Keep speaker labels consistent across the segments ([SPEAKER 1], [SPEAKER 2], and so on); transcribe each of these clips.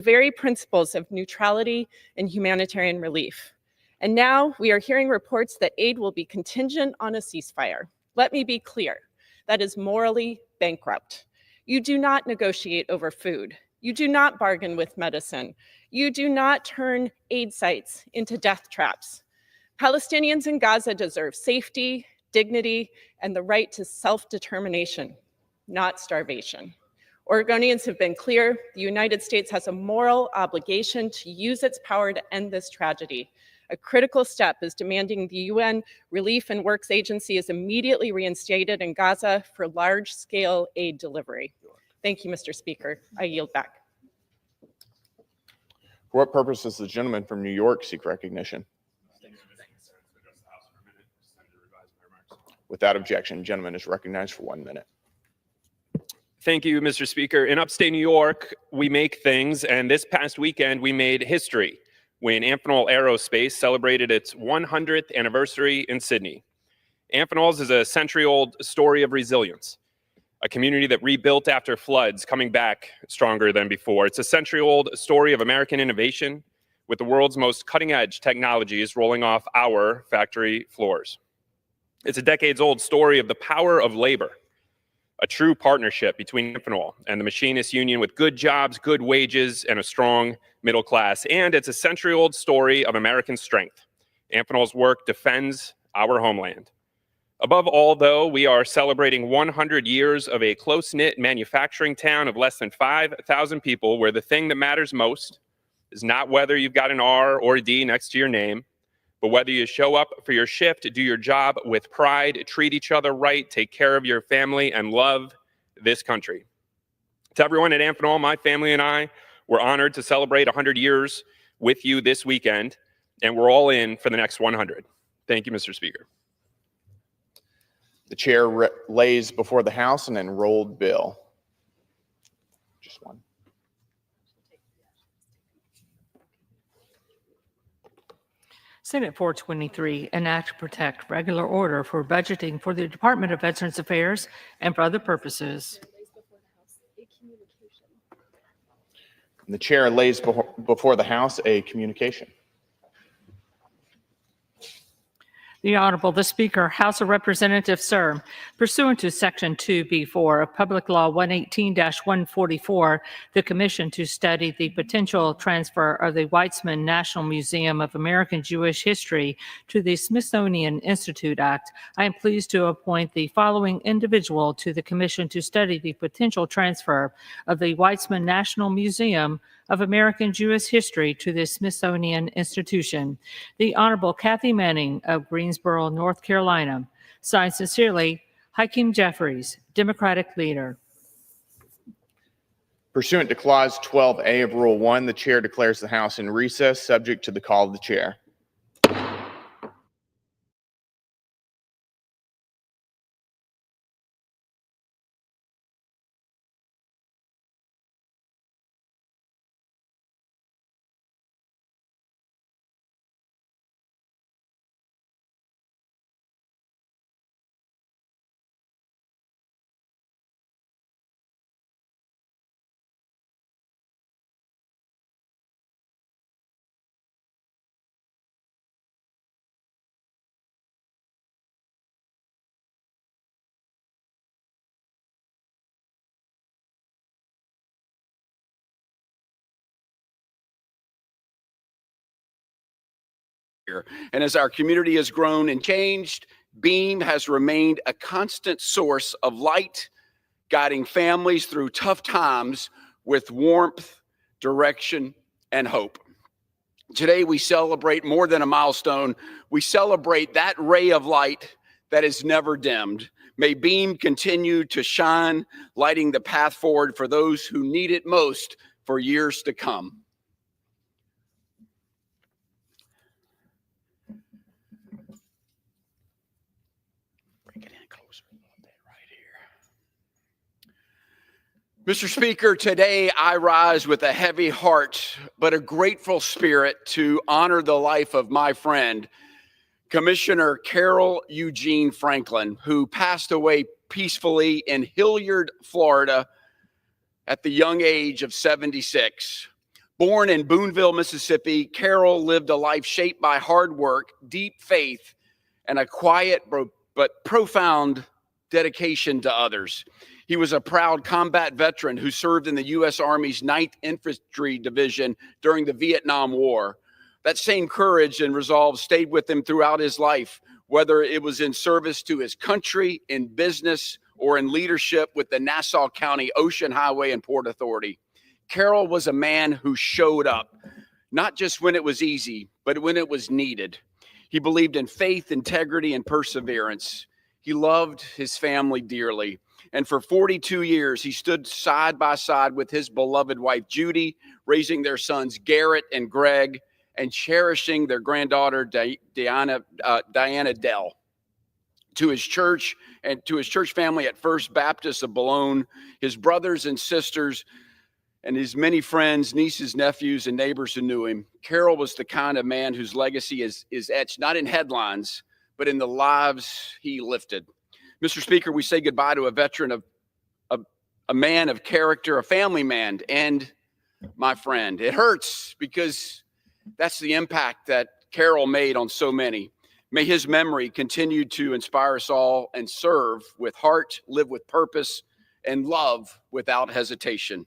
[SPEAKER 1] very principles of neutrality and humanitarian relief. And now we are hearing reports that aid will be contingent on a ceasefire. Let me be clear, that is morally bankrupt. You do not negotiate over food. You do not bargain with medicine. You do not turn aid sites into death traps. Palestinians in Gaza deserve safety, dignity, and the right to self-determination, not starvation. Oregonians have been clear, the United States has a moral obligation to use its power to end this tragedy. A critical step is demanding the UN Relief and Works Agency is immediately reinstated in Gaza for large-scale aid delivery. Thank you, Mr. Speaker. I yield back.
[SPEAKER 2] For what purpose does the gentleman from New York seek recognition? Without objection, gentleman is recognized for 1 minute.
[SPEAKER 3] Thank you, Mr. Speaker. In upstate New York, we make things, and this past weekend we made history when Amphenol Aerospace celebrated its 100th anniversary in Sydney. Amphenol's is a century-old story of resilience, a community that rebuilt after floods, coming back stronger than before. It's a century-old story of American innovation with the world's most cutting-edge technologies rolling off our factory floors. It's a decades-old story of the power of labor, a true partnership between Amphenol and the Machinists Union with good jobs, good wages, and a strong middle class. And it's a century-old story of American strength. Amphenol's work defends our homeland. Above all, though, we are celebrating 100 years of a close-knit manufacturing town of less than 5,000 people, where the thing that matters most is not whether you've got an R or a D next to your name, but whether you show up for your shift, do your job with pride, treat each other right, take care of your family, and love this country. To everyone at Amphenol, my family and I, we're honored to celebrate 100 years with you this weekend, and we're all in for the next 100. Thank you, Mr. Speaker.
[SPEAKER 2] The chair lays before the House an enrolled bill. Just one.
[SPEAKER 4] Senate 423, an act to protect regular order for budgeting for the Department of Veterans Affairs and for other purposes.
[SPEAKER 2] The chair lays before the House a communication.
[SPEAKER 4] The Honorable the Speaker, House of Representatives, sir, pursuant to Section 2B4 of Public Law 118-144, the Commission to study the potential transfer of the Weizmann National Museum of American Jewish History to the Smithsonian Institute Act, I am pleased to appoint the following individual to the Commission to study the potential transfer of the Weizmann National Museum of American Jewish History to the Smithsonian Institution. The Honorable Kathy Manning of Greensboro, North Carolina. Signed sincerely, Hakeem Jeffries, Democratic Leader.
[SPEAKER 2] Pursuant to Clause 12A of Rule 1, the chair declares the House in recess, subject to the call of the chair.
[SPEAKER 5] And as our community has grown and changed, Beam has remained a constant source of light, guiding families through tough times with warmth, direction, and hope. Today, we celebrate more than a milestone. We celebrate that ray of light that is never dimmed. May Beam continue to shine, lighting the path forward for those who need it most for years to come. Mr. Speaker, today I rise with a heavy heart, but a grateful spirit to honor the life of my friend, Commissioner Carol Eugene Franklin, who passed away peacefully in Hilliard, Florida, at the young age of 76. Born in Boonville, Mississippi, Carol lived a life shaped by hard work, deep faith, and a quiet but profound dedication to others. He was a proud combat veteran who served in the U.S. Army's 9th Infantry Division during the Vietnam War. That same courage and resolve stayed with him throughout his life, whether it was in service to his country, in business, or in leadership with the Nassau County Ocean Highway and Port Authority. Carol was a man who showed up, not just when it was easy, but when it was needed. He believed in faith, integrity, and perseverance. He loved his family dearly. And for 42 years, he stood side by side with his beloved wife, Judy, raising their sons, Garrett and Greg, and cherishing their granddaughter, Diana Dell. To his church and to his church family at First Baptist of Boulogne, his brothers and sisters, and his many friends, nieces, nephews, and neighbors who knew him, Carol was the kind of man whose legacy is etched not in headlines, but in the lives he lifted. Mr. Speaker, we say goodbye to a veteran, a man of character, a family man, and my friend. It hurts because that's the impact that Carol made on so many. May his memory continue to inspire us all and serve with heart, live with purpose, and love without hesitation.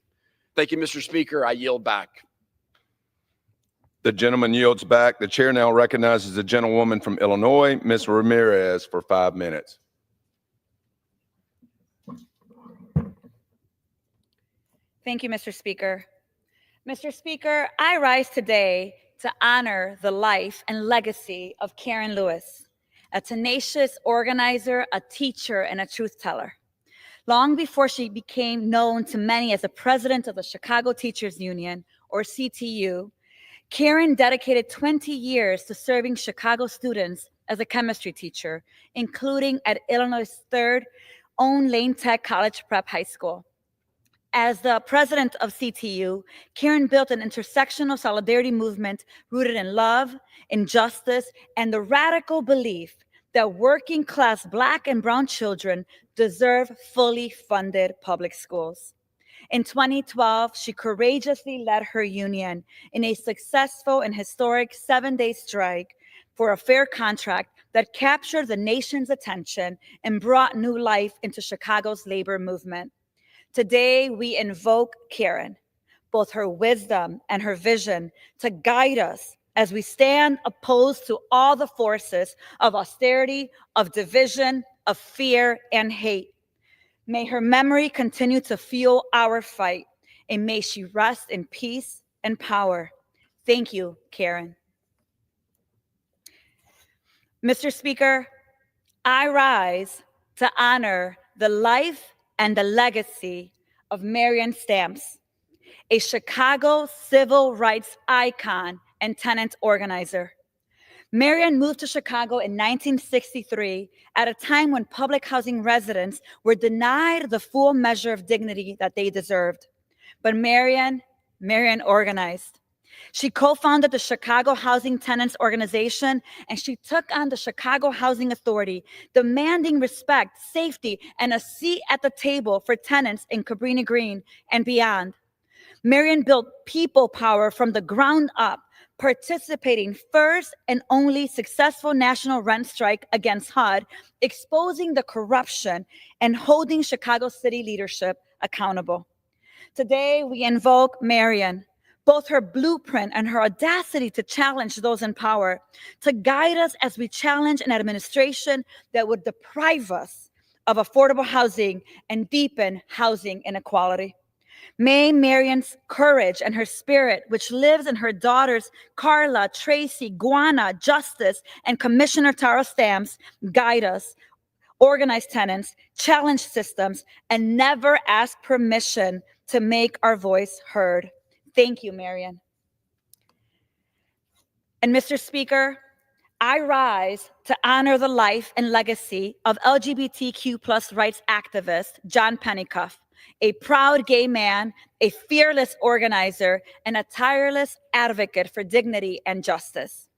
[SPEAKER 5] Thank you, Mr. Speaker. I yield back.
[SPEAKER 6] The gentleman yields back. The chair now recognizes the gentlewoman from Illinois, Ms. Ramirez, for 5 minutes.
[SPEAKER 7] Thank you, Mr. Speaker. Mr. Speaker, I rise today to honor the life and legacy of Karen Lewis, a tenacious organizer, a teacher, and a truth teller. Long before she became known to many as the president of the Chicago Teachers Union, or CTU, Karen dedicated 20 years to serving Chicago students as a chemistry teacher, including at Illinois' third own Lane Tech College Prep High School. As the president of CTU, Karen built an intersectional solidarity movement rooted in love, injustice, and the radical belief that working class Black and brown children deserve fully funded public schools. In 2012, she courageously led her union in a successful and historic 7-day strike for a fair contract that captured the nation's attention and brought new life into Chicago's labor movement. Today, we invoke Karen, both her wisdom and her vision, to guide us as we stand opposed to all the forces of austerity, of division, of fear, and hate. May her memory continue to fuel our fight, and may she rest in peace and power. Thank you, Karen. Mr. Speaker, I rise to honor the life and the legacy of Marion Stamps, a Chicago civil rights icon and tenant organizer. Marion moved to Chicago in 1963 at a time when public housing residents were denied the full measure of dignity that they deserved. But Marion organized. She co-founded the Chicago Housing Tenants Organization, and she took on the Chicago Housing Authority, demanding respect, safety, and a seat at the table for tenants in Cabrini Green and beyond. Marion built people power from the ground up, participating first and only successful national rent strike against HUD, exposing the corruption and holding Chicago city leadership accountable. Today, we invoke Marion, both her blueprint and her audacity to challenge those in power, to guide us as we challenge an administration that would deprive us of affordable housing and deepen housing inequality. May Marion's courage and her spirit, which lives in her daughters, Carla, Tracy, Guana, Justice, and Commissioner Tara Stamps, guide us, organize tenants, challenge systems, and never ask permission to make our voice heard. Thank you, Marion. And Mr. Speaker, I rise to honor the life and legacy of LGBTQ+ rights activist John Pennycuff, a proud gay man, a fearless organizer, and a tireless advocate for dignity and justice.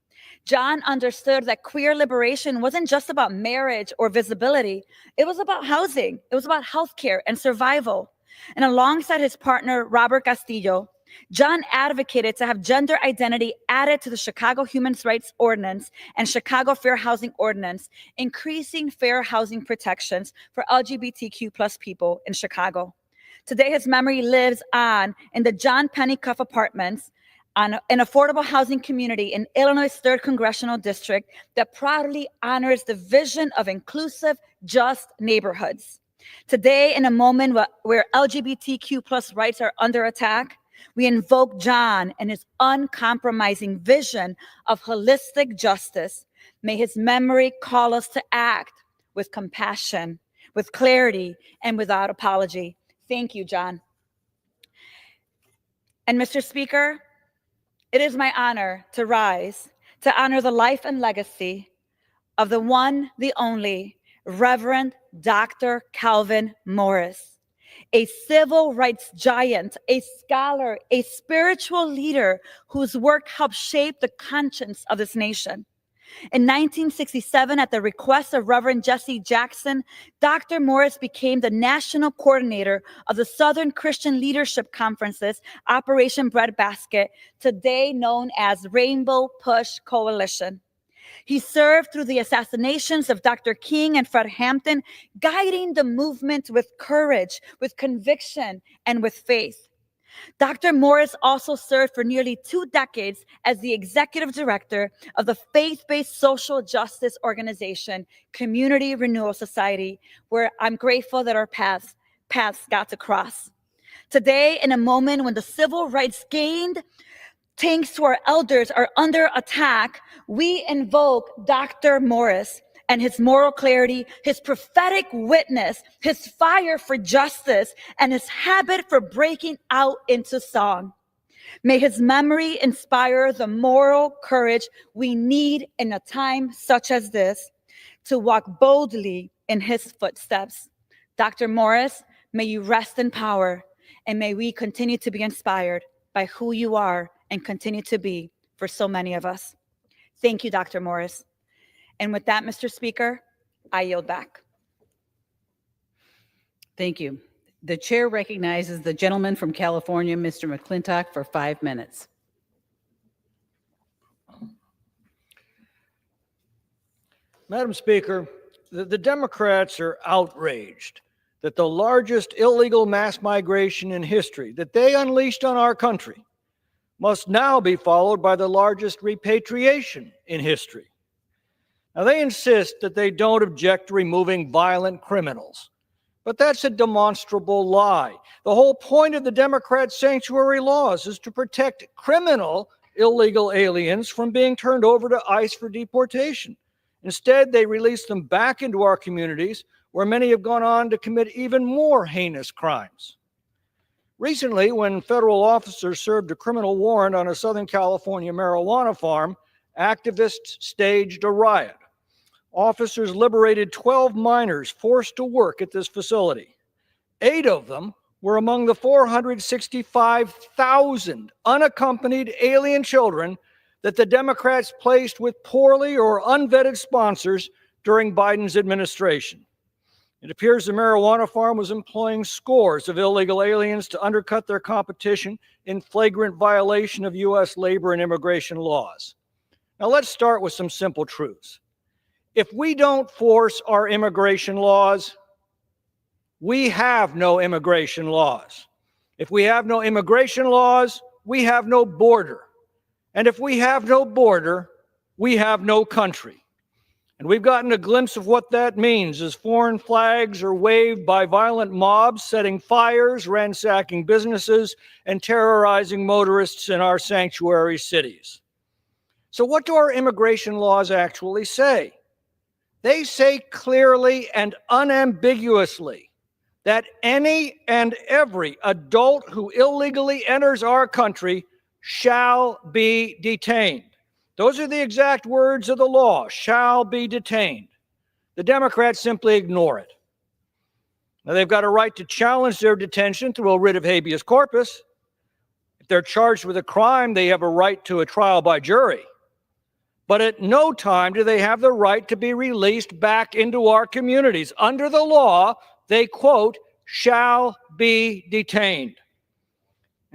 [SPEAKER 7] John understood that queer liberation wasn't just about marriage or visibility. It was about housing. It was about healthcare and survival. And alongside his partner, Robert Castillo, John advocated to have gender identity added to the Chicago Human Rights Ordinance and Chicago Fair Housing Ordinance, increasing fair housing protections for LGBTQ plus people in Chicago. Today, his memory lives on in the John Pennycuff Apartments, an affordable housing community in Illinois' 3rd Congressional District that proudly honors the vision of inclusive, just neighborhoods. Today, in a moment where LGBTQ plus rights are under attack, we invoke John and his uncompromising vision of holistic justice. May his memory call us to act with compassion, with clarity, and without apology. Thank you, John. And Mr. Speaker, it is my honor to rise to honor the life and legacy of the one, the only, Reverend Dr. Calvin Morris, a civil rights giant, a scholar, a spiritual leader whose work helped shape the conscience of this nation. In 1967, at the request of Reverend Jesse Jackson, Dr. Morris became the national coordinator of the Southern Christian Leadership Conference's Operation Breadbasket, today known as Rainbow Push Coalition. He served through the assassinations of Dr. King and Fred Hampton, guiding the movement with courage, with conviction, and with faith. Dr. Morris also served for nearly 2 decades as the executive director of the faith-based social justice organization, Community Renewal Society, where I'm grateful that our paths got to cross. Today, in a moment when the civil rights gained thanks to our elders are under attack, we invoke Dr. Morris and his moral clarity, his prophetic witness, his fire for justice, and his habit for breaking out into song. May his memory inspire the moral courage we need in a time such as this to walk boldly in his footsteps. Dr. Morris, may you rest in power, and may we continue to be inspired by who you are and continue to be for so many of us. Thank you, Dr. Morris. And with that, Mr. Speaker, I yield back.
[SPEAKER 8] Thank you. The chair recognizes the gentleman from California, Mr. McClintock, for 5 minutes.
[SPEAKER 9] Madam Speaker, the Democrats are outraged that the largest illegal mass migration in history that they unleashed on our country must now be followed by the largest repatriation in history. Now, they insist that they don't object to removing violent criminals, but that's a demonstrable lie. The whole point of the Democrat sanctuary laws is to protect criminal illegal aliens from being turned over to ICE for deportation. Instead, they release them back into our communities, where many have gone on to commit even more heinous crimes. Recently, when federal officers served a criminal warrant on a Southern California marijuana farm, activists staged a riot. Officers liberated 12 minors forced to work at this facility. 8 of them were among the 465,000 unaccompanied alien children that the Democrats placed with poorly or unvetted sponsors during Biden's administration. It appears the marijuana farm was employing scores of illegal aliens to undercut their competition in flagrant violation of U.S. labor and immigration laws. Now, let's start with some simple truths. If we don't force our immigration laws, we have no immigration laws. If we have no immigration laws, we have no border. And if we have no border, we have no country. And we've gotten a glimpse of what that means as foreign flags are waved by violent mobs, setting fires, ransacking businesses, and terrorizing motorists in our sanctuary cities. So what do our immigration laws actually say? They say clearly and unambiguously that any and every adult who illegally enters our country shall be detained. Those are the exact words of the law, shall be detained. The Democrats simply ignore it. Now, they've got a right to challenge their detention through a writ of habeas corpus. If they're charged with a crime, they have a right to a trial by jury. But at no time do they have the right to be released back into our communities. Under the law, they, quote, shall be detained.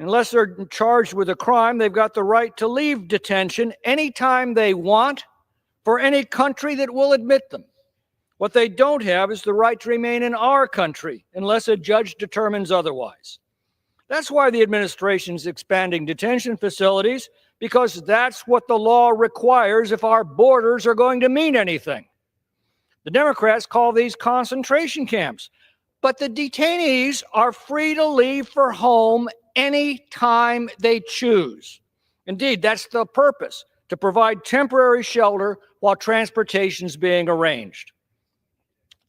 [SPEAKER 9] Unless they're charged with a crime, they've got the right to leave detention anytime they want for any country that will admit them. What they don't have is the right to remain in our country unless a judge determines otherwise. That's why the administration's expanding detention facilities, because that's what the law requires if our borders are going to mean anything. The Democrats call these concentration camps, but the detainees are free to leave for home any time they choose. Indeed, that's the purpose, to provide temporary shelter while transportation is being arranged.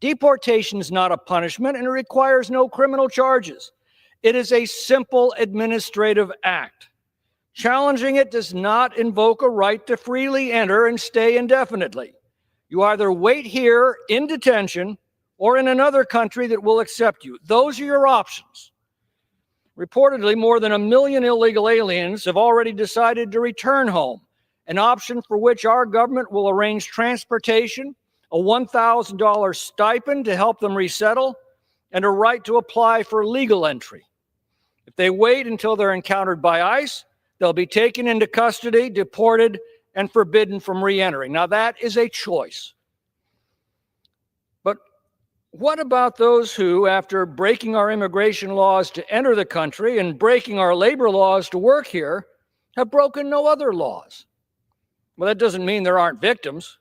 [SPEAKER 9] Deportation is not a punishment, and it requires no criminal charges. It is a simple administrative act. Challenging it does not invoke a right to freely enter and stay indefinitely. You either wait here in detention or in another country that will accept you. Those are your options. Reportedly, more than 1 million illegal aliens have already decided to return home, an option for which our government will arrange transportation, a $1,000 stipend to help them resettle, and a right to apply for legal entry. If they wait until they're encountered by ICE, they'll be taken into custody, deported, and forbidden from re-entering. Now, that is a choice. But what about those who, after breaking our immigration laws to enter the country and breaking our labor laws to work here, have broken no other laws? Well, that doesn't mean there aren't victims.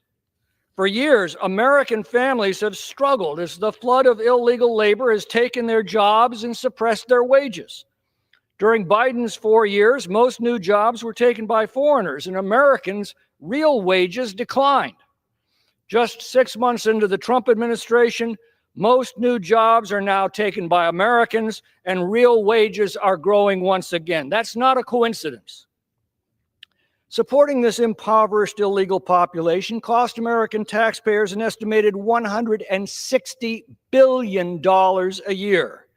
[SPEAKER 9] For years, American families have struggled as the flood of illegal labor has taken their jobs and suppressed their wages. During Biden's 4 years, most new jobs were taken by foreigners, and Americans' real wages declined. Just 6 months into the Trump administration, most new jobs are now taken by Americans, and real wages are growing once again. That's not a coincidence. Supporting this impoverished illegal population cost American taxpayers an estimated $160 billion a year.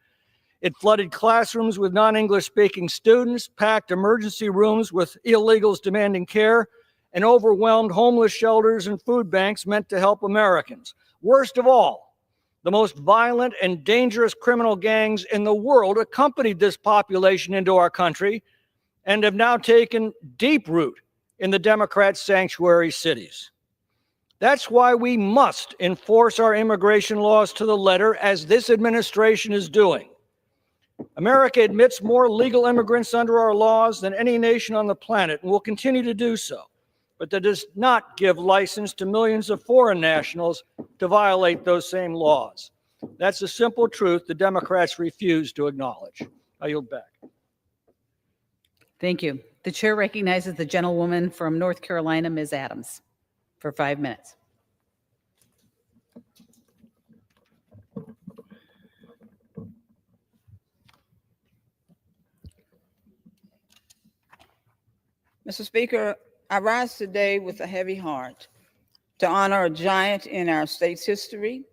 [SPEAKER 9] It flooded classrooms with non-English speaking students, packed emergency rooms with illegals demanding care, and overwhelmed homeless shelters and food banks meant to help Americans. Worst of all, the most violent and dangerous criminal gangs in the world accompanied this population into our country and have now taken deep root in the Democrat sanctuary cities. That's why we must enforce our immigration laws to the letter, as this administration is doing. America admits more legal immigrants under our laws than any nation on the planet, and will continue to do so. But that does not give license to millions of foreign nationals to violate those same laws. That's a simple truth the Democrats refuse to acknowledge. I yield back.
[SPEAKER 8] Thank you. The chair recognizes the gentlewoman from North Carolina, Ms. Adams, for 5 minutes.
[SPEAKER 10] Mr. Speaker, I rise today with a heavy heart to honor a giant in our state's history,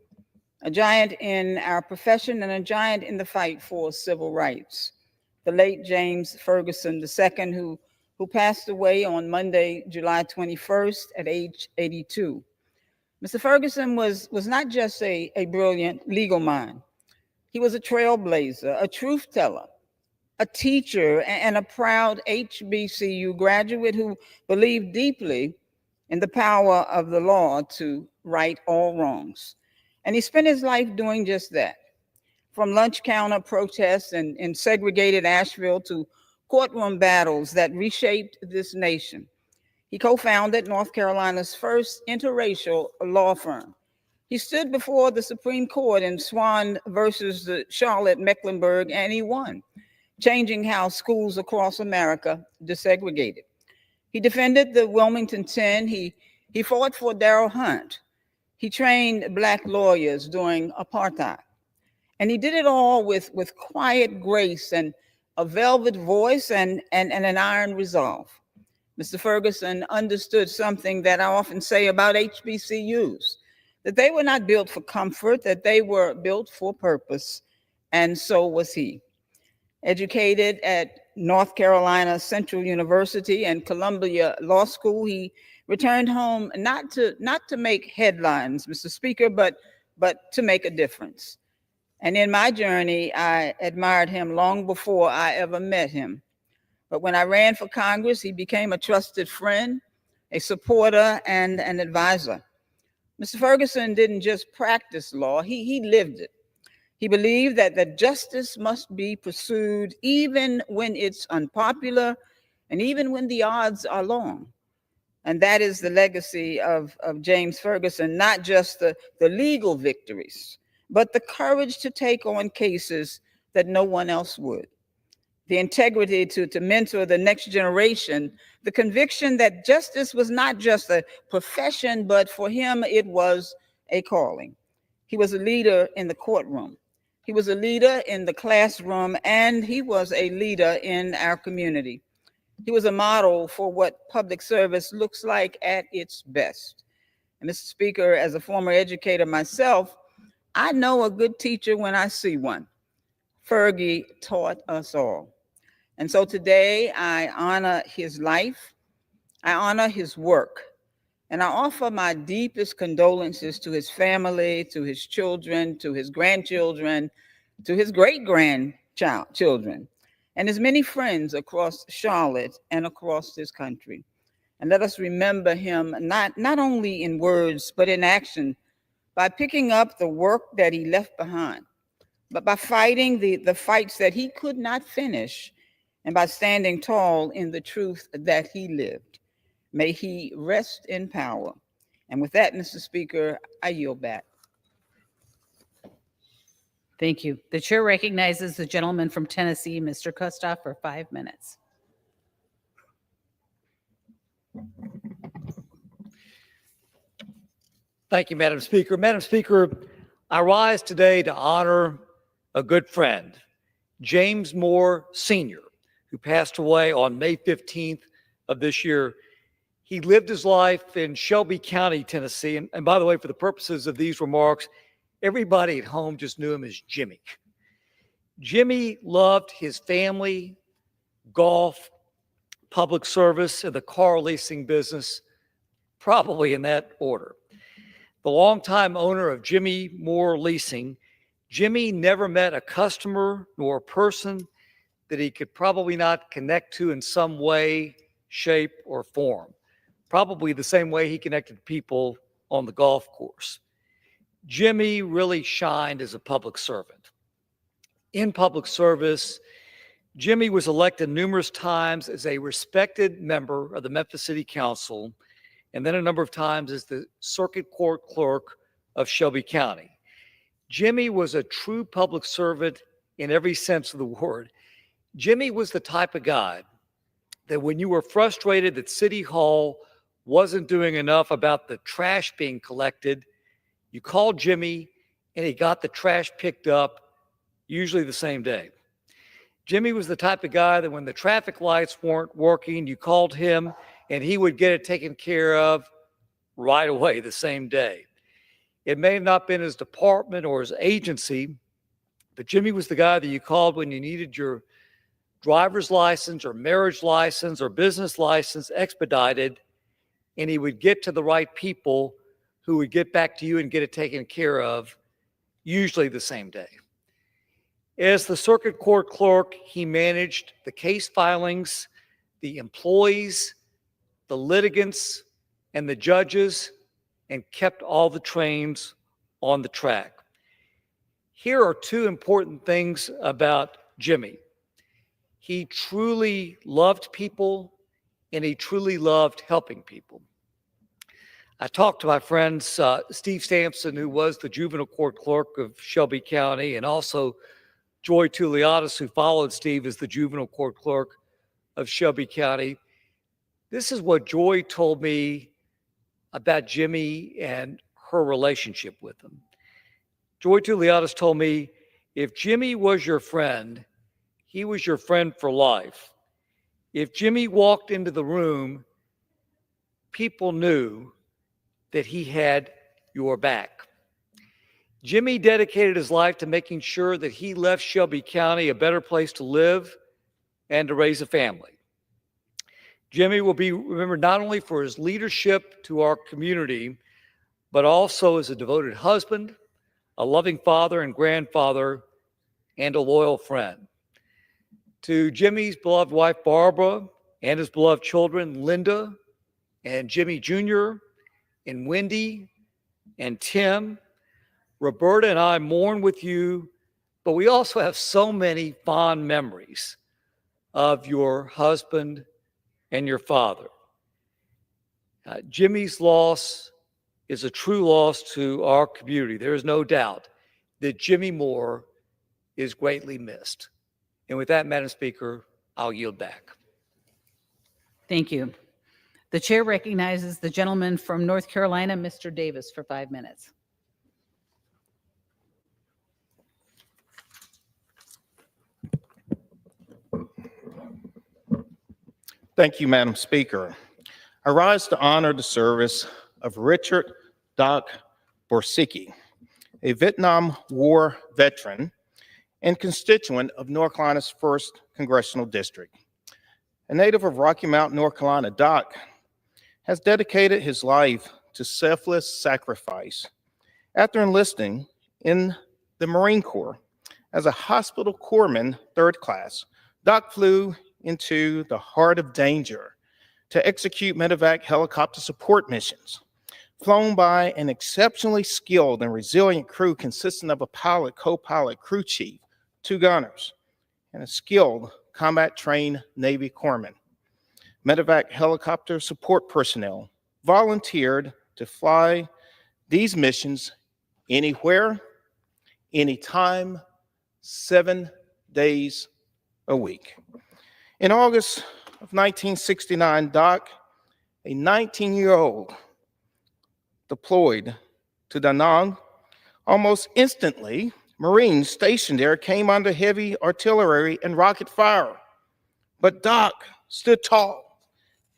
[SPEAKER 10] a giant in our profession, and a giant in the fight for civil rights, the late James Ferguson II, who passed away on Monday, July 21st at age 82. Mr. Ferguson was not just a brilliant legal mind. He was a trailblazer, a truth teller, a teacher, and a proud HBCU graduate who believed deeply in the power of the law to right all wrongs. And he spent his life doing just that. From lunch counter protests in segregated Asheville to courtroom battles that reshaped this nation, he co-founded North Carolina's first interracial law firm. He stood before the Supreme Court in Swan versus the Charlotte Mecklenburg, and he won, changing how schools across America desegregated. He defended the Wilmington 10. He fought for Darrell Hunt. He trained Black lawyers during apartheid. And he did it all with quiet grace and a velvet voice and an iron resolve. Mr. Ferguson understood something that I often say about HBCUs, that they were not built for comfort, that they were built for purpose, and so was he. Educated at North Carolina Central University and Columbia Law School, he returned home not to make headlines, Mr. Speaker, but to make a difference. And in my journey, I admired him long before I ever met him. But when I ran for Congress, he became a trusted friend, a supporter, and an advisor. Mr. Ferguson didn't just practice law, he lived it. He believed that justice must be pursued even when it's unpopular and even when the odds are long. And that is the legacy of James Ferguson, not just the legal victories, but the courage to take on cases that no one else would. The integrity to mentor the next generation, the conviction that justice was not just a profession, but for him, it was a calling. He was a leader in the courtroom. He was a leader in the classroom, and he was a leader in our community. He was a model for what public service looks like at its best. And Mr. Speaker, as a former educator myself, I know a good teacher when I see one. Fergie taught us all. And so today I honor his life, I honor his work, and I offer my deepest condolences to his family, to his children, to his grandchildren, to his great-grandchildren, and his many friends across Charlotte and across this country. And let us remember him not only in words, but in action, by picking up the work that he left behind, but by fighting the fights that he could not finish, and by standing tall in the truth that he lived. May he rest in power. And with that, Mr. Speaker, I yield back.
[SPEAKER 8] Thank you. The chair recognizes the gentleman from Tennessee, Mr. Kustoff, for 5 minutes.
[SPEAKER 9] Thank you, Madam Speaker. Madam Speaker, I rise today to honor a good friend, James Moore Sr., who passed away on May 15th of this year. He lived his life in Shelby County, Tennessee. And by the way, for the purposes of these remarks, everybody at home just knew him as Jimmy. Jimmy loved his family, golf, public service, and the car leasing business, probably in that order. The longtime owner of Jimmy Moore Leasing, Jimmy never met a customer nor a person that he could probably not connect to in some way, shape, or form. Probably the same way he connected to people on the golf course. Jimmy really shined as a public servant. In public service, Jimmy was elected numerous times as a respected member of the Memphis City Council, and then a number of times as the circuit court clerk of Shelby County. Jimmy was a true public servant in every sense of the word. Jimmy was the type of guy that when you were frustrated that City Hall wasn't doing enough about the trash being collected, you called Jimmy and he got the trash picked up, usually the same day. Jimmy was the type of guy that when the traffic lights weren't working, you called him and he would get it taken care of right away the same day. It may have not been his department or his agency, but Jimmy was the guy that you called when you needed your driver's license or marriage license or business license expedited, and he would get to the right people who would get back to you and get it taken care of, usually the same day. As the circuit court clerk, he managed the case filings, the employees, the litigants, and the judges, and kept all the trains on the track. Here are two important things about Jimmy. He truly loved people, and he truly loved helping people. I talked to my friend Steve Sampson, who was the juvenile court clerk of Shelby County, and also Joy Tuliadis, who followed Steve as the juvenile court clerk of Shelby County. This is what Joy told me about Jimmy and her relationship with him. Joy Tuliadis told me, if Jimmy was your friend, he was your friend for life. If Jimmy walked into the room, people knew that he had your back. Jimmy dedicated his life to making sure that he left Shelby County a better place to live and to raise a family. Jimmy will be remembered not only for his leadership to our community, but also as a devoted husband, a loving father and grandfather, and a loyal friend. To Jimmy's beloved wife, Barbara, and his beloved children, Linda and Jimmy Jr., and Wendy and Tim, Roberta and I mourn with you, but we also have so many fond memories of your husband and your father. Jimmy's loss is a true loss to our community. There is no doubt that Jimmy Moore is greatly missed. And with that, Madam Speaker, I'll yield back.
[SPEAKER 8] Thank you. The chair recognizes the gentleman from North Carolina, Mr. Davis, for 5 minutes.
[SPEAKER 11] Thank you, Madam Speaker. I rise to honor the service of Richard Doc Borsiki, a Vietnam War veteran and constituent of North Carolina's 1st Congressional District. A native of Rocky Mount, North Carolina, Doc has dedicated his life to selfless sacrifice. After enlisting in the Marine Corps as a hospital corpsman, 3rd class, Doc flew into the heart of danger to execute medevac helicopter support missions, flown by an exceptionally skilled and resilient crew consisting of a pilot, co-pilot, crew chief, 2 gunners, and a skilled combat-trained Navy corpsman. Medevac helicopter support personnel volunteered to fly these missions anywhere, anytime, 7 days a week. In August of 1969, Doc, a 19-year-old, deployed to Da Nang. Almost instantly, Marines stationed there came under heavy artillery and rocket fire. But Doc stood tall,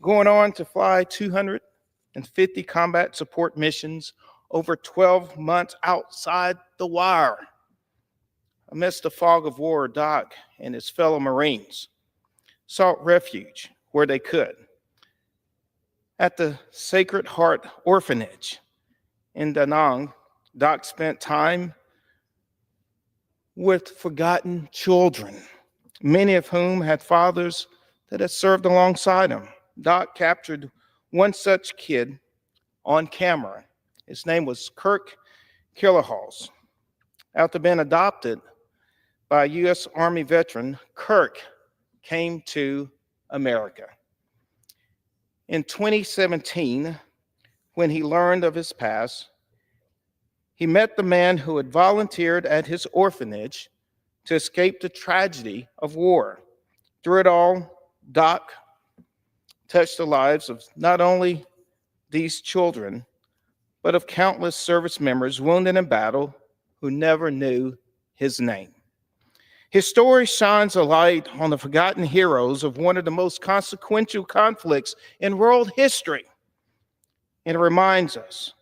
[SPEAKER 11] going on to fly 250 combat support missions over 12 months outside the wire. Amidst the fog of war, Doc and his fellow Marines sought refuge where they could. At the Sacred Heart Orphanage in Da Nang, Doc spent time with forgotten children, many of whom had fathers that had served alongside him. Doc captured one such kid on camera. His name was Kirk Killerhals. After being adopted by a U.S. Army veteran, Kirk came to America. In 2017, when he learned of his past, he met the man who had volunteered at his orphanage to escape the tragedy of war. Through it all, Doc touched the lives of not only these children, but of countless service members wounded in battle who never knew his name. His story shines a light on the forgotten heroes of one of the most consequential conflicts in world history. And it reminds us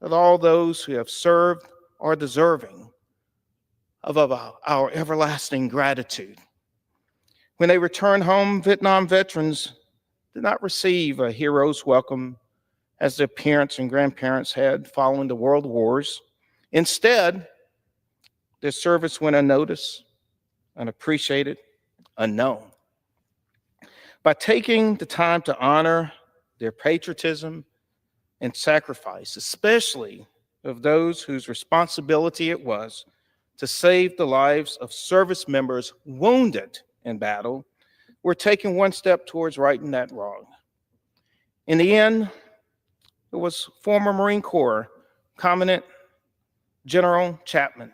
[SPEAKER 11] that all those who have served are deserving of our everlasting gratitude. When they return home, Vietnam veterans did not receive a hero's welcome as their parents and grandparents had following the world wars. Instead, their service went unnoticed, unappreciated, unknown. By taking the time to honor their patriotism and sacrifice, especially of those whose responsibility it was to save the lives of service members wounded in battle, we're taking one step towards righting that wrong. In the end, it was former Marine Corps Commandant General Chapman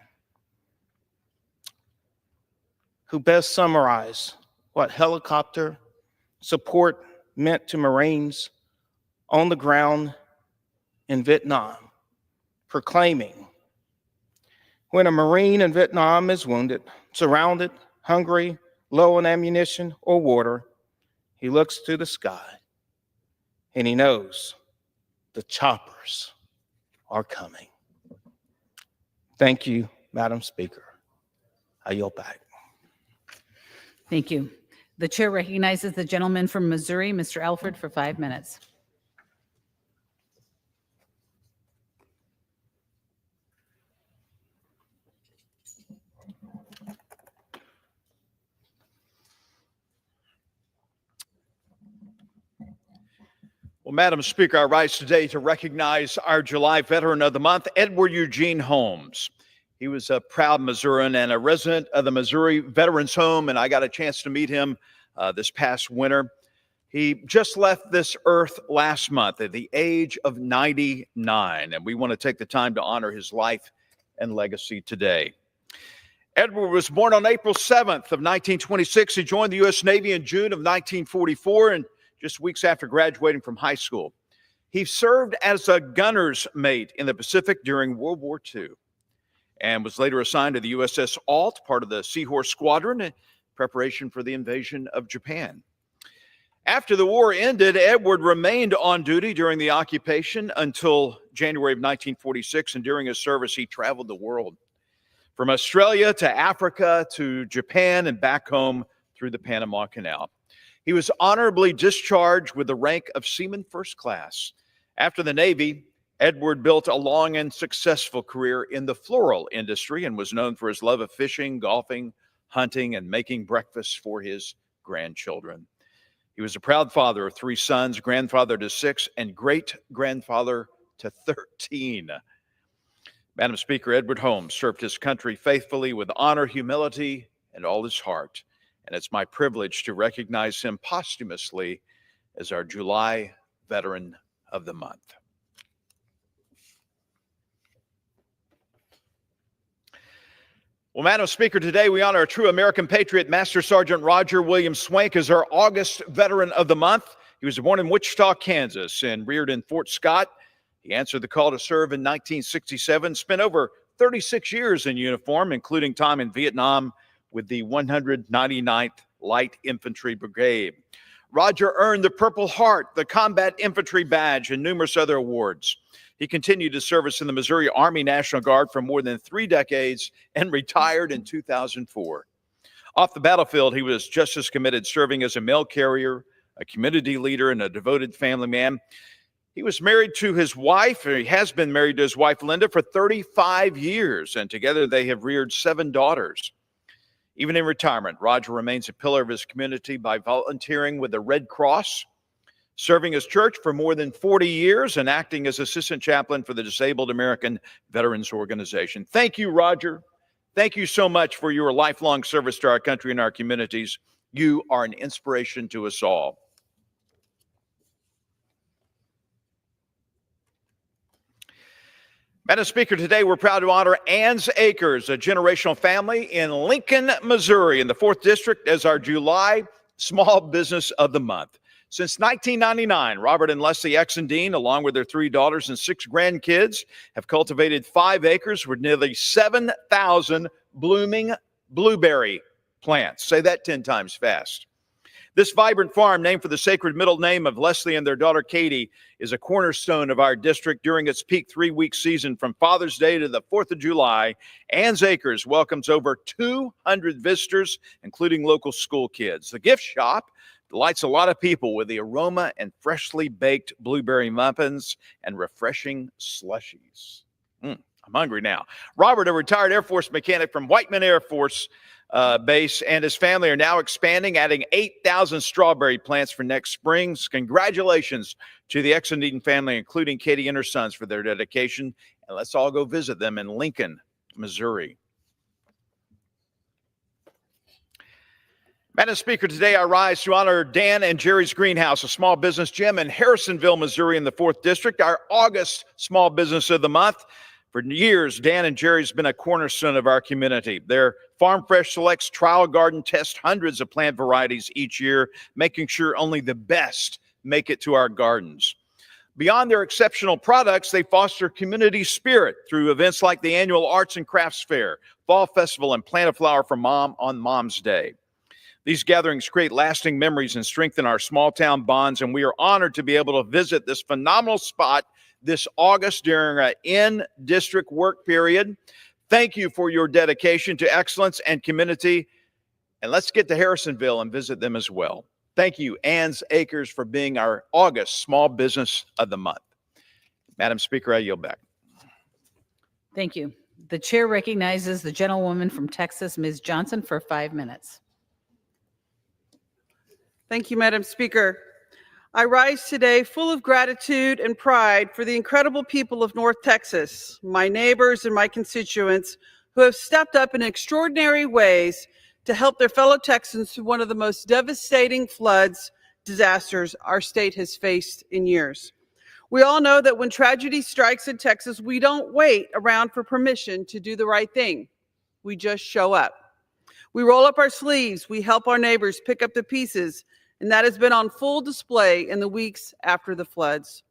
[SPEAKER 11] who best summarized what helicopter support meant to Marines on the ground in Vietnam, proclaiming, when a Marine in Vietnam is wounded, surrounded, hungry, low on ammunition or water, he looks to the sky and he knows the choppers are coming. Thank you, Madam Speaker. I yield back.
[SPEAKER 8] Thank you. The chair recognizes the gentleman from Missouri, Mr. Alford, for 5 minutes.
[SPEAKER 12] Well, Madam Speaker, I rise today to recognize our July Veteran of the Month, Edward Eugene Holmes. He was a proud Missourian and a resident of the Missouri Veterans Home, and I got a chance to meet him this past winter. He just left this earth last month at the age of 99, and we want to take the time to honor his life and legacy today. Edward was born on April 7th of 1926. He joined the U.S. Navy in June of 1944, and just weeks after graduating from high school. He served as a gunner's mate in the Pacific during World War II and was later assigned to the USS Alt, part of the Seahorse Squadron, in preparation for the invasion of Japan. After the war ended, Edward remained on duty during the occupation until January of 1946, and during his service, he traveled the world, from Australia to Africa to Japan and back home through the Panama Canal. He was honorably discharged with the rank of Seaman First Class. After the Navy, Edward built a long and successful career in the floral industry and was known for his love of fishing, golfing, hunting, and making breakfast for his grandchildren. He was a proud father of 3 sons, grandfather to 6, and great-grandfather to 13. Madam Speaker, Edward Holmes served his country faithfully with honor, humility, and all his heart. And it's my privilege to recognize him posthumously as our July Veteran of the Month. Well, Madam Speaker, today we honor a true American patriot, Master Sergeant Roger William Swank, as our August Veteran of the Month. He was born in Wichita, Kansas, and reared in Fort Scott. He answered the call to serve in 1967, spent over 36 years in uniform, including time in Vietnam with the 199th Light Infantry Brigade. Roger earned the Purple Heart, the Combat Infantry Badge, and numerous other awards. He continued to service in the Missouri Army National Guard for more than 3 decades and retired in 2004. Off the battlefield, he was just as committed, serving as a mail carrier, a community leader, and a devoted family man. He was married to his wife, or he has been married to his wife, Linda, for 35 years, and together they have reared 7 daughters. Even in retirement, Roger remains a pillar of his community by volunteering with the Red Cross, serving his church for more than 40 years, and acting as assistant chaplain for the Disabled American Veterans Organization. Thank you, Roger. Thank you so much for your lifelong service to our country and our communities. You are an inspiration to us all. Madam Speaker, today we're proud to honor Ann's Acres, a generational family in Lincoln, Missouri, in the 4th District, as our July Small Business of the Month. Since 1999, Robert and Leslie Exendine, along with their 3 daughters and 6 grandkids, have cultivated 5 acres with nearly 7,000 blooming blueberry plants. Say that 10 times fast. This vibrant farm, named for the sacred middle name of Leslie and their daughter Katie, is a cornerstone of our district during its peak 3-week season from Father's Day to the 4th of July. Ann's Acres welcomes over 200 visitors, including local school kids. The gift shop delights a lot of people with the aroma and freshly baked blueberry muffins and refreshing slushies. I'm hungry now. Robert, a retired Air Force mechanic from Whiteman Air Force Base, and his family are now expanding, adding 8,000 strawberry plants for next spring. Congratulations to the Exendine family, including Katie and her sons, for their dedication. And let's all go visit them in Lincoln, Missouri. Madam Speaker, today I rise to honor Dan and Jerry's Greenhouse, a small business gym in Harrisonville, Missouri, in the 4th District, our August Small Business of the Month. For years, Dan and Jerry's been a cornerstone of our community. Their Farm Fresh Selects trial garden tests hundreds of plant varieties each year, making sure only the best make it to our gardens. Beyond their exceptional products, they foster community spirit through events like the annual Arts and Crafts Fair, Fall Festival, and Plant a Flower for Mom on Mom's Day. These gatherings create lasting memories and strengthen our small town bonds, and we are honored to be able to visit this phenomenal spot this August during our in-district work period. Thank you for your dedication to excellence and community, and let's get to Harrisonville and visit them as well. Thank you, Ann's Acres, for being our August Small Business of the Month. Madam Speaker, I yield back.
[SPEAKER 8] Thank you. The chair recognizes the gentlewoman from Texas, Ms. Johnson, for 5 minutes.
[SPEAKER 13] Thank you, Madam Speaker. I rise today full of gratitude and pride for the incredible people of North Texas, my neighbors and my constituents who have stepped up in extraordinary ways to help their fellow Texans through one of the most devastating floods disasters our state has faced in years. We all know that when tragedy strikes in Texas, we don't wait around for permission to do the right thing. We just show up. We roll up our sleeves, we help our neighbors pick up the pieces, and that has been on full display in the weeks after the floods.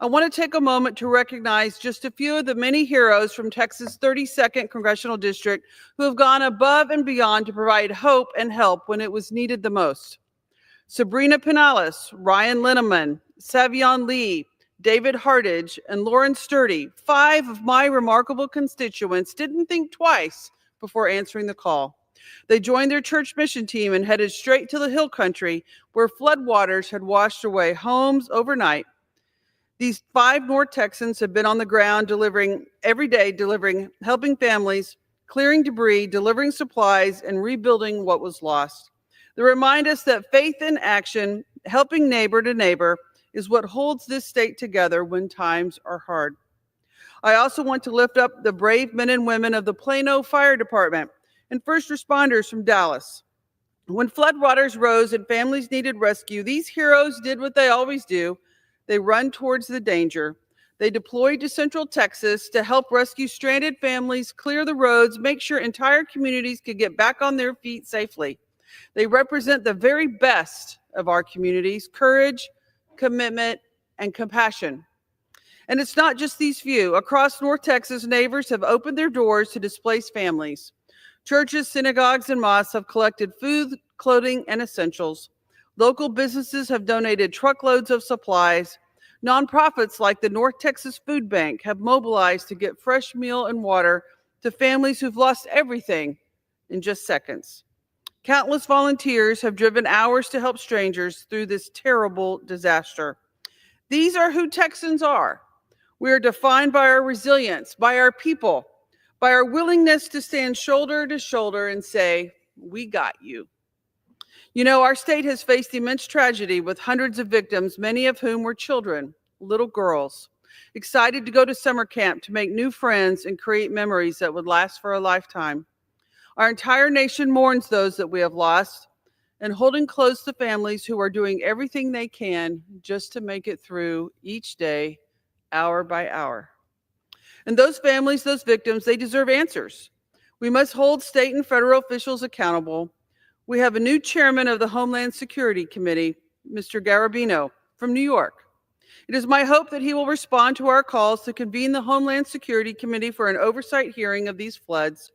[SPEAKER 13] I want to take a moment to recognize just a few of the many heroes from Texas' 32nd Congressional District who have gone above and beyond to provide hope and help when it was needed the most. Sabrina Pinales, Ryan Linneman, Savion Lee, David Hartage, and Lauren Sturdy, 5 of my remarkable constituents, didn't think twice before answering the call. They joined their church mission team and headed straight to the Hill Country where floodwaters had washed away homes overnight. These 5 North Texans have been on the ground every day, helping families, clearing debris, delivering supplies, and rebuilding what was lost. They remind us that faith in action, helping neighbor to neighbor, is what holds this state together when times are hard. I also want to lift up the brave men and women of the Plano Fire Department and first responders from Dallas. When floodwaters rose and families needed rescue, these heroes did what they always do. They run towards the danger. They deployed to Central Texas to help rescue stranded families, clear the roads, make sure entire communities could get back on their feet safely. They represent the very best of our communities: courage, commitment, and compassion. And it's not just these few. Across North Texas, neighbors have opened their doors to displaced families. Churches, synagogues, and mosques have collected food, clothing, and essentials. Local businesses have donated truckloads of supplies. Nonprofits like the North Texas Food Bank have mobilized to get fresh meal and water to families who've lost everything in just seconds. Countless volunteers have driven hours to help strangers through this terrible disaster. These are who Texans are. We are defined by our resilience, by our people, by our willingness to stand shoulder to shoulder and say, "We got you." You know, our state has faced immense tragedy with hundreds of victims, many of whom were children, little girls, excited to go to summer camp to make new friends and create memories that would last for a lifetime. Our entire nation mourns those that we have lost and holding close to families who are doing everything they can just to make it through each day, hour by hour. And those families, those victims, they deserve answers. We must hold state and federal officials accountable. We have a new chairman of the Homeland Security Committee, Mr. Garabino from New York. It is my hope that he will respond to our calls to convene the Homeland Security Committee for an oversight hearing of these floods,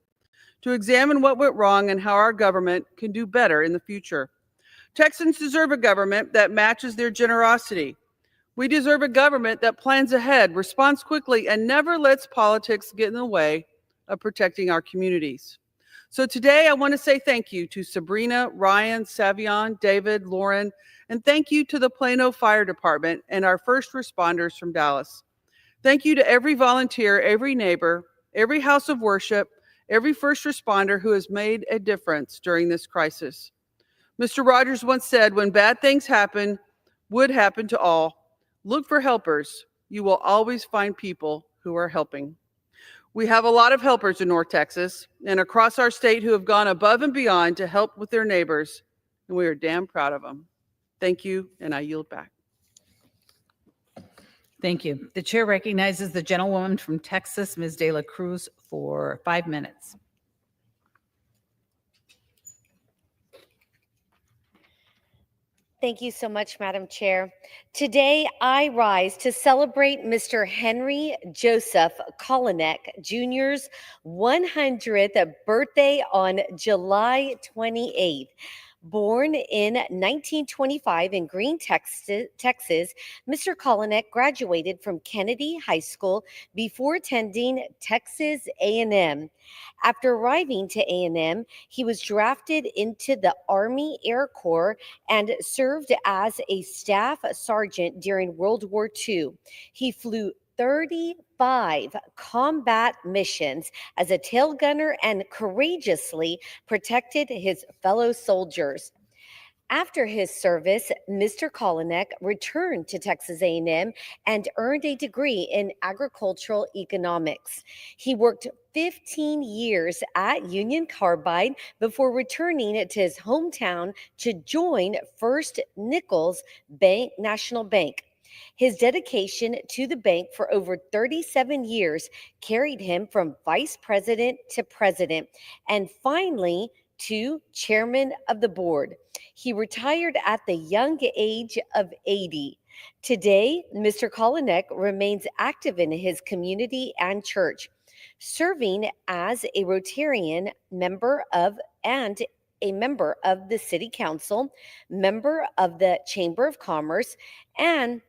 [SPEAKER 13] to examine what went wrong and how our government can do better in the future. Texans deserve a government that matches their generosity. We deserve a government that plans ahead, responds quickly, and never lets politics get in the way of protecting our communities. So today I want to say thank you to Sabrina, Ryan, Savion, David, Lauren, and thank you to the Plano Fire Department and our first responders from Dallas. Thank you to every volunteer, every neighbor, every house of worship, every first responder who has made a difference during this crisis. Mr. Rogers once said, "When bad things would happen to all, look for helpers. You will always find people who are helping." We have a lot of helpers in North Texas and across our state who have gone above and beyond to help with their neighbors, and we are damn proud of them. Thank you, and I yield back.
[SPEAKER 8] Thank you. The chair recognizes the gentlewoman from Texas, Ms. De La Cruz, for 5 minutes.
[SPEAKER 14] Thank you so much, Madam Chair. Today, I rise to celebrate Mr. Henry Joseph Kolinek Jr.'s 100th birthday on July 28th. Born in 1925 in Green, Texas, Mr. Kolinek graduated from Kennedy High School before attending Texas A&M. After arriving to A&M, he was drafted into the Army Air Corps and served as a staff sergeant during World War II. He flew 35 combat missions as a tail gunner and courageously protected his fellow soldiers. After his service, Mr. Kolinek returned to Texas A&M and earned a degree in agricultural economics. He worked 15 years at Union Carbide before returning to his hometown to join First Nichols Bank National Bank. His dedication to the bank for over 37 years carried him from vice president to president, and finally to chairman of the board. He retired at the young age of 80. Today, Mr. Kolinek remains active in his community and church, serving as a Rotarian member of and a member of the City Council, member of the Chamber of Commerce, and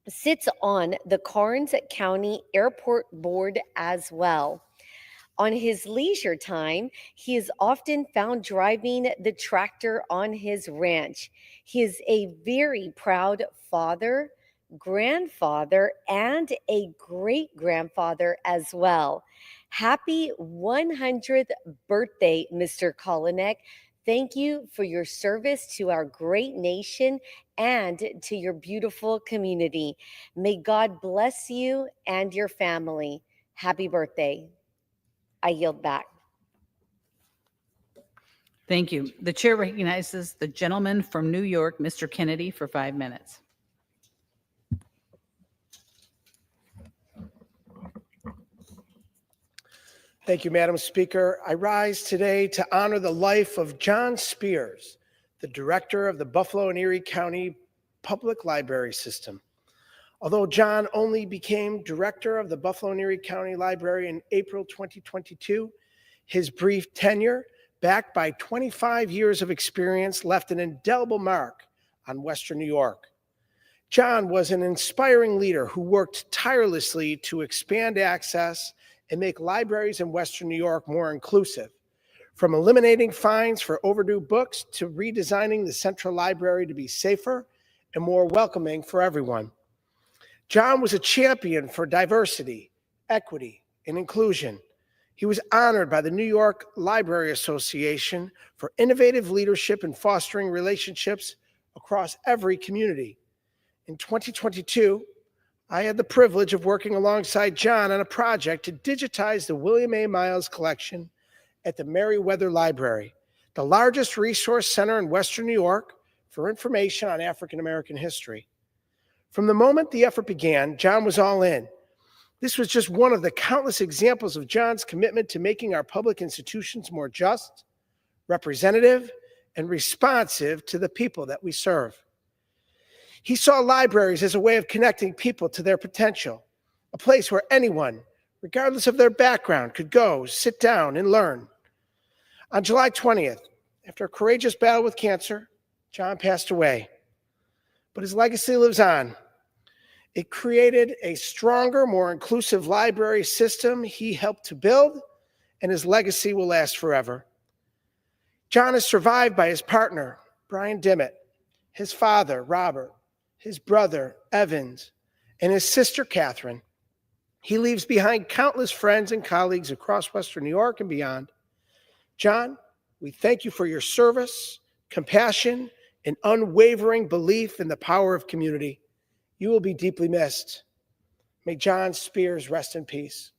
[SPEAKER 14] sits on the Karnes County Airport Board as well. On his leisure time, he is often found driving the tractor on his ranch. He is a very proud father, grandfather, and a great-grandfather as well. Happy 100th birthday, Mr. Kolinek. Thank you for your service to our great nation and to your beautiful community. May God bless you and your family. Happy birthday. I yield back.
[SPEAKER 8] Thank you. The chair recognizes the gentleman from New York, Mr. Kennedy, for 5 minutes.
[SPEAKER 15] Thank you, Madam Speaker. I rise today to honor the life of John Spears, the director of the Buffalo and Erie County Public Library System. Although John only became director of the Buffalo and Erie County Library in April 2022, his brief tenure, backed by 25 years of experience, left an indelible mark on Western New York. John was an inspiring leader who worked tirelessly to expand access and make libraries in Western New York more inclusive, from eliminating fines for overdue books to redesigning the Central Library to be safer and more welcoming for everyone. John was a champion for diversity, equity, and inclusion. He was honored by the New York Library Association for innovative leadership in fostering relationships across every community. In 2022, I had the privilege of working alongside John on a project to digitize the William A. Miles collection at the Meriwether Library, the largest resource center in Western New York for information on African American history. From the moment the effort began, John was all in. This was just one of the countless examples of John's commitment to making our public institutions more just, representative, and responsive to the people that we serve. He saw libraries as a way of connecting people to their potential, a place where anyone, regardless of their background, could go, sit down, and learn. On July 20th, after a courageous battle with cancer, John passed away. But his legacy lives on. It created a stronger, more inclusive library system he helped to build, and his legacy will last forever. John is survived by his partner, Brian Dimmitt, his father, Robert, his brother, Evans, and his sister, Catherine. He leaves behind countless friends and colleagues across Western New York and beyond. John, we thank you for your service, compassion, and unwavering belief in the power of community. You will be deeply missed. May John Spears rest in peace.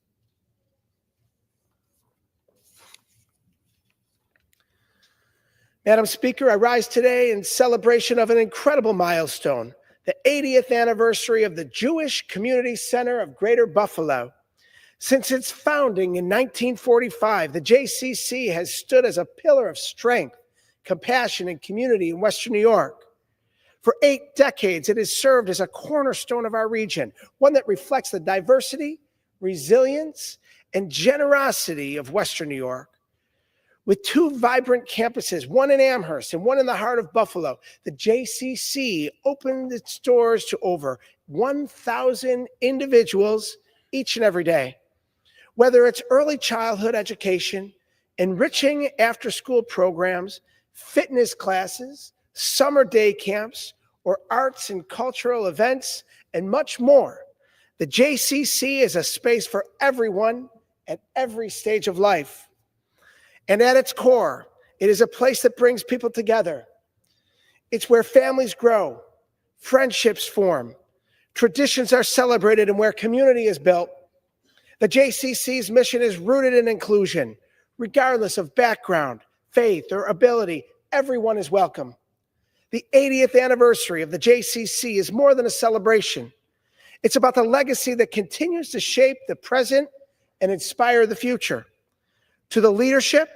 [SPEAKER 15] Madam Speaker, I rise today in celebration of an incredible milestone, the 80th anniversary of the Jewish Community Center of Greater Buffalo. Since its founding in 1945, the JCC has stood as a pillar of strength, compassion, and community in Western New York. For 8 decades, it has served as a cornerstone of our region, one that reflects the diversity, resilience, and generosity of Western New York. With 2 vibrant campuses, one in Amherst and one in the heart of Buffalo, the JCC opened its doors to over 1,000 individuals each and every day. Whether it's early childhood education, enriching after-school programs, fitness classes, summer day camps, or arts and cultural events, and much more, the JCC is a space for everyone at every stage of life. And at its core, it is a place that brings people together. It's where families grow, friendships form, traditions are celebrated, and where community is built. The JCC's mission is rooted in inclusion. Regardless of background, faith, or ability, everyone is welcome. The 80th anniversary of the JCC is more than a celebration. It's about the legacy that continues to shape the present and inspire the future. To the leadership,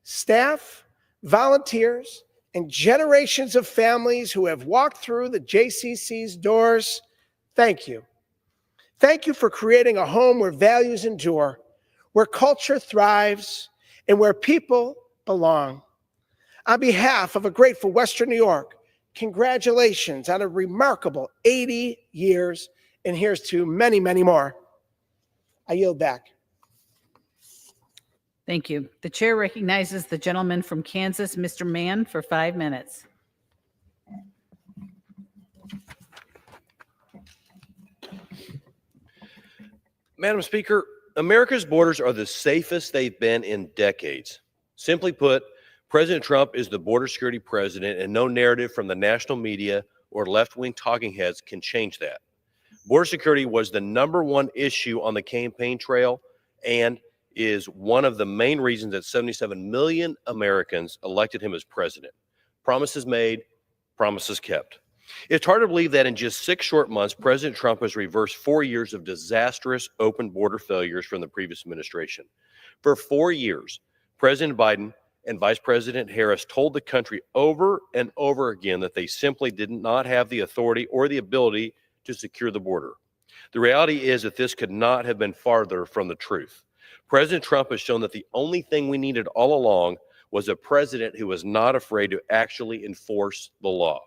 [SPEAKER 15] staff, volunteers, and generations of families who have walked through the JCC's doors, thank you. Thank you for creating a home where values endure, where culture thrives, and where people belong. On behalf of a grateful Western New York, congratulations on a remarkable 80 years, and here's to many, many more. I yield back.
[SPEAKER 8] Thank you. The chair recognizes the gentleman from Kansas, Mr. Mann, for 5 minutes.
[SPEAKER 16] Madam Speaker, America's borders are the safest they've been in decades. Simply put, President Trump is the border security president, and no narrative from the national media or left-wing talking heads can change that. Border security was the #1 issue on the campaign trail and is one of the main reasons that 77 million Americans elected him as president. Promises made, promises kept. It's hard to believe that in just 6 short months, President Trump has reversed 4 years of disastrous open border failures from the previous administration. For 4 years, President Biden and Vice President Harris told the country over and over again that they simply did not have the authority or the ability to secure the border. The reality is that this could not have been farther from the truth. President Trump has shown that the only thing we needed all along was a president who was not afraid to actually enforce the law.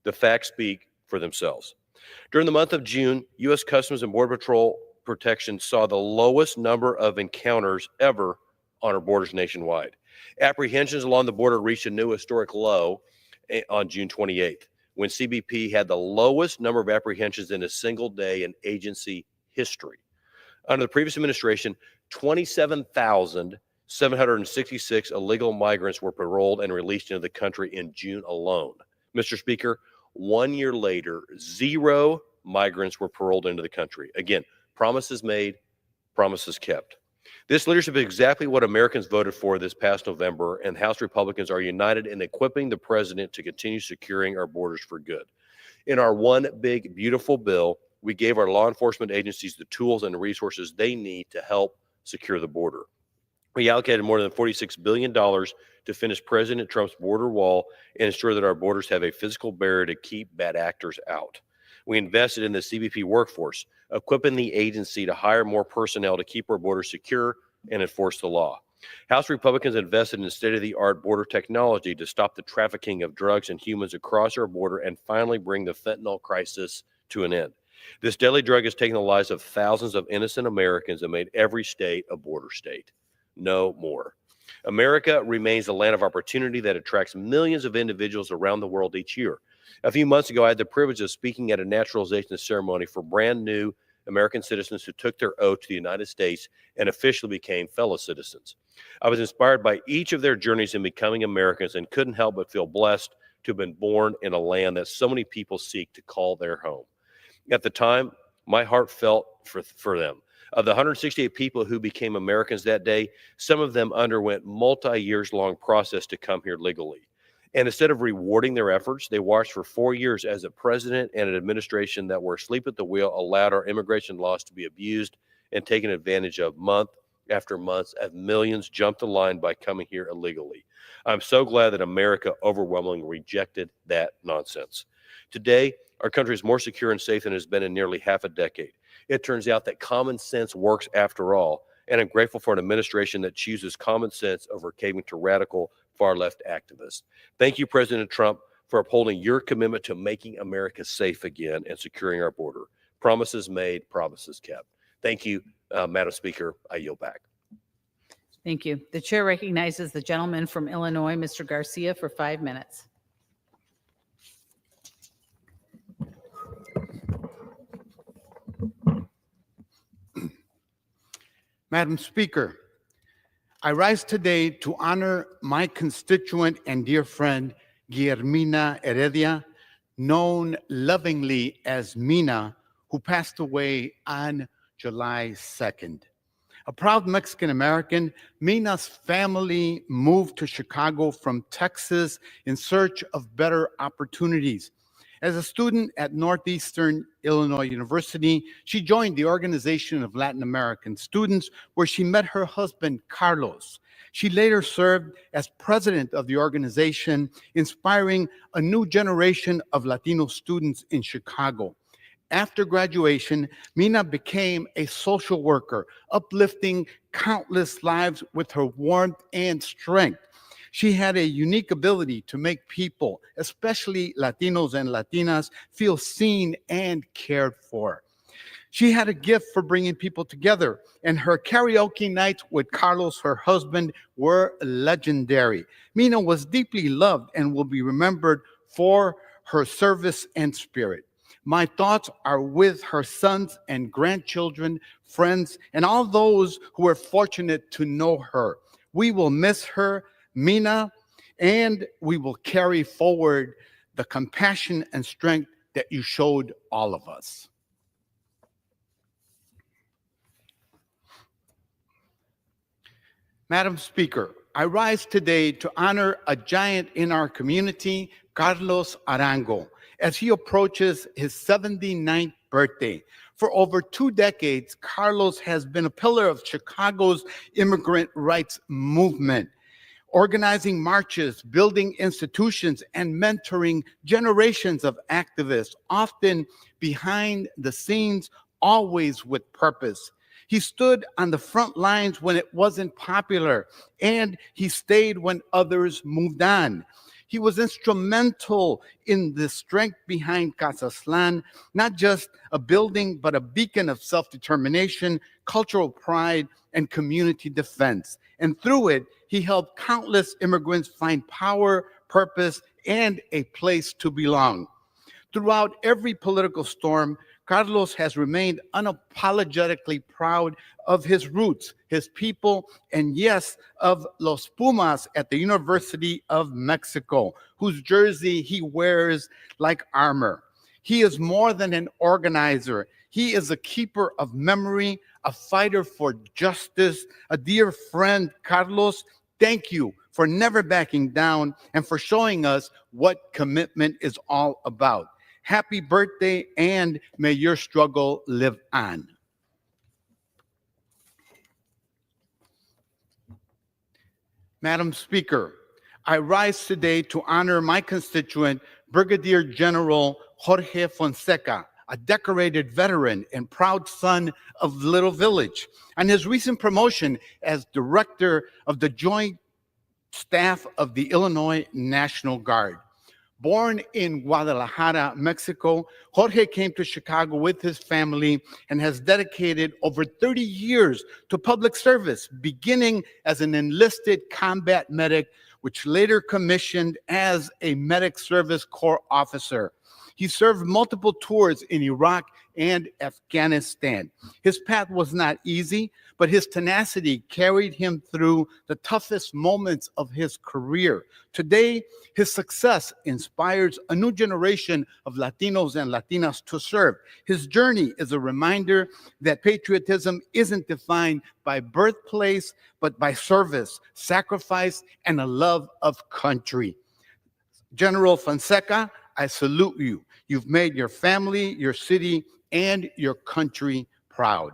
[SPEAKER 16] The facts speak for themselves. During the month of June, U.S. Customs and Border Patrol Protection saw the lowest number of encounters ever on our borders nationwide. Apprehensions along the border reached a new historic low on June 28th, when CBP had the lowest number of apprehensions in a single day in agency history. Under the previous administration, 27,766 illegal migrants were paroled and released into the country in June alone. Mr. Speaker, 1 year later, 0 migrants were paroled into the country. Again, promises made, promises kept. This leadership is exactly what Americans voted for this past November, and House Republicans are united in equipping the president to continue securing our borders for good. In our one big, beautiful bill, we gave our law enforcement agencies the tools and the resources they need to help secure the border. We allocated more than $46 billion to finish President Trump's border wall and ensure that our borders have a physical barrier to keep bad actors out. We invested in the CBP workforce, equipping the agency to hire more personnel to keep our borders secure and enforce the law. House Republicans invested in state-of-the-art border technology to stop the trafficking of drugs and humans across our border and finally bring the fentanyl crisis to an end. This deadly drug has taken the lives of thousands of innocent Americans and made every state a border state. No more. America remains a land of opportunity that attracts millions of individuals around the world each year. A few months ago, I had the privilege of speaking at a naturalization ceremony for brand new American citizens who took their oath to the United States and officially became fellow citizens. I was inspired by each of their journeys in becoming Americans and couldn't help but feel blessed to have been born in a land that so many people seek to call their home. At the time, my heart felt for them. Of the 168 people who became Americans that day, some of them underwent multi-years long process to come here legally. And instead of rewarding their efforts, they watched for 4 years as a president and an administration that were asleep at the wheel allowed our immigration laws to be abused and taken advantage of month after month as millions jumped the line by coming here illegally. I'm so glad that America overwhelmingly rejected that nonsense. Today, our country is more secure and safe than it has been in nearly half a decade. It turns out that common sense works after all, and I'm grateful for an administration that chooses common sense over caving to radical far-left activists. Thank you, President Trump, for upholding your commitment to making America safe again and securing our border. Promises made, promises kept. Thank you, Madam Speaker. I yield back.
[SPEAKER 8] Thank you. The chair recognizes the gentleman from Illinois, Mr. Garcia, for 5 minutes.
[SPEAKER 17] Madam Speaker, I rise today to honor my constituent and dear friend, Guillermina Heredia, known lovingly as Mina, who passed away on July 2nd. A proud Mexican-American, Mina's family moved to Chicago from Texas in search of better opportunities. As a student at Northeastern Illinois University, she joined the Organization of Latin American Students, where she met her husband, Carlos. She later served as president of the organization, inspiring a new generation of Latino students in Chicago. After graduation, Mina became a social worker, uplifting countless lives with her warmth and strength. She had a unique ability to make people, especially Latinos and Latinas, feel seen and cared for. She had a gift for bringing people together, and her karaoke nights with Carlos, her husband, were legendary. Mina was deeply loved and will be remembered for her service and spirit. My thoughts are with her sons and grandchildren, friends, and all those who were fortunate to know her. We will miss her, Mina, and we will carry forward the compassion and strength that you showed all of us. Madam Speaker, I rise today to honor a giant in our community, Carlos Arango, as he approaches his 79th birthday. For over 2 decades, Carlos has been a pillar of Chicago's immigrant rights movement, organizing marches, building institutions, and mentoring generations of activists, often behind the scenes, always with purpose. He stood on the front lines when it wasn't popular, and he stayed when others moved on. He was instrumental in the strength behind Casaslan, not just a building, but a beacon of self-determination, cultural pride, and community defense. And through it, he helped countless immigrants find power, purpose, and a place to belong. Throughout every political storm, Carlos has remained unapologetically proud of his roots, his people, and yes, of Los Pumas at the University of Mexico, whose jersey he wears like armor. He is more than an organizer. He is a keeper of memory, a fighter for justice, a dear friend. Carlos, thank you for never backing down and for showing us what commitment is all about. Happy birthday, and may your struggle live on. Madam Speaker, I rise today to honor my constituent, Brigadier General Jorge Fonseca, a decorated veteran and proud son of Little Village, on his recent promotion as Director of the Joint Staff of the Illinois National Guard. Born in Guadalajara, Mexico, Jorge came to Chicago with his family and has dedicated over 30 years to public service, beginning as an enlisted combat medic, which later commissioned as a Medic Service Corps officer. He served multiple tours in Iraq and Afghanistan. His path was not easy, but his tenacity carried him through the toughest moments of his career. Today, his success inspires a new generation of Latinos and Latinas to serve. His journey is a reminder that patriotism isn't defined by birthplace, but by service, sacrifice, and a love of country. General Fonseca, I salute you. You've made your family, your city, and your country proud.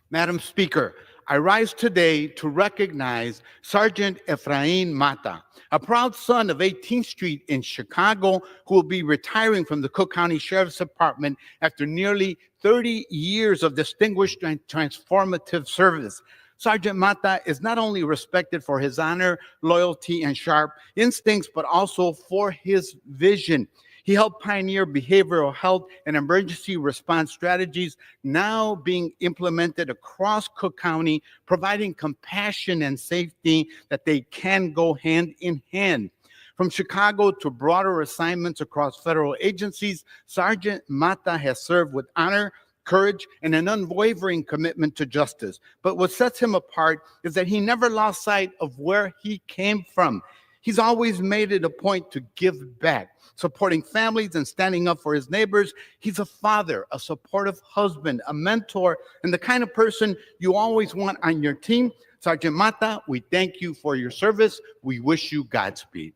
[SPEAKER 17] Madam Speaker, I rise today to recognize Sergeant Ephraim Mata, a proud son of 18th Street in Chicago, who will be retiring from the Cook County Sheriff's Department after nearly 30 years of distinguished and transformative service. Sergeant Mata is not only respected for his honor, loyalty, and sharp instincts, but also for his vision. He helped pioneer behavioral health and emergency response strategies now being implemented across Cook County, providing compassion and safety that they can go hand in hand. From Chicago to broader assignments across federal agencies, Sergeant Mata has served with honor, courage, and an unwavering commitment to justice. But what sets him apart is that he never lost sight of where he came from. He's always made it a point to give back, supporting families and standing up for his neighbors. He's a father, a supportive husband, a mentor, and the kind of person you always want on your team. Sergeant Mata, we thank you for your service. We wish you Godspeed.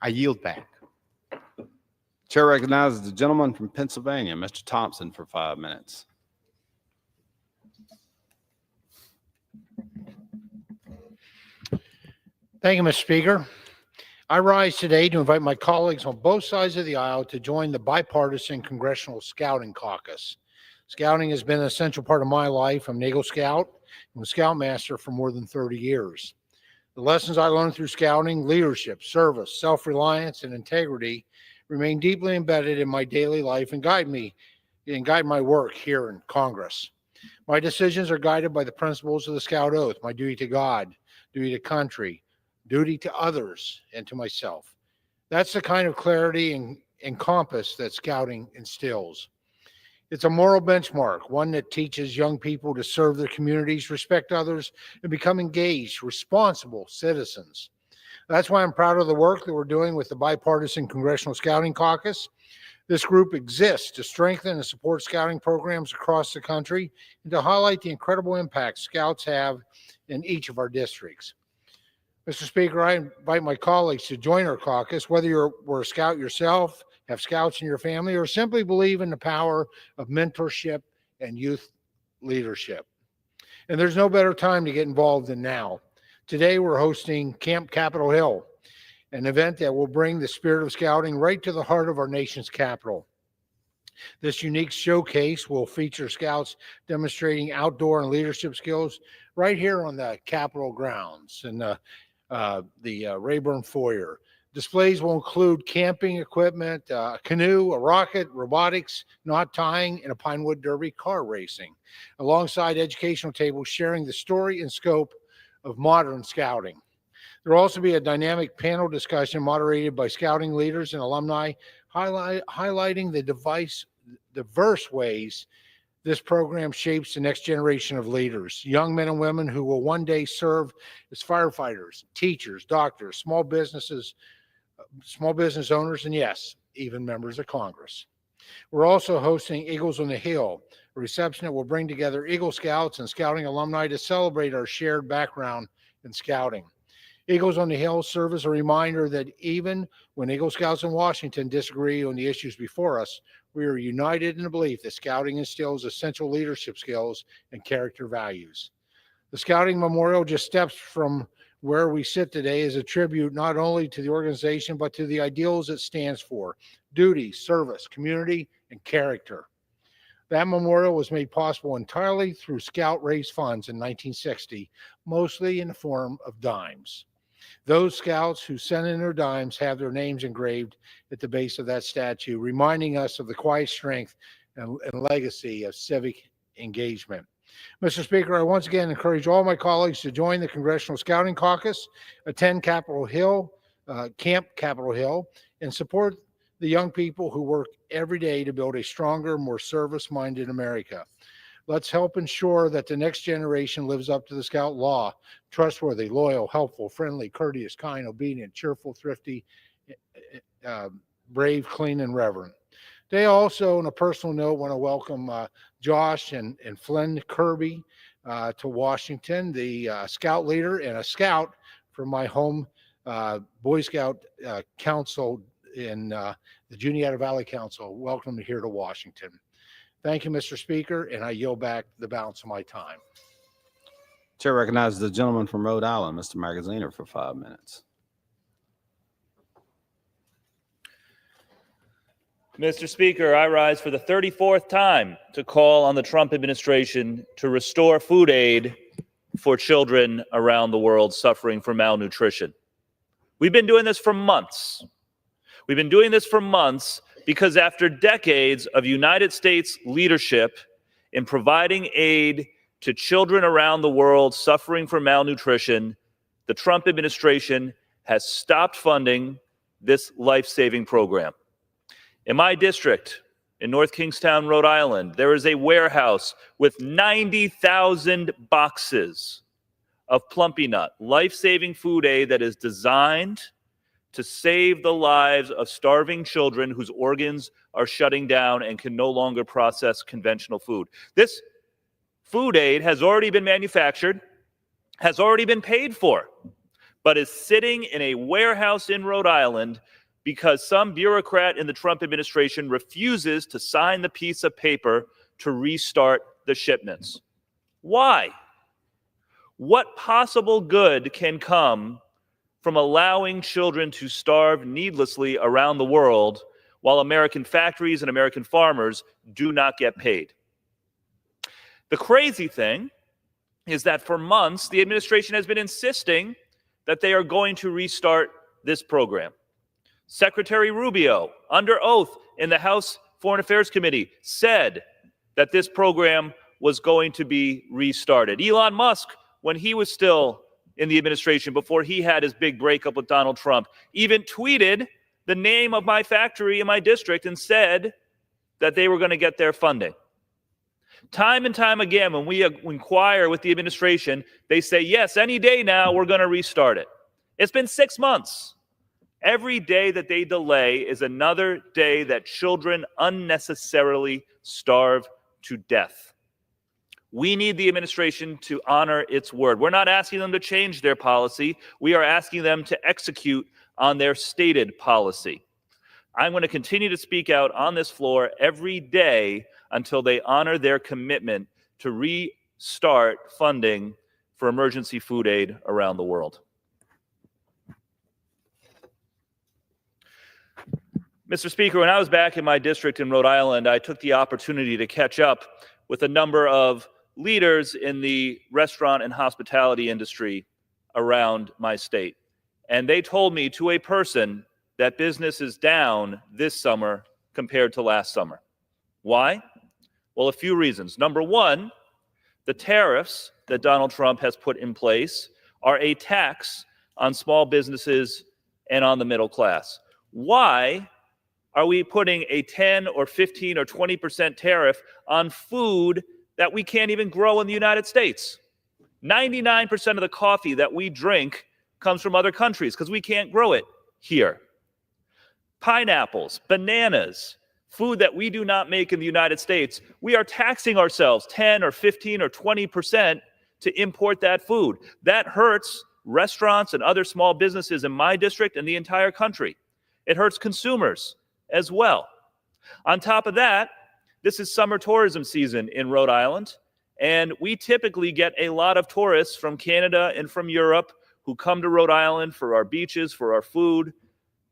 [SPEAKER 17] I yield back.
[SPEAKER 18] Chair recognizes the gentleman from Pennsylvania, Mr. Thompson, for 5 minutes.
[SPEAKER 19] Thank you, Mr. Speaker. I rise today to invite my colleagues on both sides of the aisle to join the bipartisan Congressional Scouting Caucus. Scouting has been an essential part of my life. I'm an Eagle Scout and was Scoutmaster for more than 30 years. The lessons I learned through scouting, leadership, service, self-reliance, and integrity remain deeply embedded in my daily life and guide my work here in Congress. My decisions are guided by the principles of the Scout Oath, my duty to God, duty to country, duty to others, and to myself. That's the kind of clarity and compass that scouting instills. It's a moral benchmark, one that teaches young people to serve their communities, respect others, and become engaged, responsible citizens. That's why I'm proud of the work that we're doing with the bipartisan Congressional Scouting Caucus. This group exists to strengthen and support scouting programs across the country and to highlight the incredible impact scouts have in each of our districts. Mr. Speaker, I invite my colleagues to join our caucus, whether you're a scout yourself, have scouts in your family, or simply believe in the power of mentorship and youth leadership. And there's no better time to get involved than now. Today, we're hosting Camp Capitol Hill, an event that will bring the spirit of scouting right to the heart of our nation's capital. This unique showcase will feature scouts demonstrating outdoor and leadership skills right here on the Capitol grounds and the Rayburn Foyer. Displays will include camping equipment, a canoe, a rocket, robotics, knot tying, and a Pinewood Derby car racing, alongside educational tables sharing the story and scope of modern scouting. There will also be a dynamic panel discussion moderated by scouting leaders and alumni, highlighting the diverse ways this program shapes the next generation of leaders, young men and women who will one day serve as firefighters, teachers, doctors, small business owners, and yes, even members of Congress. We're also hosting Eagles on the Hill, a reception that will bring together Eagle Scouts and scouting alumni to celebrate our shared background in scouting. Eagles on the Hill serve as a reminder that even when Eagle Scouts in Washington disagree on the issues before us, we are united in the belief that scouting instills essential leadership skills and character values. The Scouting Memorial, just steps from where we sit today, is a tribute not only to the organization, but to the ideals it stands for: duty, service, community, and character. That memorial was made possible entirely through Scout raised funds in 1960, mostly in the form of dimes. Those scouts who sent in their dimes have their names engraved at the base of that statue, reminding us of the quiet strength and legacy of civic engagement. Mr. Speaker, I once again encourage all my colleagues to join the Congressional Scouting Caucus, attend Camp Capitol Hill, and support the young people who work every day to build a stronger, more service-minded America. Let's help ensure that the next generation lives up to the Scout law: trustworthy, loyal, helpful, friendly, courteous, kind, obedient, cheerful, thrifty, brave, clean, and reverent. They also, on a personal note, want to welcome Josh and Flynn Kirby to Washington, the Scout leader and a Scout from my home Boy Scout Council in the Juniata Valley Council. Welcome here to Washington. Thank you, Mr. Speaker, and I yield back the balance of my time.
[SPEAKER 18] Chair recognizes the gentleman from Rhode Island, Mr. Magaziner, for 5 minutes.
[SPEAKER 20] Mr. Speaker, I rise for the 34th time to call on the Trump administration to restore food aid for children around the world suffering from malnutrition. We've been doing this for months. We've been doing this for months because after decades of United States leadership in providing aid to children around the world suffering from malnutrition, the Trump administration has stopped funding this life-saving program. In my district, in North Kingstown, Rhode Island, there is a warehouse with 90,000 boxes of Plumpy Nut, life-saving food aid that is designed to save the lives of starving children whose organs are shutting down and can no longer process conventional food. This food aid has already been manufactured, has already been paid for, but is sitting in a warehouse in Rhode Island because some bureaucrat in the Trump administration refuses to sign the piece of paper to restart the shipments. Why? What possible good can come from allowing children to starve needlessly around the world while American factories and American farmers do not get paid? The crazy thing is that for months, the administration has been insisting that they are going to restart this program. Secretary Rubio, under oath in the House Foreign Affairs Committee, said that this program was going to be restarted. Elon Musk, when he was still in the administration, before he had his big breakup with Donald Trump, even tweeted the name of my factory in my district and said that they were going to get their funding. Time and time again, when we inquire with the administration, they say, yes, any day now, we're going to restart it. It's been 6 months. Every day that they delay is another day that children unnecessarily starve to death. We need the administration to honor its word. We're not asking them to change their policy. We are asking them to execute on their stated policy. I'm going to continue to speak out on this floor every day until they honor their commitment to restart funding for emergency food aid around the world. Mr. Speaker, when I was back in my district in Rhode Island, I took the opportunity to catch up with a number of leaders in the restaurant and hospitality industry around my state. And they told me to a person that business is down this summer compared to last summer. Why? Well, a few reasons. Number one, the tariffs that Donald Trump has put in place are a tax on small businesses and on the middle class. Why are we putting a 10 or 15 or 20% tariff on food that we can't even grow in the United States? 99% of the coffee that we drink comes from other countries because we can't grow it here. Pineapples, bananas, food that we do not make in the United States, we are taxing ourselves 10 or 15 or 20% to import that food. That hurts restaurants and other small businesses in my district and the entire country. It hurts consumers as well. On top of that, this is summer tourism season in Rhode Island, and we typically get a lot of tourists from Canada and from Europe who come to Rhode Island for our beaches, for our food,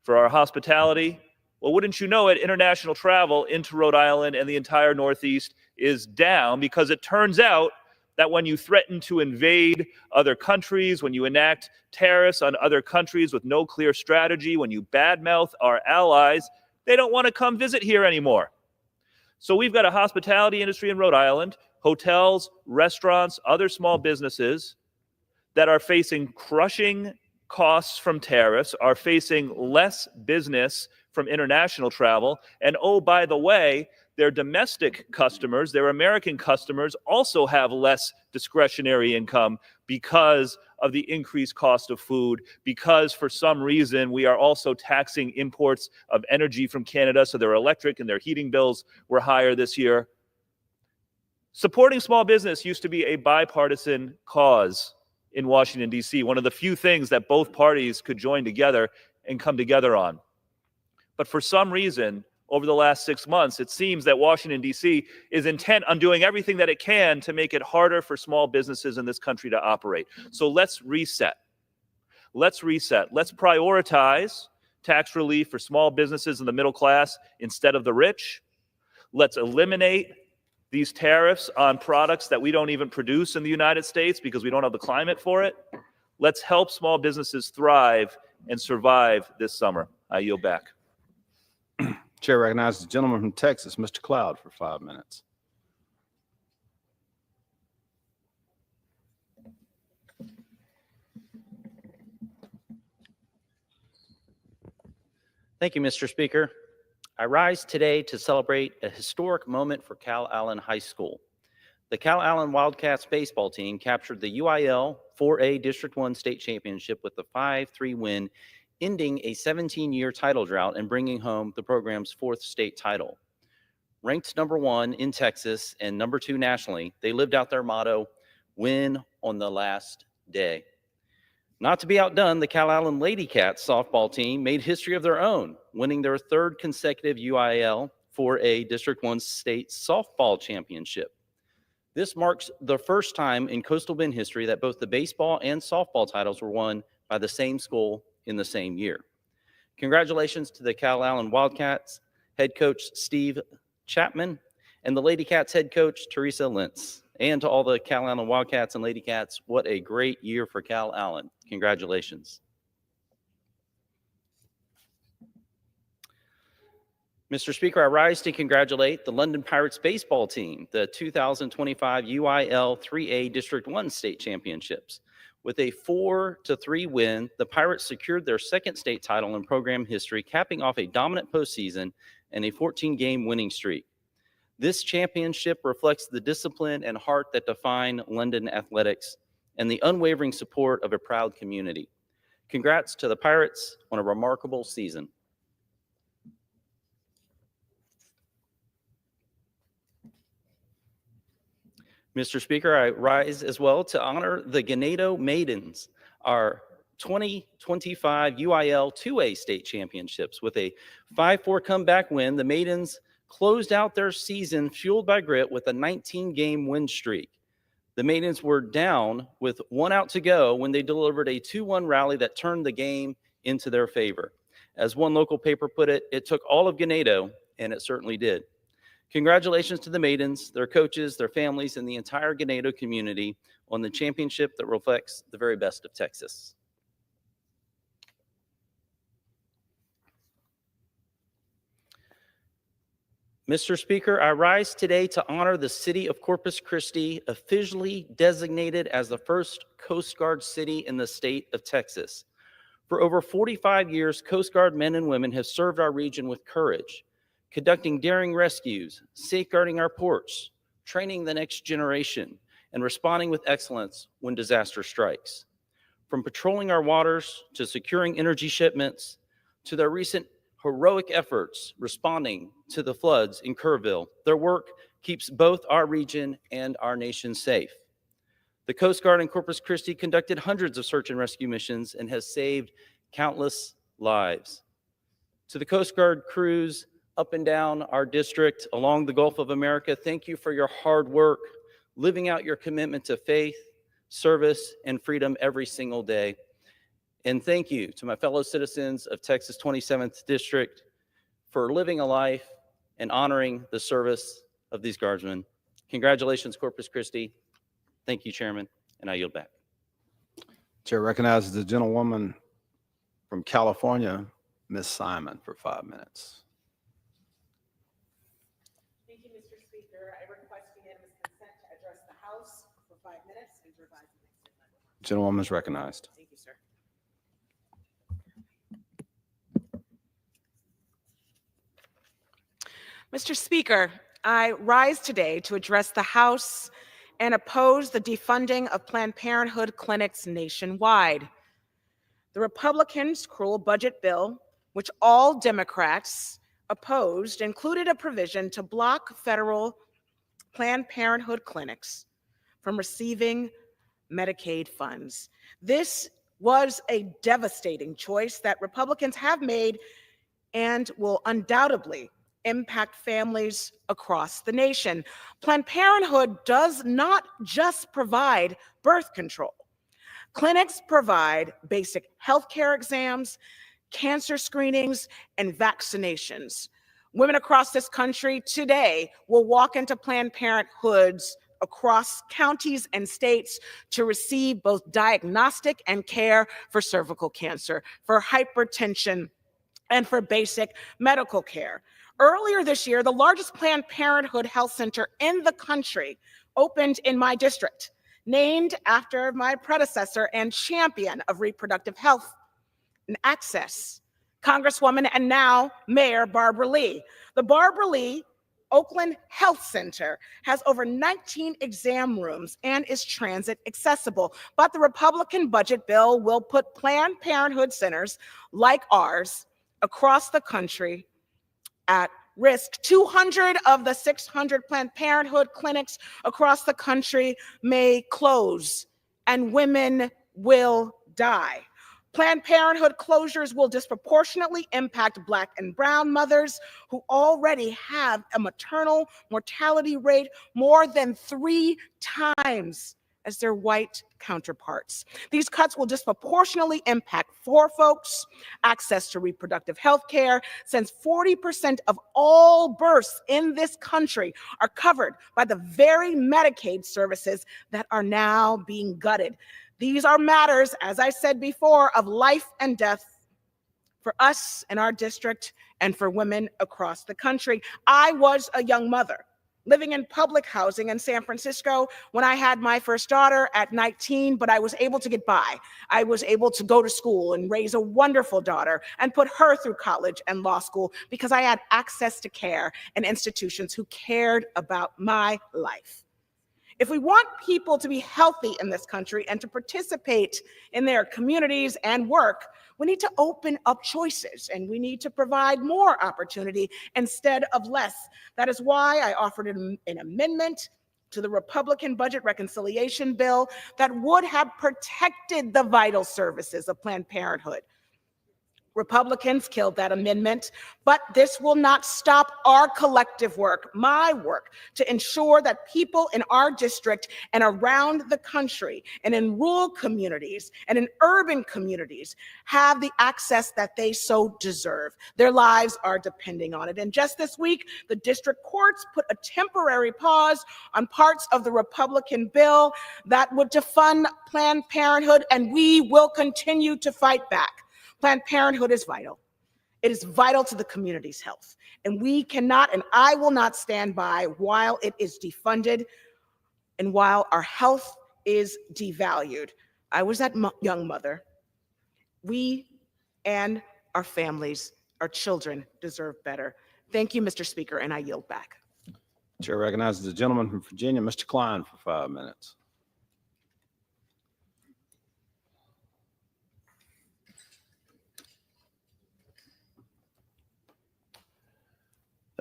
[SPEAKER 20] for our hospitality. Well, wouldn't you know it, international travel into Rhode Island and the entire Northeast is down because it turns out that when you threaten to invade other countries, when you enact tariffs on other countries with no clear strategy, when you badmouth our allies, they don't want to come visit here anymore. So we've got a hospitality industry in Rhode Island, hotels, restaurants, other small businesses that are facing crushing costs from tariffs, are facing less business from international travel. And oh, by the way, their domestic customers, their American customers, also have less discretionary income because of the increased cost of food, because for some reason we are also taxing imports of energy from Canada, so their electric and their heating bills were higher this year. Supporting small business used to be a bipartisan cause in Washington, D.C., one of the few things that both parties could join together and come together on. But for some reason, over the last 6 months, it seems that Washington, D.C. is intent on doing everything that it can to make it harder for small businesses in this country to operate. So let's reset. Let's reset. Let's prioritize tax relief for small businesses in the middle class instead of the rich. Let's eliminate these tariffs on products that we don't even produce in the United States because we don't have the climate for it. Let's help small businesses thrive and survive this summer. I yield back.
[SPEAKER 18] Chair recognizes the gentleman from Texas, Mr. Cloud, for 5 minutes.
[SPEAKER 21] Thank you, Mr. Speaker. I rise today to celebrate a historic moment for Cal Allen High School. The Cal Allen Wildcats baseball team captured the UIL 4A District 1 state championship with a 5-3 win ending a 17-year title drought and bringing home the program's 4th state title. Ranked number 1 in Texas and number 2 nationally, they lived out their motto, win on the last day. Not to be outdone, the Calallen Lady Cats softball team made history of their own, winning their 3rd consecutive UIL 4A District 1 state softball championship. This marks the first time in Coastal Bend history that both the baseball and softball titles were won by the same school in the same year. Congratulations to the Calallen Wildcats head coach Steve Chapman and the Lady Cats head coach Teresa Lentz. And to all the Calallen Wildcats and Lady Cats, what a great year for Calallen. Congratulations. Mr. Speaker, I rise to congratulate the London Pirates baseball team, the 2025 UIL 3A District 1 state championships. With a 4-3 win, the Pirates secured their 2nd state title in program history, capping off a dominant postseason and a 14-game winning streak. This championship reflects the discipline and heart that define London athletics and the unwavering support of a proud community. Congrats to the Pirates on a remarkable season. Mr. Speaker, I rise as well to honor the Ganado Maidens, our 2025 UIL 2A state championships. With a 5-4 comeback win, the Maidens closed out their season fueled by grit with a 19-game win streak. The Maidens were down with 1 out to go when they delivered a 2-1 rally that turned the game into their favor. As one local paper put it, it took all of Ganado, and it certainly did. Congratulations to the Maidens, their coaches, their families, and the entire Ganado community on the championship that reflects the very best of Texas. Mr. Speaker, I rise today to honor the city of Corpus Christi, officially designated as the first Coast Guard city in the state of Texas. For over 45 years, Coast Guard men and women have served our region with courage, conducting daring rescues, safeguarding our ports, training the next generation, and responding with excellence when disaster strikes. From patrolling our waters to securing energy shipments to their recent heroic efforts responding to the floods in Kerrville, their work keeps both our region and our nation safe. The Coast Guard in Corpus Christi conducted hundreds of search and rescue missions and has saved countless lives. To the Coast Guard crews up and down our district along the Gulf of America, thank you for your hard work, living out your commitment to faith, service, and freedom every single day. And thank you to my fellow citizens of Texas 27th District for living a life and honoring the service of these guardsmen. Congratulations, Corpus Christi. Thank you, Chairman, and I yield back.
[SPEAKER 18] Chair recognizes the gentlewoman from California, Ms. Simon, for 5 minutes.
[SPEAKER 1] Thank you, Mr. Speaker. I request unanimous consent to address the House for 5 minutes and to revise the next agenda.
[SPEAKER 18] Gentlewoman is recognized.
[SPEAKER 1] Thank you, sir. Mr. Speaker, I rise today to address the House and oppose the defunding of Planned Parenthood clinics nationwide. The Republicans' cruel budget bill, which all Democrats opposed, included a provision to block federal Planned Parenthood clinics from receiving Medicaid funds. This was a devastating choice that Republicans have made and will undoubtedly impact families across the nation. Planned Parenthood does not just provide birth control. Clinics provide basic health care exams, cancer screenings, and vaccinations. Women across this country today will walk into Planned Parenthoods across counties and states to receive both diagnostic and care for cervical cancer, for hypertension, and for basic medical care. Earlier this year, the largest Planned Parenthood health center in the country opened in my district, named after my predecessor and champion of reproductive health and access, Congresswoman and now Mayor Barbara Lee. The Barbara Lee Oakland Health Center has over 19 exam rooms and is transit accessible. But the Republican budget bill will put Planned Parenthood centers like ours across the country at risk. 200 of the 600 Planned Parenthood clinics across the country may close, and women will die. Planned Parenthood closures will disproportionately impact Black and brown mothers who already have a maternal mortality rate more than 3 times as their white counterparts. These cuts will disproportionately impact poor folks, access to reproductive health care, since 40% of all births in this country are covered by the very Medicaid services that are now being gutted. These are matters, as I said before, of life and death for us in our district and for women across the country. I was a young mother living in public housing in San Francisco when I had my first daughter at 19, but I was able to get by. I was able to go to school and raise a wonderful daughter and put her through college and law school because I had access to care and institutions who cared about my life. If we want people to be healthy in this country and to participate in their communities and work, we need to open up choices and we need to provide more opportunity instead of less. That is why I offered an amendment to the Republican budget reconciliation bill that would have protected the vital services of Planned Parenthood. Republicans killed that amendment, but this will not stop our collective work, my work, to ensure that people in our district and around the country and in rural communities and in urban communities have the access that they so deserve. Their lives are depending on it. And just this week, the district courts put a temporary pause on parts of the Republican bill that would defund Planned Parenthood, and we will continue to fight back. Planned Parenthood is vital. It is vital to the community's health. And we cannot, and I will not stand by while it is defunded and while our health is devalued. I was that young mother. We and our families, our children deserve better. Thank you, Mr. Speaker, and I yield back.
[SPEAKER 18] Chair recognizes the gentleman from Virginia, Mr. Klein, for 5 minutes.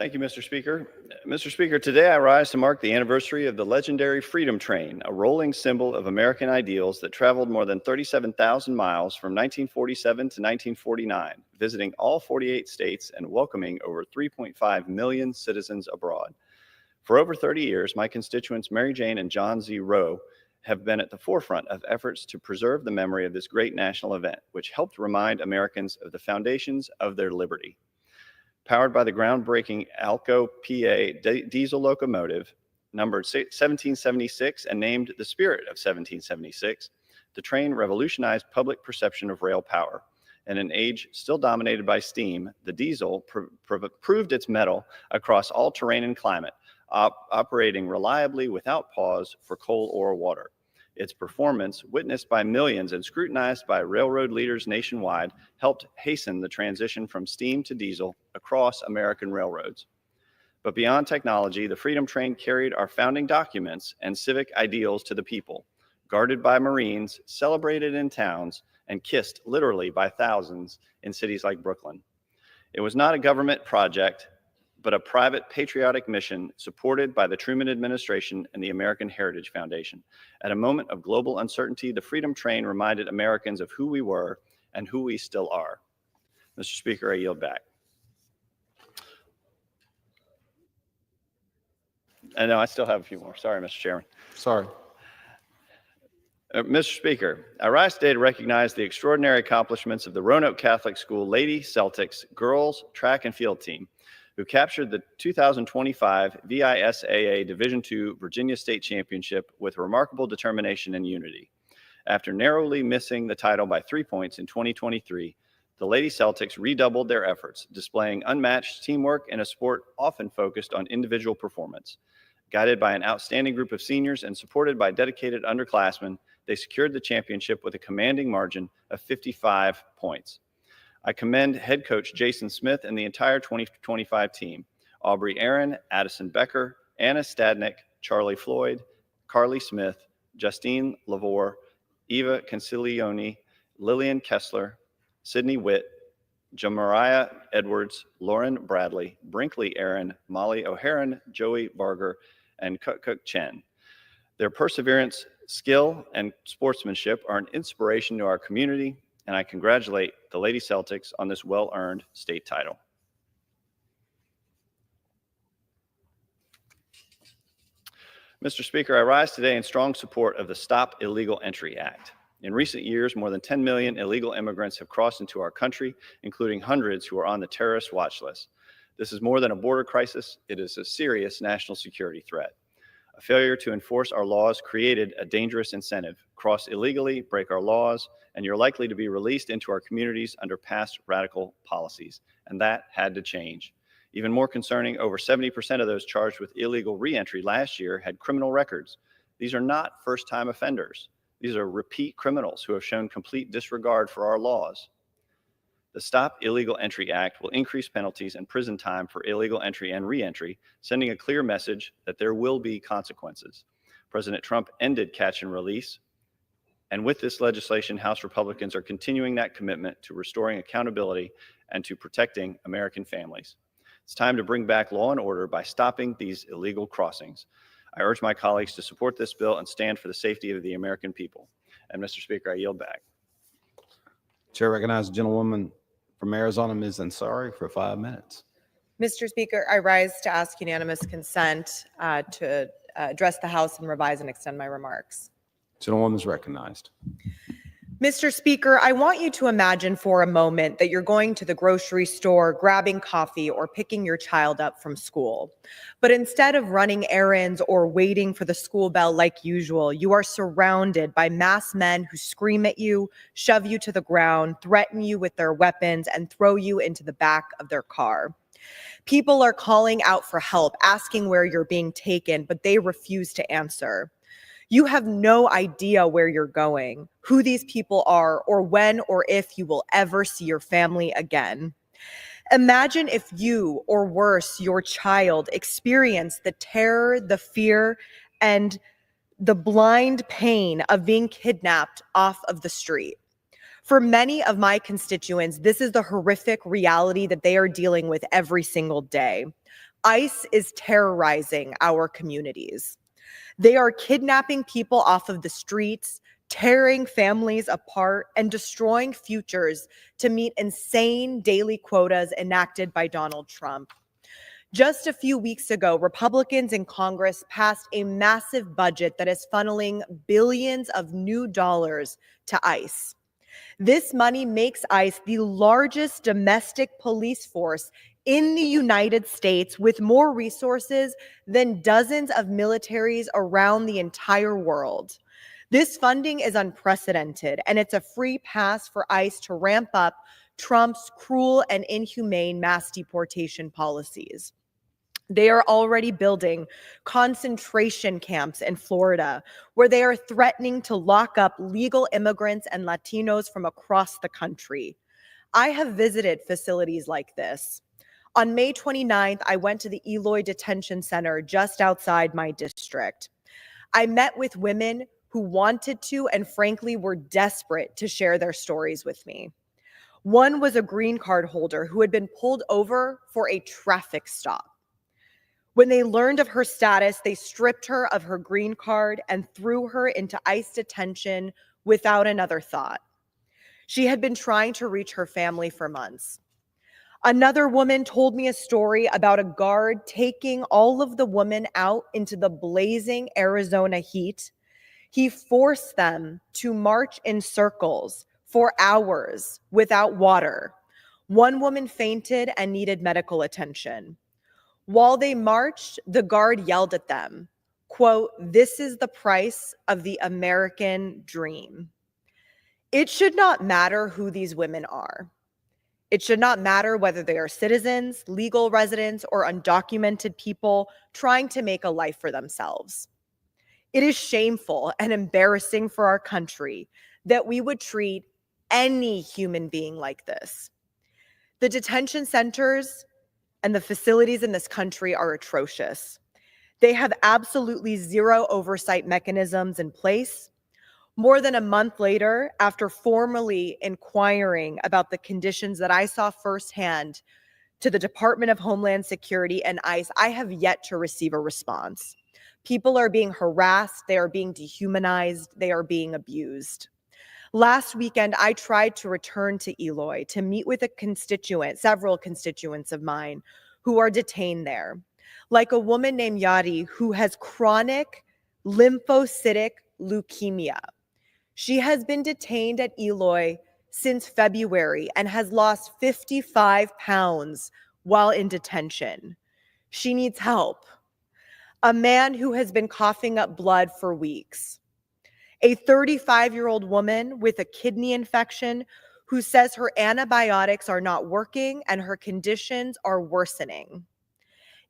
[SPEAKER 3] Thank you, Mr. Speaker. Mr. Speaker, today I rise to mark the anniversary of the legendary Freedom Train, a rolling symbol of American ideals that traveled more than 37,000 miles from 1947 to 1949, visiting all 48 states and welcoming over 3.5 million citizens abroad. For over 30 years, my constituents Mary Jane and John Z. Rowe have been at the forefront of efforts to preserve the memory of this great national event, which helped remind Americans of the foundations of their liberty. Powered by the groundbreaking Alco PA diesel locomotive, numbered 1776 and named the Spirit of 1776, the train revolutionized public perception of rail power. In an age still dominated by steam, the diesel proved its mettle across all terrain and climate, operating reliably without pause for coal or water. Its performance, witnessed by millions and scrutinized by railroad leaders nationwide, helped hasten the transition from steam to diesel across American railroads. But beyond technology, the Freedom Train carried our founding documents and civic ideals to the people, guarded by Marines, celebrated in towns, and kissed literally by thousands in cities like Brooklyn. It was not a government project, but a private patriotic mission supported by the Truman administration and the American Heritage Foundation. At a moment of global uncertainty, the Freedom Train reminded Americans of who we were and who we still are. Mr. Speaker, I yield back. And no, I still have a few more. Sorry, Mr. Chairman.
[SPEAKER 18] Sorry.
[SPEAKER 3] Mr. Speaker, I rise today to recognize the extraordinary accomplishments of the Roanoke Catholic School Lady Celtics girls track and field team, who captured the 2025 VISAA Division II Virginia State Championship with remarkable determination and unity. After narrowly missing the title by 3 points in 2023, the Lady Celtics redoubled their efforts, displaying unmatched teamwork in a sport often focused on individual performance. Guided by an outstanding group of seniors and supported by dedicated underclassmen, they secured the championship with a commanding margin of 55 points. I commend head coach Jason Smith and the entire 2025 team. Aubrey Aaron, Addison Becker, Anna Stadnick, Charlie Floyd, Carly Smith, Justine Lavore, Eva Concilioni, Lillian Kessler, Sydney Witt, Jamariah Edwards, Lauren Bradley, Brinkley Aaron, Molly O'Haran, Joey Barger, and Kuk Chen. Their perseverance, skill, and sportsmanship are an inspiration to our community, and I congratulate the Lady Celtics on this well-earned state title. Mr. Speaker, I rise today in strong support of the Stop Illegal Entry Act. In recent years, more than 10 million illegal immigrants have crossed into our country, including hundreds who are on the terrorist watch list. This is more than a border crisis. It is a serious national security threat. A failure to enforce our laws created a dangerous incentive. Cross illegally, break our laws, and you're likely to be released into our communities under past radical policies. And that had to change. Even more concerning, over 70% of those charged with illegal reentry last year had criminal records. These are not first-time offenders. These are repeat criminals who have shown complete disregard for our laws. The Stop Illegal Entry Act will increase penalties and prison time for illegal entry and reentry, sending a clear message that there will be consequences. President Trump ended catch and release, and with this legislation, House Republicans are continuing that commitment to restoring accountability and to protecting American families. It's time to bring back law and order by stopping these illegal crossings. I urge my colleagues to support this bill and stand for the safety of the American people. And Mr. Speaker, I yield back.
[SPEAKER 18] Chair recognizes the gentlewoman from Arizona, Ms. Ansari, for 5 minutes.
[SPEAKER 4] Mr. Speaker, I rise to ask unanimous consent to address the House and revise and extend my remarks.
[SPEAKER 18] Gentlewoman is recognized.
[SPEAKER 4] Mr. Speaker, I want you to imagine for a moment that you're going to the grocery store, grabbing coffee, or picking your child up from school. But instead of running errands or waiting for the school bell like usual, you are surrounded by masked men who scream at you, shove you to the ground, threaten you with their weapons, and throw you into the back of their car. People are calling out for help, asking where you're being taken, but they refuse to answer. You have no idea where you're going, who these people are, or when or if you will ever see your family again. Imagine if you, or worse, your child, experienced the terror, the fear, and the blind pain of being kidnapped off of the street. For many of my constituents, this is the horrific reality that they are dealing with every single day. ICE is terrorizing our communities. They are kidnapping people off of the streets, tearing families apart, and destroying futures to meet insane daily quotas enacted by Donald Trump. Just a few weeks ago, Republicans in Congress passed a massive budget that is funneling billions of new dollars to ICE. This money makes ICE the largest domestic police force in the United States, with more resources than dozens of militaries around the entire world. This funding is unprecedented, and it's a free pass for ICE to ramp up Trump's cruel and inhumane mass deportation policies. They are already building concentration camps in Florida, where they are threatening to lock up legal immigrants and Latinos from across the country. I have visited facilities like this. On May 29th, I went to the Eloy Detention Center just outside my district. I met with women who wanted to and frankly were desperate to share their stories with me. One was a green card holder who had been pulled over for a traffic stop. When they learned of her status, they stripped her of her green card and threw her into ICE detention without another thought. She had been trying to reach her family for months. Another woman told me a story about a guard taking all of the women out into the blazing Arizona heat. He forced them to march in circles for hours without water. One woman fainted and needed medical attention. While they marched, the guard yelled at them, quote, "This is the price of the American dream." It should not matter who these women are. It should not matter whether they are citizens, legal residents, or undocumented people trying to make a life for themselves. It is shameful and embarrassing for our country that we would treat any human being like this. The detention centers and the facilities in this country are atrocious. They have absolutely zero oversight mechanisms in place. More than a month later, after formally inquiring about the conditions that I saw firsthand to the Department of Homeland Security and ICE, I have yet to receive a response. People are being harassed, they are being dehumanized, they are being abused. Last weekend, I tried to return to Eloy to meet with several constituents of mine who are detained there. Like a woman named Yadi who has chronic lymphocytic leukemia. She has been detained at Eloy since February and has lost 55 pounds while in detention. She needs help. A man who has been coughing up blood for weeks. A 35-year-old woman with a kidney infection who says her antibiotics are not working and her conditions are worsening.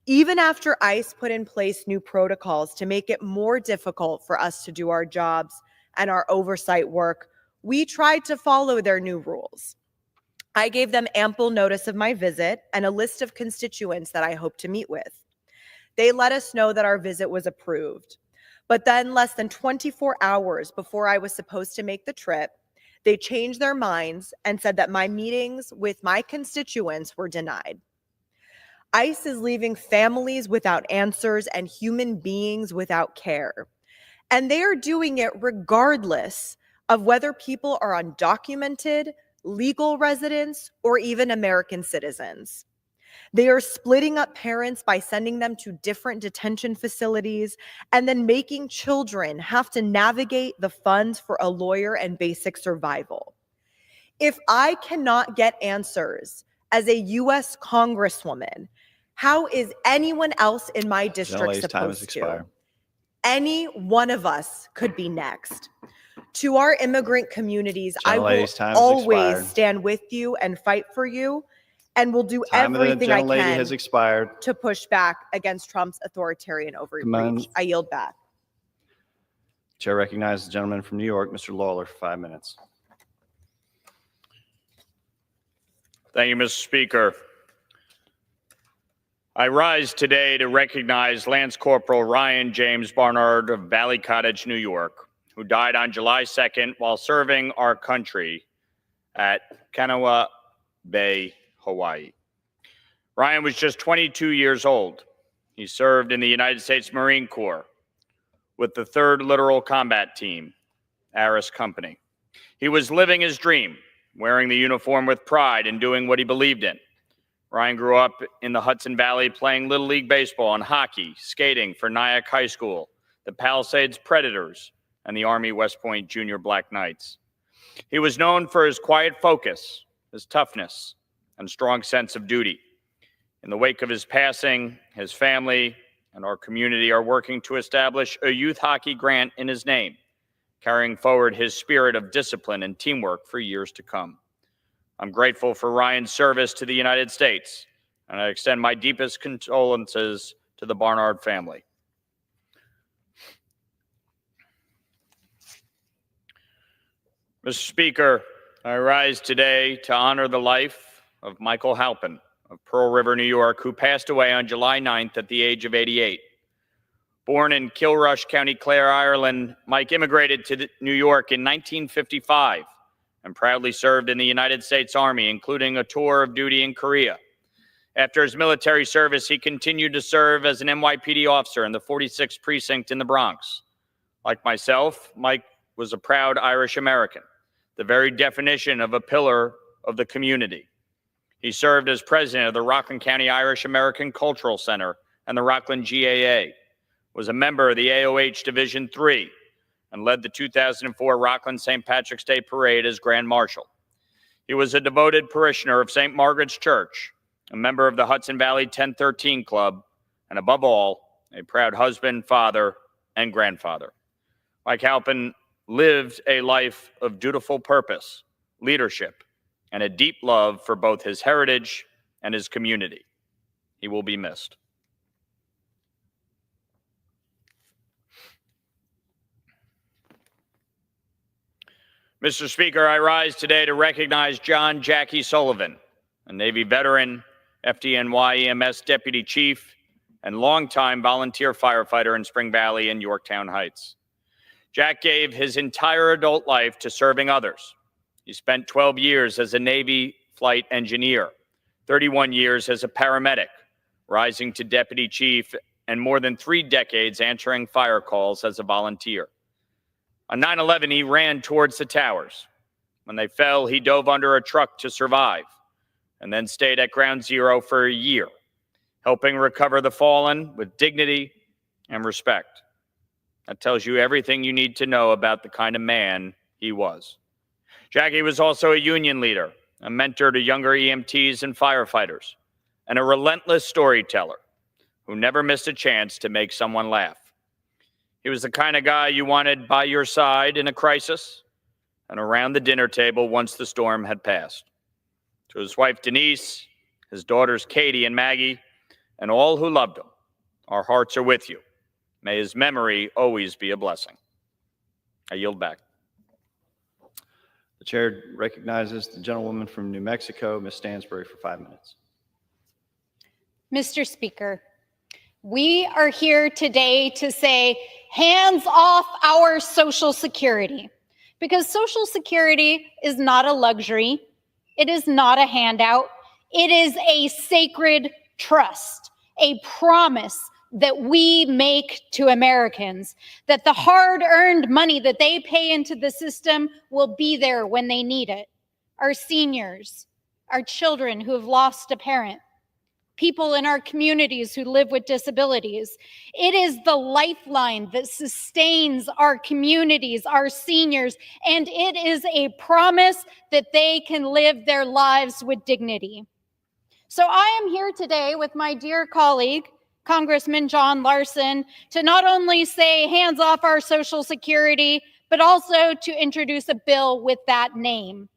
[SPEAKER 4] Even after ICE put in place new protocols to make it more difficult for us to do our jobs and our oversight work, we tried to follow their new rules. I gave them ample notice of my visit and a list of constituents that I hope to meet with. They let us know that our visit was approved. But then less than 24 hours before I was supposed to make the trip, they changed their minds and said that my meetings with my constituents were denied. ICE is leaving families without answers and human beings without care. And they are doing it regardless of whether people are undocumented, legal residents, or even American citizens. They are splitting up parents by sending them to different detention facilities and then making children have to navigate the funds for a lawyer and basic survival. If I cannot get answers as a U.S. Congresswoman, how is anyone else in my district supposed to? Any one of us could be next. To our immigrant communities, I will always stand with you and fight for you, and will do everything I can to push back against Trump's authoritarian overreach. I yield back.
[SPEAKER 3] Chair recognizes the gentleman from New York, Mr. Lawler, for 5 minutes.
[SPEAKER 2] Thank you, Mr. Speaker. I rise today to recognize Lance Corporal Ryan James Barnard of Valley Cottage, New York, who died on July 2nd while serving our country at Kanawha Bay, Hawaii. Ryan was just 22 years old. He served in the United States Marine Corps with the 3rd Littoral Combat Team, Aris Company. He was living his dream, wearing the uniform with pride and doing what he believed in. Ryan grew up in the Hudson Valley playing Little League Baseball and hockey, skating for Nyack High School, the Palisades Predators, and the Army West Point Junior Black Knights. He was known for his quiet focus, his toughness, and strong sense of duty. In the wake of his passing, his family and our community are working to establish a youth hockey grant in his name, carrying forward his spirit of discipline and teamwork for years to come. I'm grateful for Ryan's service to the United States, and I extend my deepest condolences to the Barnard family. Mr. Speaker, I rise today to honor the life of Michael Halpin of Pearl River, New York, who passed away on July 9th at the age of 88. Born in Kilrush, County Clare, Ireland, Mike immigrated to New York in 1955 and proudly served in the United States Army, including a tour of duty in Korea. After his military service, he continued to serve as an NYPD officer in the 46th Precinct in the Bronx. Like myself, Mike was a proud Irish American, the very definition of a pillar of the community. He served as president of the Rockland County Irish American Cultural Center and the Rockland GAA, was a member of the AOH Division III, and led the 2004 Rockland St. Patrick's Day Parade as Grand Marshal. He was a devoted parishioner of St. Margaret's Church, a member of the Hudson Valley 1013 Club, and above all, a proud husband, father, and grandfather. Mike Halpin lived a life of dutiful purpose, leadership, and a deep love for both his heritage and his community. He will be missed. Mr. Speaker, I rise today to recognize John Jackie Sullivan, a Navy veteran FDNY EMS deputy chief, and longtime volunteer firefighter in Spring Valley and Yorktown Heights. Jack gave his entire adult life to serving others. He spent 12 years as a Navy flight engineer, 31 years as a paramedic, rising to deputy chief, and more than 3 decades answering fire calls as a volunteer. On 9/11, he ran towards the towers. When they fell, he dove under a truck to survive, and then stayed at ground zero for a year, helping recover the fallen with dignity and respect. That tells you everything you need to know about the kind of man he was. Jackie was also a union leader, a mentor to younger EMTs and firefighters, and a relentless storyteller who never missed a chance to make someone laugh. He was the kind of guy you wanted by your side in a crisis and around the dinner table once the storm had passed. To his wife Denise, his daughters Katie and Maggie, and all who loved him, our hearts are with you. May his memory always be a blessing. I yield back.
[SPEAKER 3] The chair recognizes the gentlewoman from New Mexico, Ms. Stansbury, for 5 minutes.
[SPEAKER 5] Mr. Speaker, we are here today to say, hands off our Social Security, because Social Security is not a luxury. It is not a handout. It is a sacred trust, a promise that we make to Americans, that the hard-earned money that they pay into the system will be there when they need it. Our seniors, our children who have lost a parent, people in our communities who live with disabilities. It is the lifeline that sustains our communities, our seniors, and it is a promise that they can live their lives with dignity. So I am here today with my dear colleague, Congressman John Larson, to not only say hands off our Social Security, but also to introduce a bill with that name.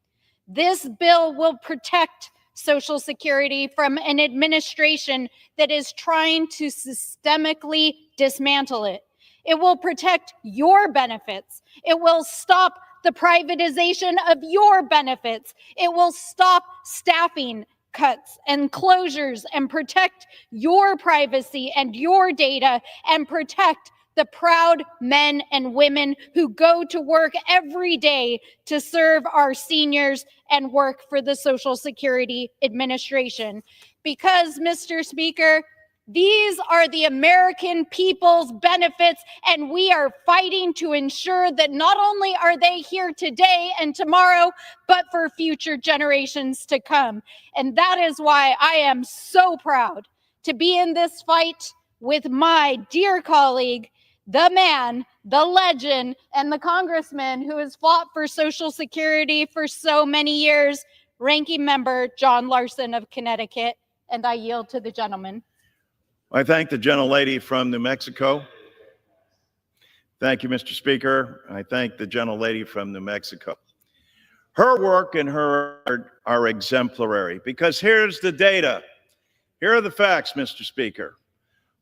[SPEAKER 5] This bill will protect Social Security from an administration that is trying to systemically dismantle it. It will protect your benefits. It will stop the privatization of your benefits. It will stop staffing cuts and closures and protect your privacy and your data and protect the proud men and women who go to work every day to serve our seniors and work for the Social Security Administration. Because, Mr. Speaker, these are the American people's benefits, and we are fighting to ensure that not only are they here today and tomorrow, but for future generations to come. And that is why I am so proud to be in this fight with my dear colleague, the man, the legend, and the congressman who has fought for Social Security for so many years, Ranking Member John Larson of Connecticut. And I yield to the gentleman.
[SPEAKER 22] I thank the gentlelady from New Mexico. Thank you, Mr. Speaker. I thank the gentlelady from New Mexico. Her work and her art are exemplary because here's the data. Here are the facts, Mr. Speaker.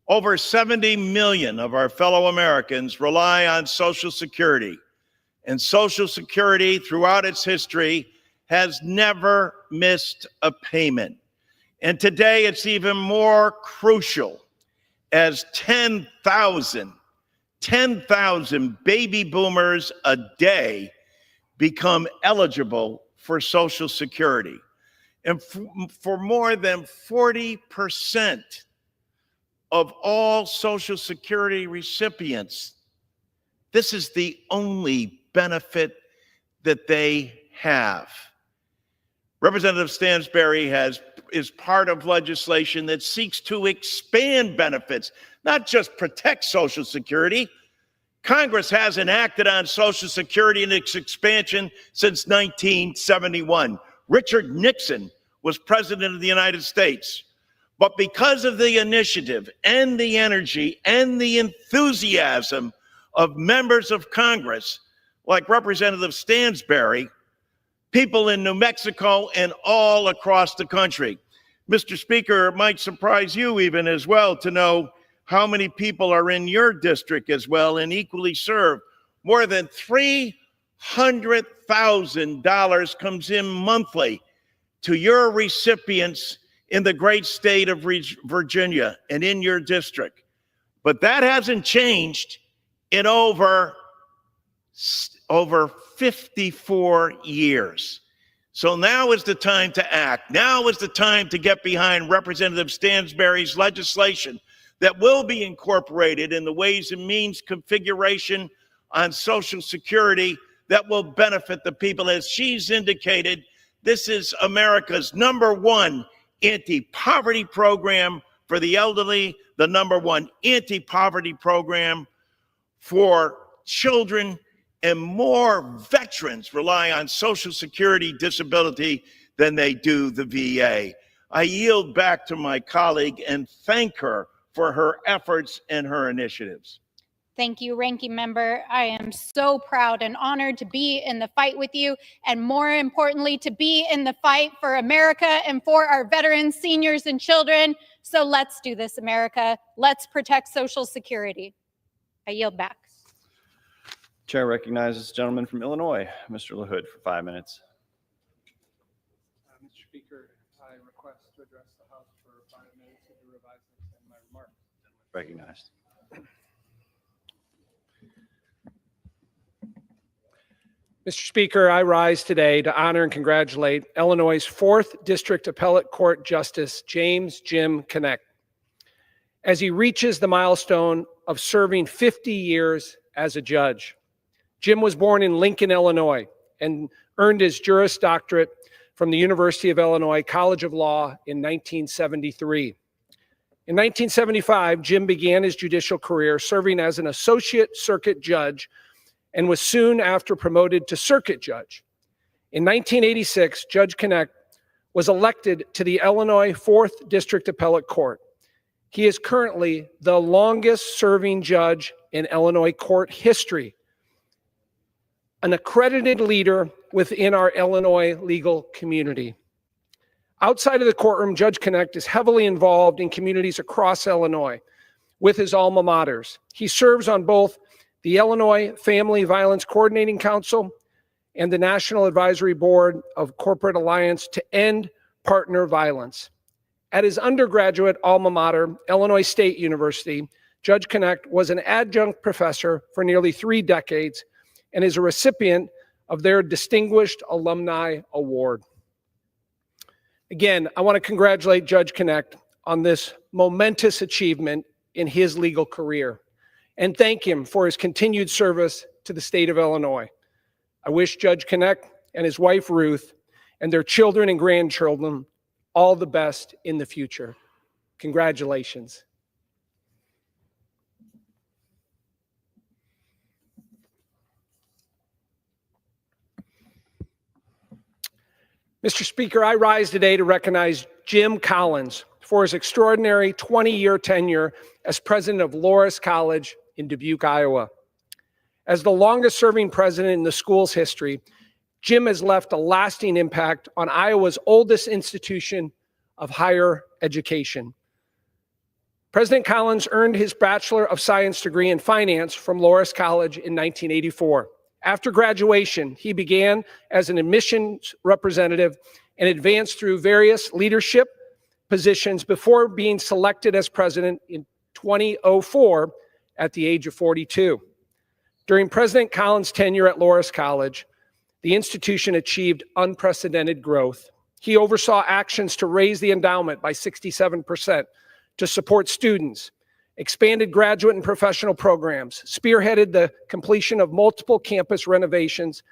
[SPEAKER 22] Over 70 million of our fellow Americans rely on Social Security, and Social Security throughout its history has never missed a payment. And today it's even more crucial as 10,000 baby boomers a day become eligible for Social Security. And for more than 40% of all Social Security recipients, this is the only benefit that they have. Representative Stansbury is part of legislation that seeks to expand benefits, not just protect Social Security. Congress hasn't acted on Social Security and its expansion since 1971. Richard Nixon was president of the United States. But because of the initiative and the energy and the enthusiasm of members of Congress, like Representative Stansbury, people in New Mexico and all across the country. Mr. Speaker, it might surprise you even as well to know how many people are in your district as well and equally served. More than $300,000 comes in monthly to your recipients in the great state of Virginia and in your district. But that hasn't changed in over 54 years. So now is the time to act. Now is the time to get behind Representative Stansberry's legislation that will be incorporated in the Ways and Means configuration on Social Security that will benefit the people. As she's indicated, this is America's #1 anti-poverty program for the elderly, the #1 anti-poverty program for children, and more veterans rely on Social Security disability than they do the VA. I yield back to my colleague and thank her for her efforts and her initiatives.
[SPEAKER 5] Thank you, Ranking Member. I am so proud and honored to be in the fight with you, and more importantly, to be in the fight for America and for our veterans, seniors, and children. So let's do this, America. Let's protect Social Security. I yield back.
[SPEAKER 3] Chair recognizes the gentleman from Illinois, Mr. LaHood, for 5 minutes.
[SPEAKER 6] Mr. Speaker, I request to address the House for 5 minutes to revise and extend my remarks.
[SPEAKER 3] Recognized.
[SPEAKER 6] Mr. Speaker, I rise today to honor and congratulate Illinois' 4th District Appellate Court Justice James Jim Konetski as he reaches the milestone of serving 50 years as a judge. Jim was born in Lincoln, Illinois, and earned his Juris Doctorate from the University of Illinois College of Law in 1973. In 1975, Jim began his judicial career serving as an associate circuit judge and was soon after promoted to circuit judge. In 1986, Judge Konetski was elected to the Illinois 4th District Appellate Court. He is currently the longest serving judge in Illinois court history, an accredited leader within our Illinois legal community. Outside of the courtroom, Judge Konetski is heavily involved in communities across Illinois with his alma maters. He serves on both the Illinois Family Violence Coordinating Council and the National Advisory Board of Corporate Alliance to End Partner Violence. At his undergraduate alma mater, Illinois State University, Judge Konetski was an adjunct professor for nearly 3 decades and is a recipient of their Distinguished Alumni Award. Again, I want to congratulate Judge Konetski on this momentous achievement in his legal career and thank him for his continued service to the state of Illinois. I wish Judge Konetski and his wife Ruth and their children and grandchildren all the best in the future. Congratulations. Mr. Speaker, I rise today to recognize Jim Collins for his extraordinary 20-year tenure as president of Loras College in Dubuque, Iowa. As the longest-serving president in the school's history, Jim has left a lasting impact on Iowa's oldest institution of higher education. President Collins earned his Bachelor of Science degree in finance from Loras College in 1984. After graduation, he began as an admissions representative and advanced through various leadership positions before being selected as president in 2004 at the age of 42. During President Collins' tenure at Loras College, the institution achieved unprecedented growth. He oversaw actions to raise the endowment by 67%, to support students, expanded graduate and professional programs, spearheaded the completion of multiple campus renovations,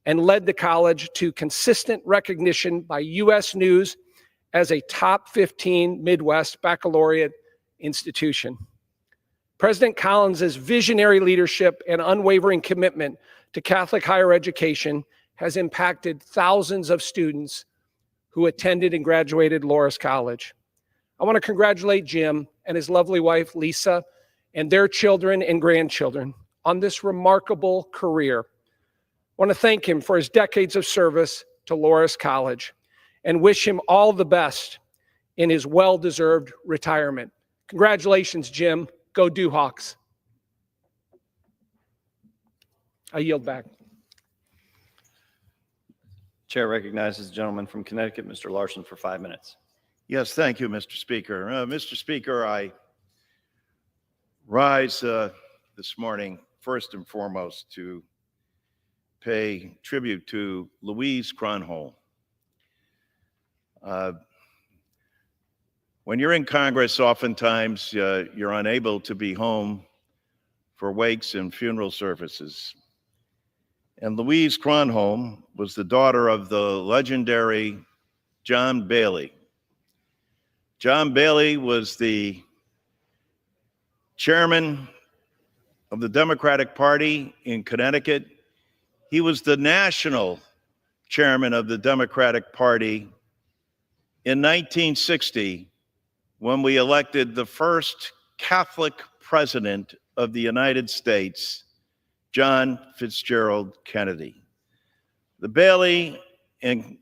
[SPEAKER 6] and led the college to consistent recognition by U.S. News as a top 15 Midwest baccalaureate institution. President Collins' visionary leadership and unwavering commitment to Catholic higher education has impacted thousands of students who attended and graduated Loras College. I want to congratulate Jim and his lovely wife, Lisa, and their children and grandchildren on this remarkable career. I want to thank him for his decades of service to Loras College and wish him all the best in his well-deserved retirement. Congratulations, Jim. Go Dewhawks. I yield back.
[SPEAKER 3] Chair recognizes the gentleman from Connecticut, Mr. Larson, for 5 minutes.
[SPEAKER 22] Yes, thank you, Mr. Speaker. Mr. Speaker, I rise this morning first and foremost to pay tribute to Louise Kronholm. When you're in Congress, oftentimes you're unable to be home for wakes and funeral services. And Louise Kronholm was the daughter of the legendary John Bailey. John Bailey was the chairman of the Democratic Party in Connecticut. He was the national chairman of the Democratic Party in 1960 when we elected the first Catholic president of the United States, John Fitzgerald Kennedy. The Bailey and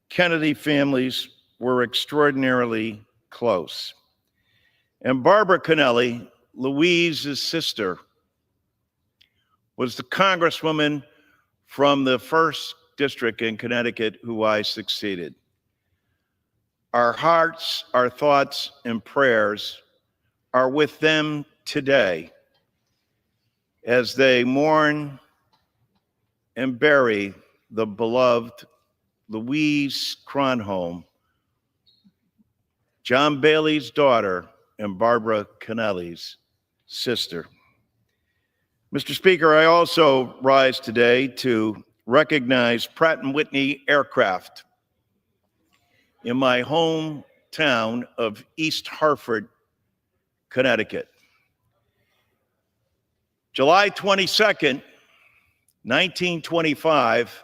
[SPEAKER 22] Kennedy families were extraordinarily close. And Barbara Kennelly, Louise's sister, was the congresswoman from the 1st District in Connecticut who I succeeded. Our hearts, our thoughts, and prayers are with them today as they mourn and bury the beloved Louise Kronholm, John Bailey's daughter and Barbara Kennelly's sister. Mr. Speaker, I also rise today to recognize Pratt and Whitney aircraft in my hometown of East Hartford, Connecticut. July 22nd, 1925,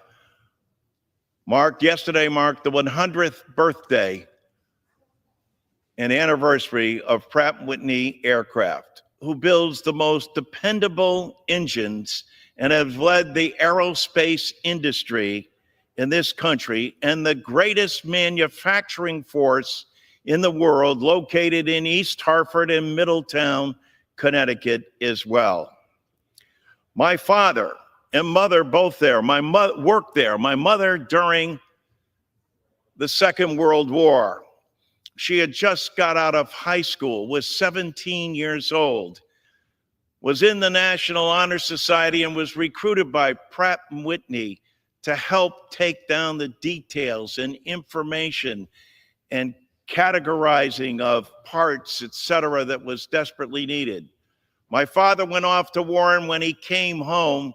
[SPEAKER 22] yesterday marked the 100th birthday and anniversary of Pratt and Whitney aircraft, who builds the most dependable engines and has led the aerospace industry in this country and the greatest manufacturing force in the world, located in East Hartford and Middletown, Connecticut as well. My father and mother both there. My mother worked there. My mother during the Second World War. She had just got out of high school, was 17 years old, was in the National Honor Society, and was recruited by Pratt and Whitney to help take down the details and information and categorizing of parts, etc., that was desperately needed. My father went off to war, and when he came home,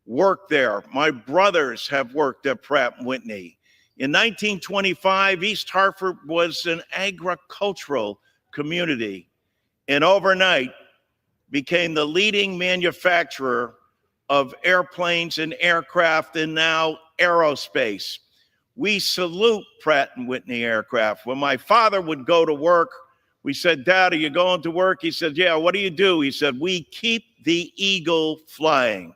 [SPEAKER 22] worked there. My brothers have worked at Pratt and Whitney. In 1925, East Hartford was an agricultural community, and overnight became the leading manufacturer of airplanes and aircraft, and now aerospace. We salute Pratt and Whitney aircraft. When my father would go to work, we said, "Dad, are you going to work?" He said, "Yeah." "What do you do?" He said, "We keep the eagle flying."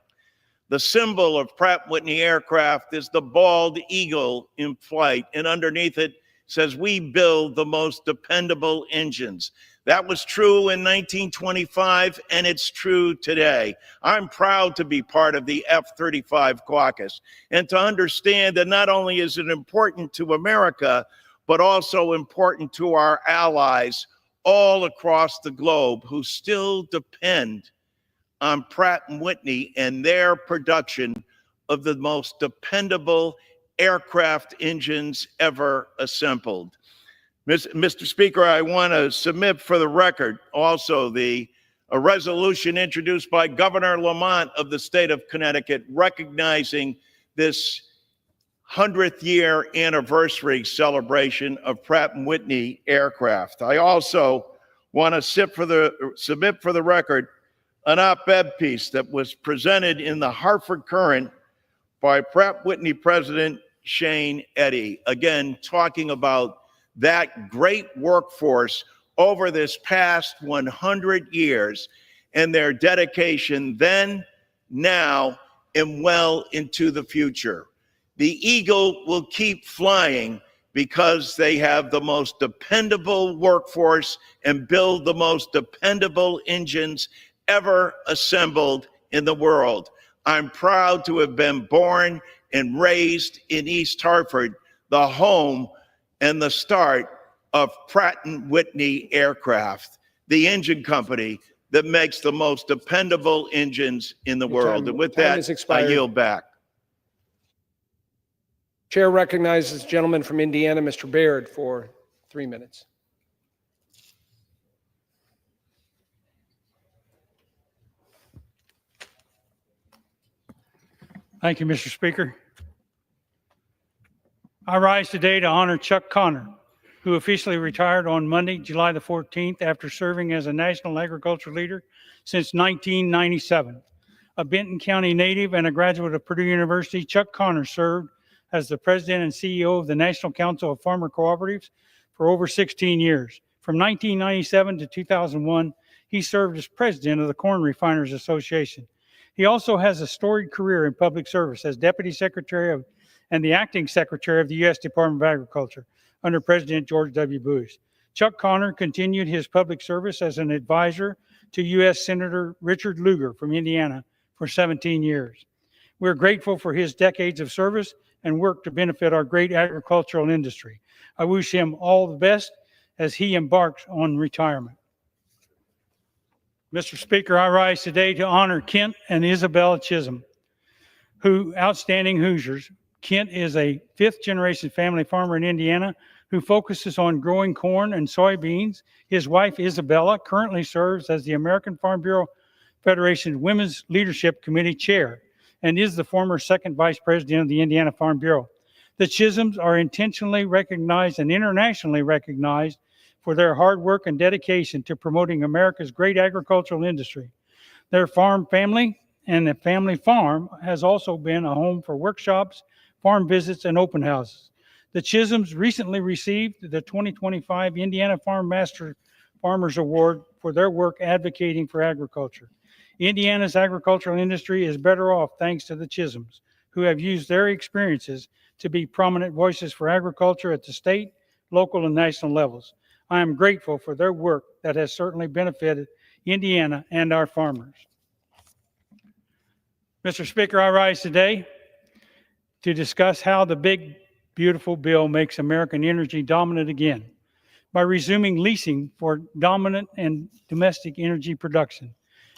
[SPEAKER 22] The symbol of Pratt and Whitney aircraft is the bald eagle in flight, and underneath it says, "We build the most dependable engines." That was true in 1925, and it's true today. I'm proud to be part of the F-35 caucus and to understand that not only is it important to America, but also important to our allies all across the globe who still depend on Pratt and Whitney and their production of the most dependable aircraft engines ever assembled. Mr. Speaker, I want to submit for the record also a resolution introduced by Governor Lamont of the state of Connecticut recognizing this 100th year anniversary celebration of Pratt and Whitney aircraft. I also want to submit for the record an op-ed piece that was presented in the Hartford Courant by Pratt Whitney President Shane Eddy, again, talking about that great workforce over this past 100 years and their dedication then, now, and well into the future. The Eagle will keep flying because they have the most dependable workforce and build the most dependable engines ever assembled in the world. I'm proud to have been born and raised in East Hartford, the home and the start of Pratt and Whitney aircraft, the engine company that makes the most dependable engines in the world. And with
[SPEAKER 6] time has
[SPEAKER 22] that, I
[SPEAKER 6] expired.
[SPEAKER 22] yield back.
[SPEAKER 6] Chair recognizes the gentleman from Indiana, Mr. Baird, for 3 minutes.
[SPEAKER 7] Thank you, Mr. Speaker. I rise today to honor Chuck Connor, who officially retired on Monday, July the 14th, after serving as a national agriculture leader since 1997. A Benton County native and a graduate of Purdue University, Chuck Connor served as the president and CEO of the National Council of Farmer Cooperatives for over 16 years. From 1997 to 2001, he served as president of the Corn Refiners Association. He also has a storied career in public service as Deputy Secretary of and the Acting Secretary of the U.S. Department of Agriculture under President George W. Bush. Chuck Connor continued his public service as an advisor to U.S. Senator Richard Lugar from Indiana for 17 years. We're grateful for his decades of service and work to benefit our great agricultural industry. I wish him all the best as he embarks on retirement. Mr. Speaker, I rise today to honor Kent and Isabella Chisholm, who outstanding Hoosiers. Kent is a fifth-generation family farmer in Indiana who focuses on growing corn and soybeans. His wife, Isabella, currently serves as the American Farm Bureau Federation Women's Leadership Committee Chair and is the former second vice president of the Indiana Farm Bureau. The Chisholms are intentionally recognized and internationally recognized for their hard work and dedication to promoting America's great agricultural industry. Their farm family and the family farm has also been a home for workshops, farm visits, and open houses. The Chisholms recently received the 2025 Indiana Farm Master Farmers Award for their work advocating for agriculture. Indiana's agricultural industry is better off thanks to the Chisholms, who have used their experiences to be prominent voices for agriculture at the state, local, and national levels. I am grateful for their work that has certainly benefited Indiana and our farmers. Mr. Speaker, I rise today to discuss how the big, beautiful bill makes American energy dominant again by resuming leasing for dominant and domestic energy production.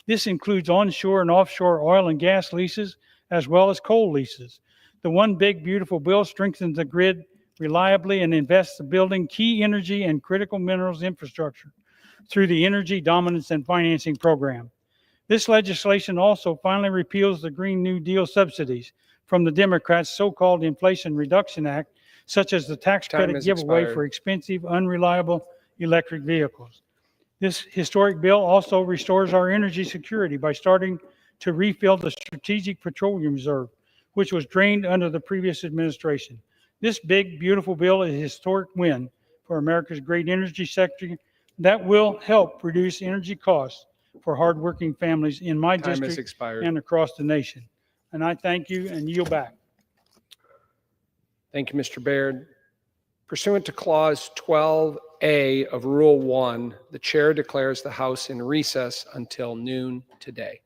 [SPEAKER 7] This includes onshore and offshore oil and gas leases, as well as coal leases. The one big, beautiful bill strengthens the grid reliably and invests in building key energy and critical minerals infrastructure through the Energy Dominance and Financing Program. This legislation also finally repeals the Green New Deal subsidies from the Democrats' so-called Inflation Reduction Act, such as the tax credit giveaway for expensive, unreliable electric vehicles. This historic bill also restores our energy security by starting to refill the Strategic Petroleum Reserve, which was drained under the previous administration. This big, beautiful bill is a historic win for America's great energy sector that will help reduce energy costs for hardworking families in my district and across the nation. And I thank you and yield back.
[SPEAKER 6] Thank you, Mr. Baird. Pursuant to Clause 12A of Rule 1, the chair declares the House in recess until noon today.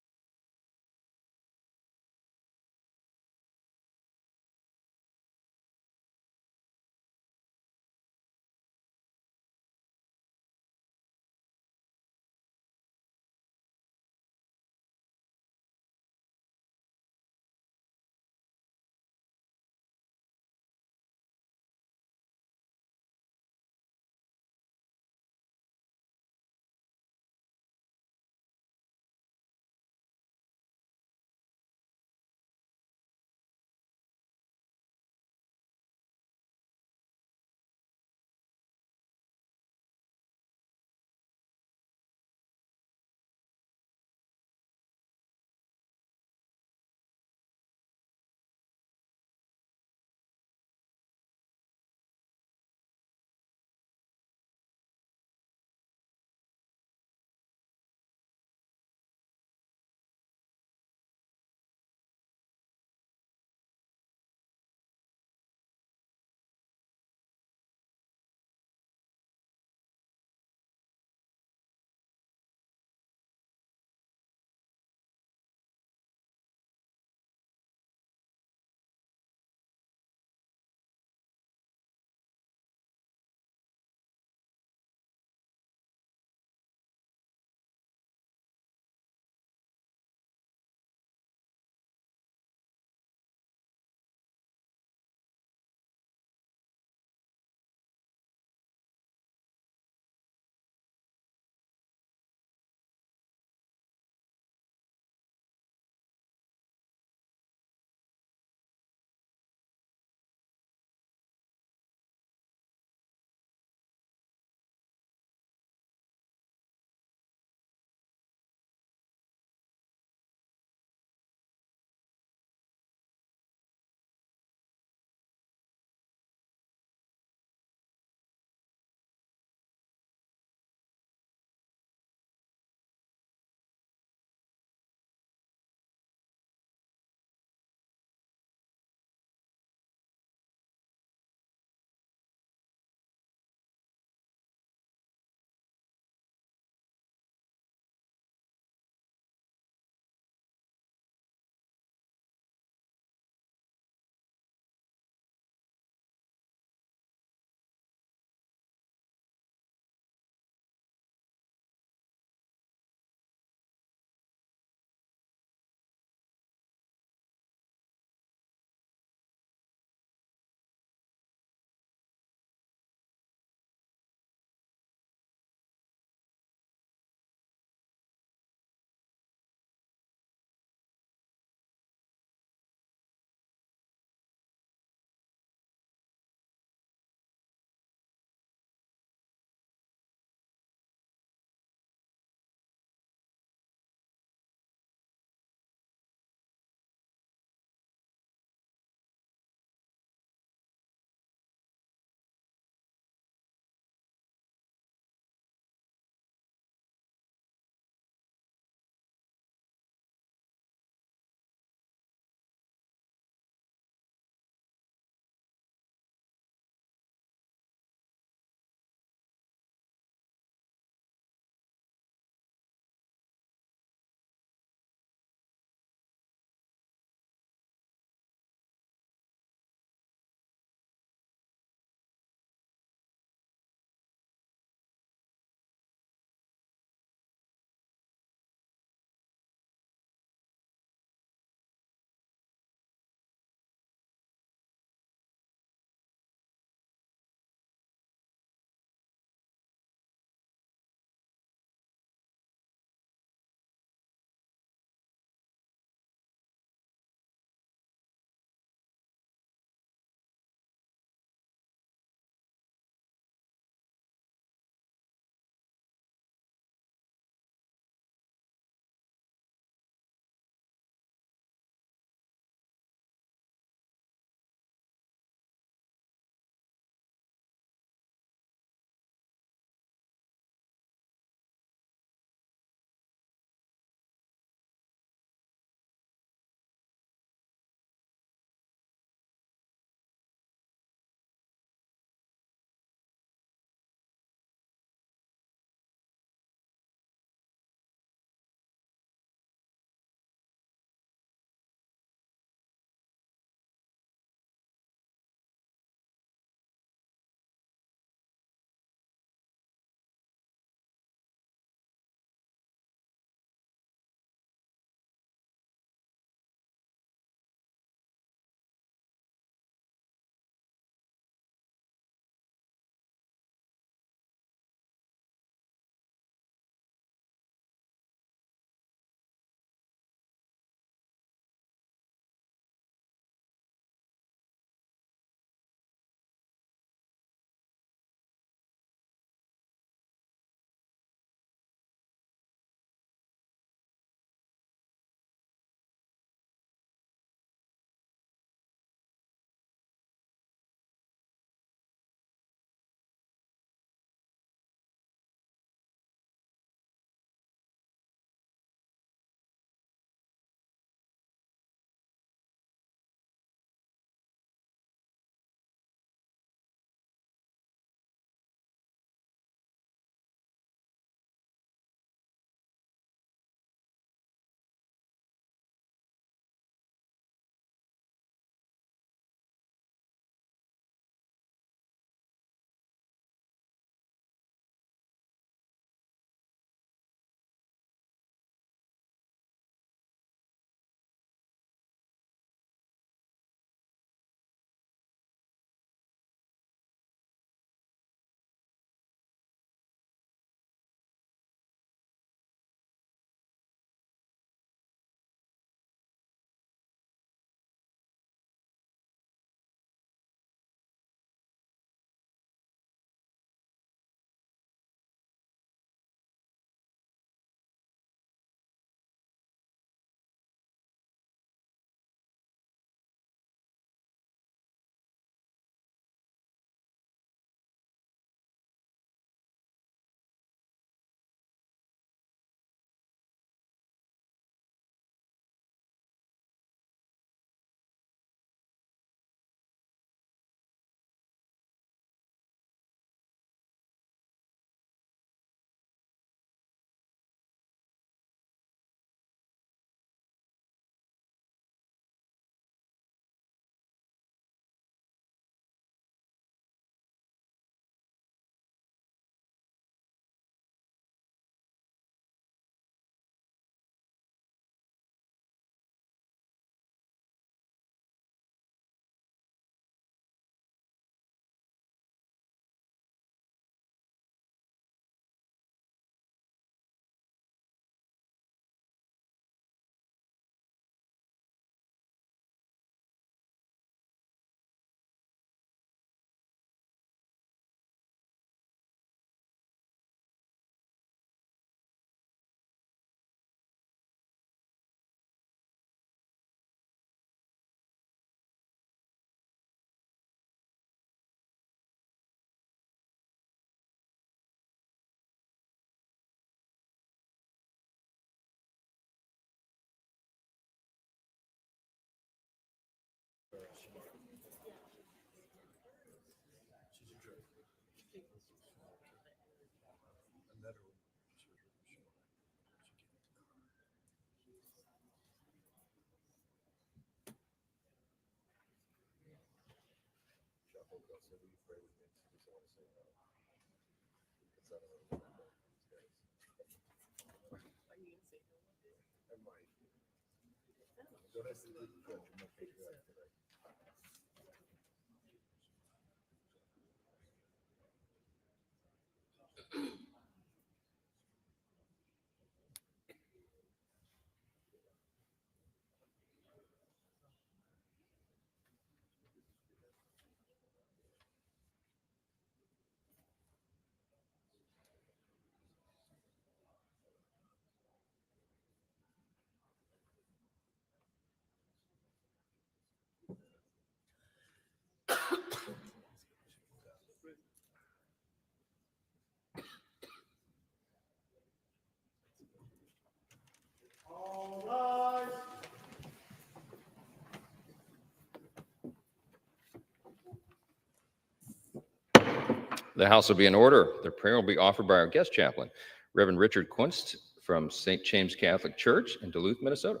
[SPEAKER 9] The House will be in order. The prayer will be offered by our guest chaplain, Reverend Richard Kunst from St. James Catholic Church in Duluth, Minnesota.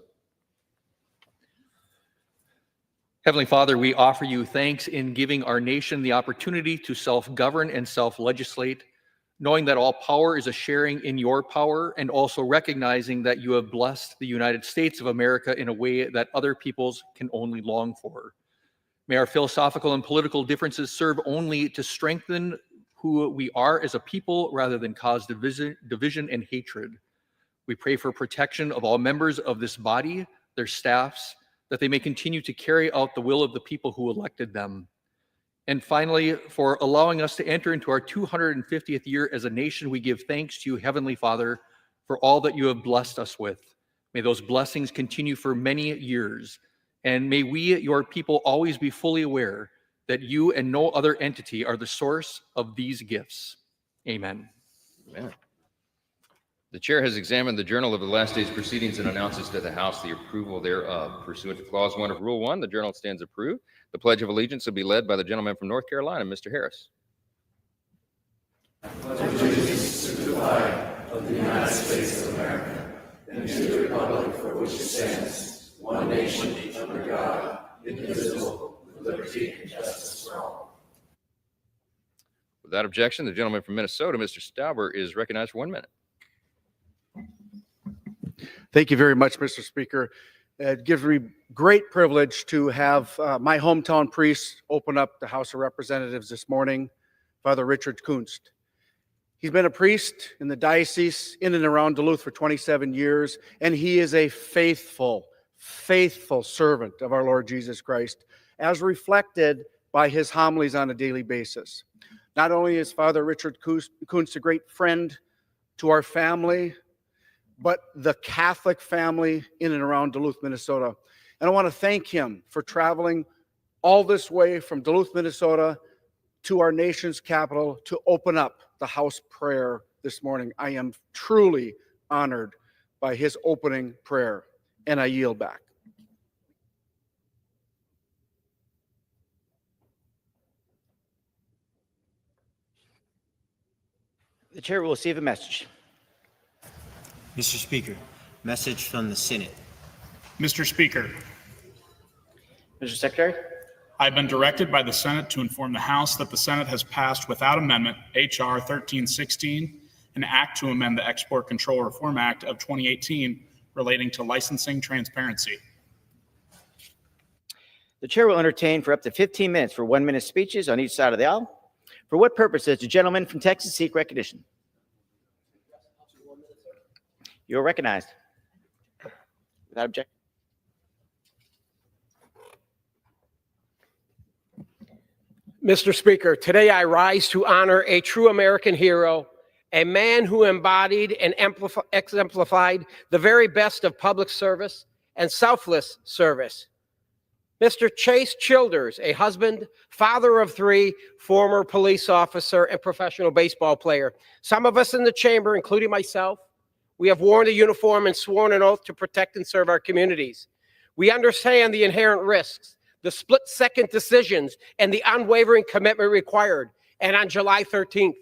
[SPEAKER 10] Heavenly Father, we offer you thanks in giving our nation the opportunity to self-govern and self-legislate, knowing that all power is a sharing in your power, and also recognizing that you have blessed the United States of America in a way that other peoples can only long for. May our philosophical and political differences serve only to strengthen who we are as a people rather than cause division and hatred. We pray for protection of all members of this body, their staffs, that they may continue to carry out the will of the people who elected them. And finally, for allowing us to enter into our 250th year as a nation, we give thanks to you, Heavenly Father, for all that you have blessed us with. May those blessings continue for many years. And may we, your people, always be fully aware that you and no other entity are the source of these gifts. Amen.
[SPEAKER 9] Amen. The chair has examined the journal of the last day's proceedings and announces to the House the approval thereof. Pursuant to Clause 1 of Rule 1, the journal stands approved. The Pledge of Allegiance will be led by the gentleman from North Carolina, Mr. Harris.
[SPEAKER 23] I pledge allegiance to the flag of the United States of America and to the republic for which it stands, one nation under God, indivisible, with liberty and justice for all.
[SPEAKER 9] Without objection, the gentleman from Minnesota, Mr. Stauber, is recognized for 1 minute.
[SPEAKER 24] Thank you very much, Mr. Speaker. It gives me great privilege to have my hometown priest open up the House of Representatives this morning, Father Richard Kunst. He's been a priest in the diocese in and around Duluth for 27 years, and he is a faithful servant of our Lord Jesus Christ, as reflected by his homilies on a daily basis. Not only is Father Richard Kunst a great friend to our family, but the Catholic family in and around Duluth, Minnesota. And I want to thank him for traveling all this way from Duluth, Minnesota to our nation's capital to open up the House prayer this morning. I am truly honored by his opening prayer, and I yield back.
[SPEAKER 25] The chair will receive a message.
[SPEAKER 26] Mr. Speaker, message from the Senate.
[SPEAKER 27] Mr. Speaker,
[SPEAKER 25] Mr. Secretary.
[SPEAKER 27] I've been directed by the Senate to inform the House that the Senate has passed without amendment H.R. 1316, an act to amend the Export Control Reform Act of 2018 relating to licensing transparency.
[SPEAKER 25] The chair will entertain for up to 15 minutes for 1-minute speeches on each side of the aisle. For what purpose does the gentleman from Texas seek recognition? You're recognized. Without objection.
[SPEAKER 6] Mr. Speaker, today I rise to honor a true American hero, a man who embodied and exemplified the very best of public service and selfless service. Mr. Chase Childers, a husband, father of 3, former police officer, and professional baseball player. Some of us in the chamber, including myself, we have worn the uniform and sworn an oath to protect and serve our communities. We understand the inherent risks, the split-second decisions, and the unwavering commitment required. And on July 13th,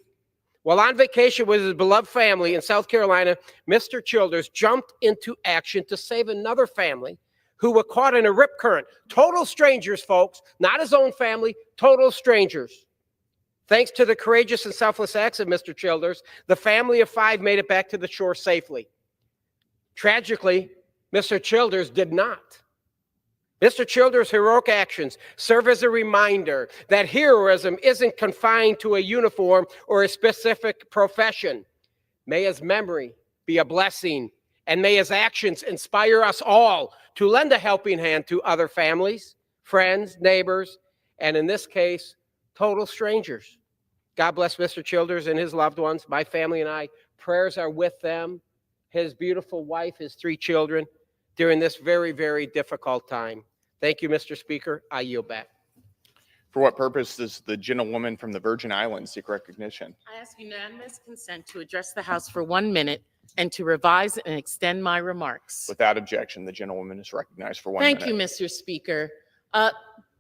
[SPEAKER 6] while on vacation with his beloved family in South Carolina, Mr. Childers jumped into action to save another family who were caught in a rip current. Total strangers, folks, not his own family, total strangers. Thanks to the courageous and selfless acts of Mr. Childers, the family of 5 made it back to the shore safely. Tragically, Mr. Childers did not. Mr. Childers' heroic actions serve as a reminder that heroism isn't confined to a uniform or a specific profession. May his memory be a blessing, and may his actions inspire us all to lend a helping hand to other families, friends, neighbors, and in this case, total strangers. God bless Mr. Childers and his loved ones. My family and I, prayers are with them, his beautiful wife, his 3 children, during this very, very difficult time. Thank you, Mr. Speaker. I yield back.
[SPEAKER 8] For what purpose does the gentlewoman from the Virgin Islands seek recognition?
[SPEAKER 11] I ask unanimous consent to address the House for 1 minute and to revise and extend my remarks.
[SPEAKER 8] Without objection, the gentlewoman is recognized for 1 minute.
[SPEAKER 11] Thank you, Mr. Speaker.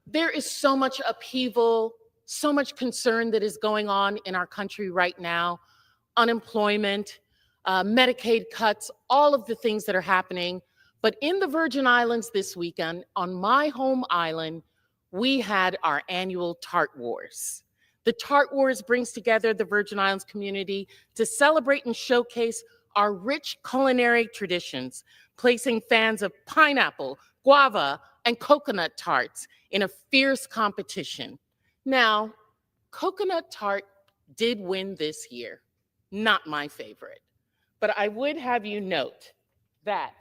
[SPEAKER 11] There is so much upheaval, so much concern that is going on in our country right now. Unemployment, Medicaid cuts, all of the things that are happening. But in the Virgin Islands this weekend, on my home island, we had our annual Tart Wars. The Tart Wars brings together the Virgin Islands community to celebrate and showcase our rich culinary traditions, placing fans of pineapple, guava, and coconut tarts in a fierce competition. Now, coconut tart did win this year, not my favorite. But I would have you note that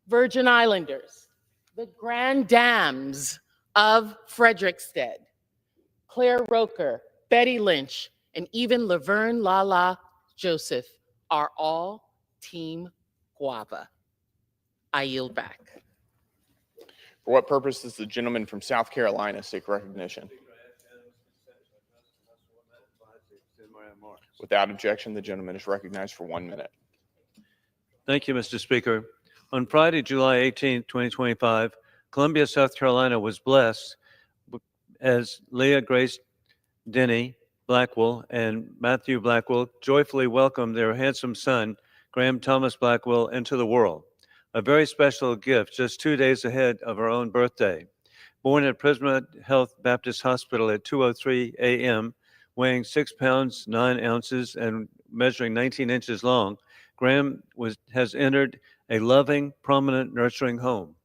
[SPEAKER 11] Virgin Islanders, the grand dames of Frederiksted, Claire Roker, Betty Lynch, and even Laverne Lala Joseph are all Team Guava. I yield back.
[SPEAKER 8] For what purpose does the gentleman from South Carolina seek recognition? Without objection, the gentleman is recognized for 1 minute.
[SPEAKER 12] Thank you, Mr. Speaker. On Friday, July 18, 2025, Columbia, South Carolina was blessed as Leah Grace Denny Blackwell and Matthew Blackwell joyfully welcomed their handsome son, Graham Thomas Blackwell, into the world. A very special gift just 2 days ahead of our own birthday. Born at Prisma Health Baptist Hospital at 2:03 a.m., weighing 6 pounds, 9 ounces, and measuring 19 inches long, Graham has entered a loving, prominent, nurturing home.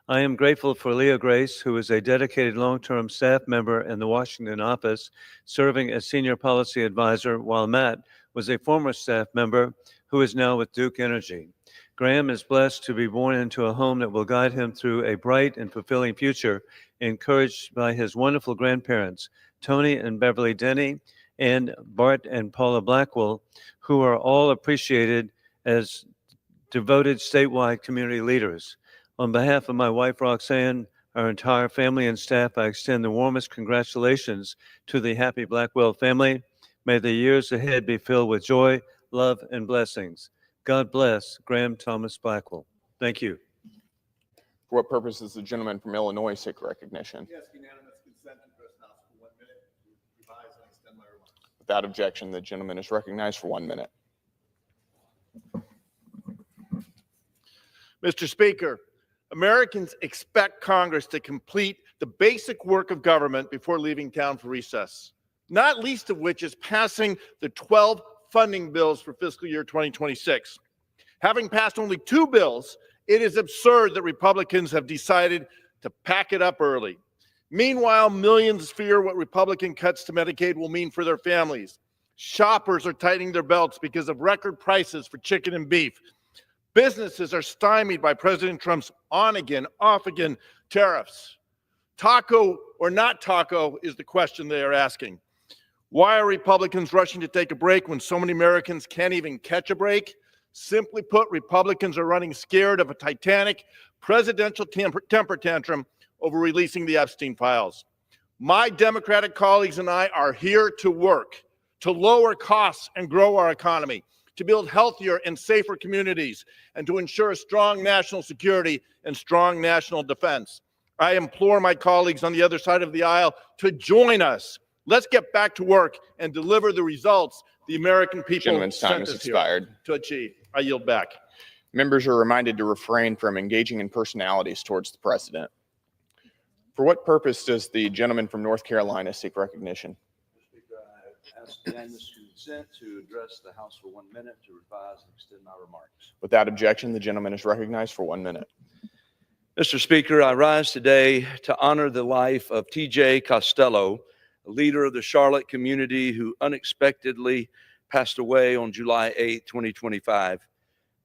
[SPEAKER 12] I am grateful for Leah Grace, who is a dedicated long-term staff member in the Washington office, serving as senior policy advisor, while Matt was a former staff member who is now with Duke Energy. Graham is blessed to be born into a home that will guide him through a bright and fulfilling future, encouraged by his wonderful grandparents, Tony and Beverly Denny, and Bart and Paula Blackwell, who are all appreciated as devoted statewide community leaders. On behalf of my wife, Roxanne, our entire family and staff, I extend the warmest congratulations to the happy Blackwell family. May the years ahead be filled with joy, love, and blessings. God bless Graham Thomas Blackwell. Thank you.
[SPEAKER 8] For what purpose does the gentleman from Illinois seek recognition?
[SPEAKER 13] Yes, unanimous consent to address the House for 1 minute, revise and extend my remarks.
[SPEAKER 8] Without objection, the gentleman is recognized for 1 minute.
[SPEAKER 22] Mr. Speaker, Americans expect Congress to complete the basic work of government before leaving town for recess, not least of which is passing the 12 funding bills for fiscal year 2026. Having passed only 2 bills, it is absurd that Republicans have decided to pack it up early. Meanwhile, millions fear what Republican cuts to Medicaid will mean for their families. Shoppers are tightening their belts because of record prices for chicken and beef. Businesses are stymied by President Trump's on-again, off-again tariffs. Taco or not taco is the question they are asking. Why are Republicans rushing to take a break when so many Americans can't even catch a break? Simply put, Republicans are running scared of a titanic presidential temper tantrum over releasing the Epstein files. My Democratic colleagues and I are here to work, to lower costs and grow our economy, to build healthier and safer communities, and to ensure strong national security and strong national defense. I implore my colleagues on the other side of the aisle to join us. Let's get back to work and deliver the results the American people
[SPEAKER 8] Gentleman's time
[SPEAKER 22] sent
[SPEAKER 8] has
[SPEAKER 22] us here
[SPEAKER 8] expired.
[SPEAKER 22] to achieve. I yield back.
[SPEAKER 8] Members are reminded to refrain from engaging in personalities towards the president. For what purpose does the gentleman from North Carolina seek recognition?
[SPEAKER 14] Speaker, I ask unanimous consent to address the House for 1 minute to revise and extend my remarks.
[SPEAKER 8] Without objection, the gentleman is recognized for 1 minute.
[SPEAKER 14] Mr. Speaker, I rise today to honor the life of T.J. Costello, a leader of the Charlotte community who unexpectedly passed away on July 8, 2025.